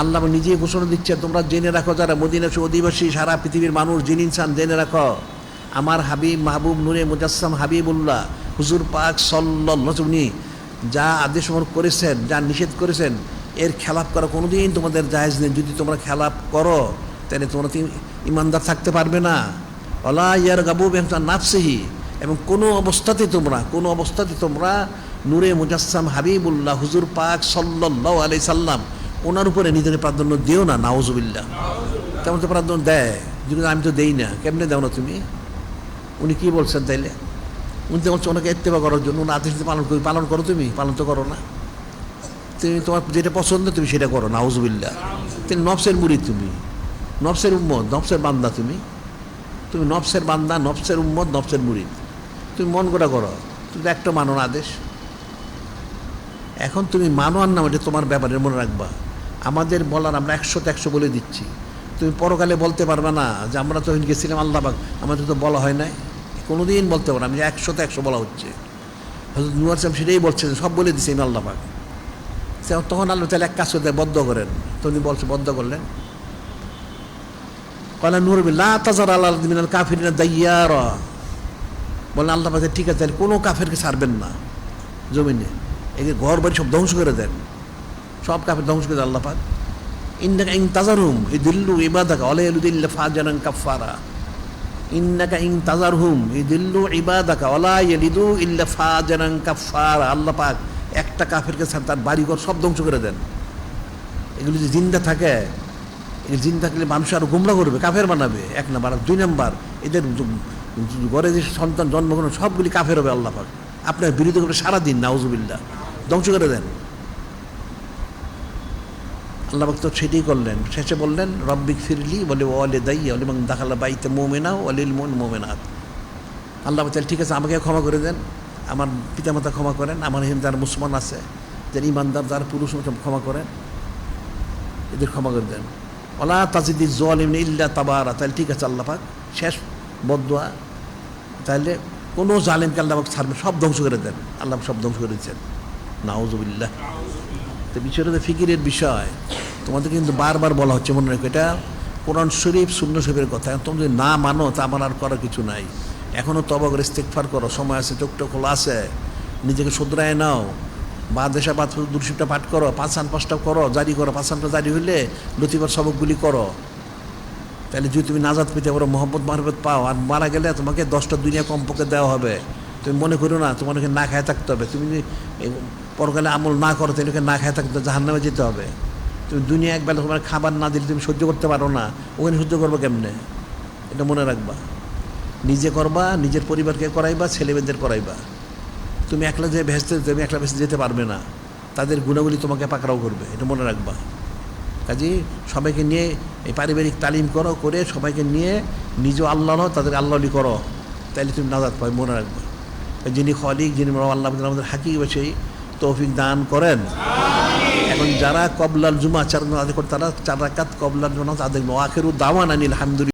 Speaker 1: আল্লাহ নিজেই ঘোষণা দিচ্ছে, তোমরা জেনে রাখো, যারা মদিনা অধিবাসী সারা পৃথিবীর মানুষ জিন ইনসান, জেনে রাখো আমার হাবিব মাহবুব নূরে মুজাসসাম হাবিবুল্লাহ হুজুর পাক সাল্লাল্লাহু আলাইহি ওয়াসাল্লাম যা আদেশ করেছেন, যা নিষেধ করেছেন, এর খেলাপ করা কোনোদিন তোমাদের জায়েজ নেই। যদি তোমরা খেলাপ করো তাহলে তোমরা ইমানদার থাকতে পারবে না। ওয়ালা ইয়ারগাবু বিআন নাফসিহি, এবং কোনো অবস্থাতে তোমরা নূরে মুজাসসাম হাবিবুল্লাহ হুজুর পাক সাল্লাল্লাহু আলাইহি সাল্লাম ওনার উপরে নিজেকে প্রাধান্য দিও না। নাউজুবিল্লাহ। তেমন তো প্রাধান্য দেয়, যদি আমি তো দেই না, কেমনে দাও না তুমি? উনি কি বলছেন তাইলে? উনি তো বলছেন ওনাকে ইত্তেবা করার জন্য, ওনার আদেশ পালন করো, তুমি পালন তো করো না। তুমি তোমার যেটা পছন্দ তুমি সেটা করো। নাউজুবিল্লাহ। তুমি নফসের মুরিদ, তুমি নফসের উম্মত, নফসের বান্দা, তুমি নফসের বান্দা, নফসের উম্মত, নফসের মুরিদ। তুমি মন করা করো, তুমি তো একটা মানো না আদেশ। এখন তুমি মানো আর না, ওটা তোমার ব্যাপারে মনে রাখবা। আমাদের বলার আমরা 100-100 বলে দিচ্ছি। তুমি পরকালে বলতে পারবে না যে আমরা তো গেছিলাম আল্লাহ পাক, আমাদের তো বলা হয় নাই। কোনোদিন বলতে পারো আমি 100-100 বলা হচ্ছে। হযরত নূহ আলাইহিস সালাম সেটাই বলছেন, সব বলে দিচ্ছে আমি আল্লাহ পাক। তখন আল্লাহ তাহলে এক কাজ করতে বদ্ধ করেন, তো উনি বলছে বদ্ধ করলেন। ক্বালা নূহ লা তাযার আলাল আরদি মিনাল কাফিরিনা দাইয়ারা, বললেন আল্লাহ পাক ঠিক আছে, তাহলে কোনো কাফেরকে ছাড়বেন না জমিনে, এই ঘর বাড়ি সব ধ্বংস করে দেন, সব কাফের ধ্বংস করে দেন আল্লাহ পাক। ইন্নাকা ইন তাযারহুম ইদিল্লু ইবাদাকা ওয়া লা ইয়ালিদু ইল্লা ফাজিরান কাফফারা। ইন্নাকা ইন তাযারহুম ইদিল্লু ইবাদাকা ওয়া লা ইয়ালিদু ইল্লা ফাজিরান কাফফারা। আল্লাহ পাক একটা কাফেরকে ছাড় তার বাড়িঘর সব ধ্বংস করে দেন। এগুলো যে জিন্দা থাকে, এই জিন্দা থাকলে মানুষ আরো গোমরা করবে, কাফের বানাবে, 1 নাম্বার। আর 2 নাম্বার, এদের ঘরে যে সন্তান জন্মগ্রহণ সবগুলি কাফের হবে আল্লাহ পাক। আপনার বিরোধী করে সারাদিন নাউজুবিল্লাহ ধ্বংস করে দেন। আল্লাহ পাক তো সেটাই করলেন। শেষে বললেন রব্বিক ফিরলি বলে ওয়ালিদাইয়া ওয়া লিমান দাখালা বাইতা মুমিনা ওয়া লিল মুমিনাত। আল্লাহ পাক ঠিক আছে, আমাকে ক্ষমা করে দেন, আমার পিতামাতা ক্ষমা করেন, আমার যারা মুসলমান আছে, যারা ইমানদার, যারা পুরুষ ক্ষমা করেন, এদের ক্ষমা করে দেন। ওয়ালা তাজিদিজ যালিমিনা ইল্লা তাবারা। তাহলে ঠিক আছে আল্লাহ পাক, শেষ বদদুয়া, তাহলে কোনো জালেমকে আল্লাহ পাক ছাড়বে, সব ধ্বংস করে দেন। আল্লাহ সব ধ্বংস করে দিচ্ছেন। নাউজুবিল্লাহ। তো বিষয়টা ফিকিরের বিষয়, তোমাদের কিন্তু বারবার বলা হচ্ছে, মনে রাখো এটা কোরআন শরীফ সুন্নাহ শরীফের কথা। তোমরা যদি না মানো তা আমার আর করার কিছু নাই। এখনও তওবা করে ইস্তেগফার করো, সময় আছে, চোখটা খোলা আছে, নিজেকে শুধরায় নাও। বা দেশা বাদ দুরশিবটা পাঠ করো, 5-5টা করো, জারি করো, 5-5টা জারি হইলে লতিফার সবকগুলি করো। তাহলে যদি তুমি নাজাত পেতে পারো, মহব্বত মারফত পাও, আর মারা গেলে তোমাকে 10টা দুনিয়া কমপক্ষে দেওয়া হবে। তুমি মনে করো না তোমাকে না খায় থাকতে হবে। তুমি পরকালে আমল না করো, তাহলে না খায় থাকতে জাহান্নামে যেতে হবে। তুমি দুনিয়া একবেলা তোমার খাবার না দিলে তুমি সহ্য করতে পারো না, ওখানে সহ্য করবো কেমনে? এটা মনে রাখবা। নিজে করবা, নিজের পরিবারকে করাইবা, ছেলেমেয়েদের করাইবা। তুমি একলা যে তুমি একলা ভেসতে যেতে পারবে না, তাদের গুণাগুলি তোমাকে পাকড়াও করবে, এটা মনে রাখবা। কাজেই সবাইকে নিয়ে এই পারিবারিক তালিম করো, করে সবাইকে নিয়ে নিজেও আল্লাহ তাদের আল্লাহলি করো, তাইলে তুমি নাজাত পাবে, মনে রাখবা। যিনি খলিক, যিনি আল্লাহ আমাদের হাকিম, সেই তৌফিক দান করেন। এখন যারা কবলাল জুমা 4 রাকাত করে, তারা 4 রাকাত কবলাল জুমা তাদের আখিরু দাওয়ানা আনিল হামদুলিল্লাহ।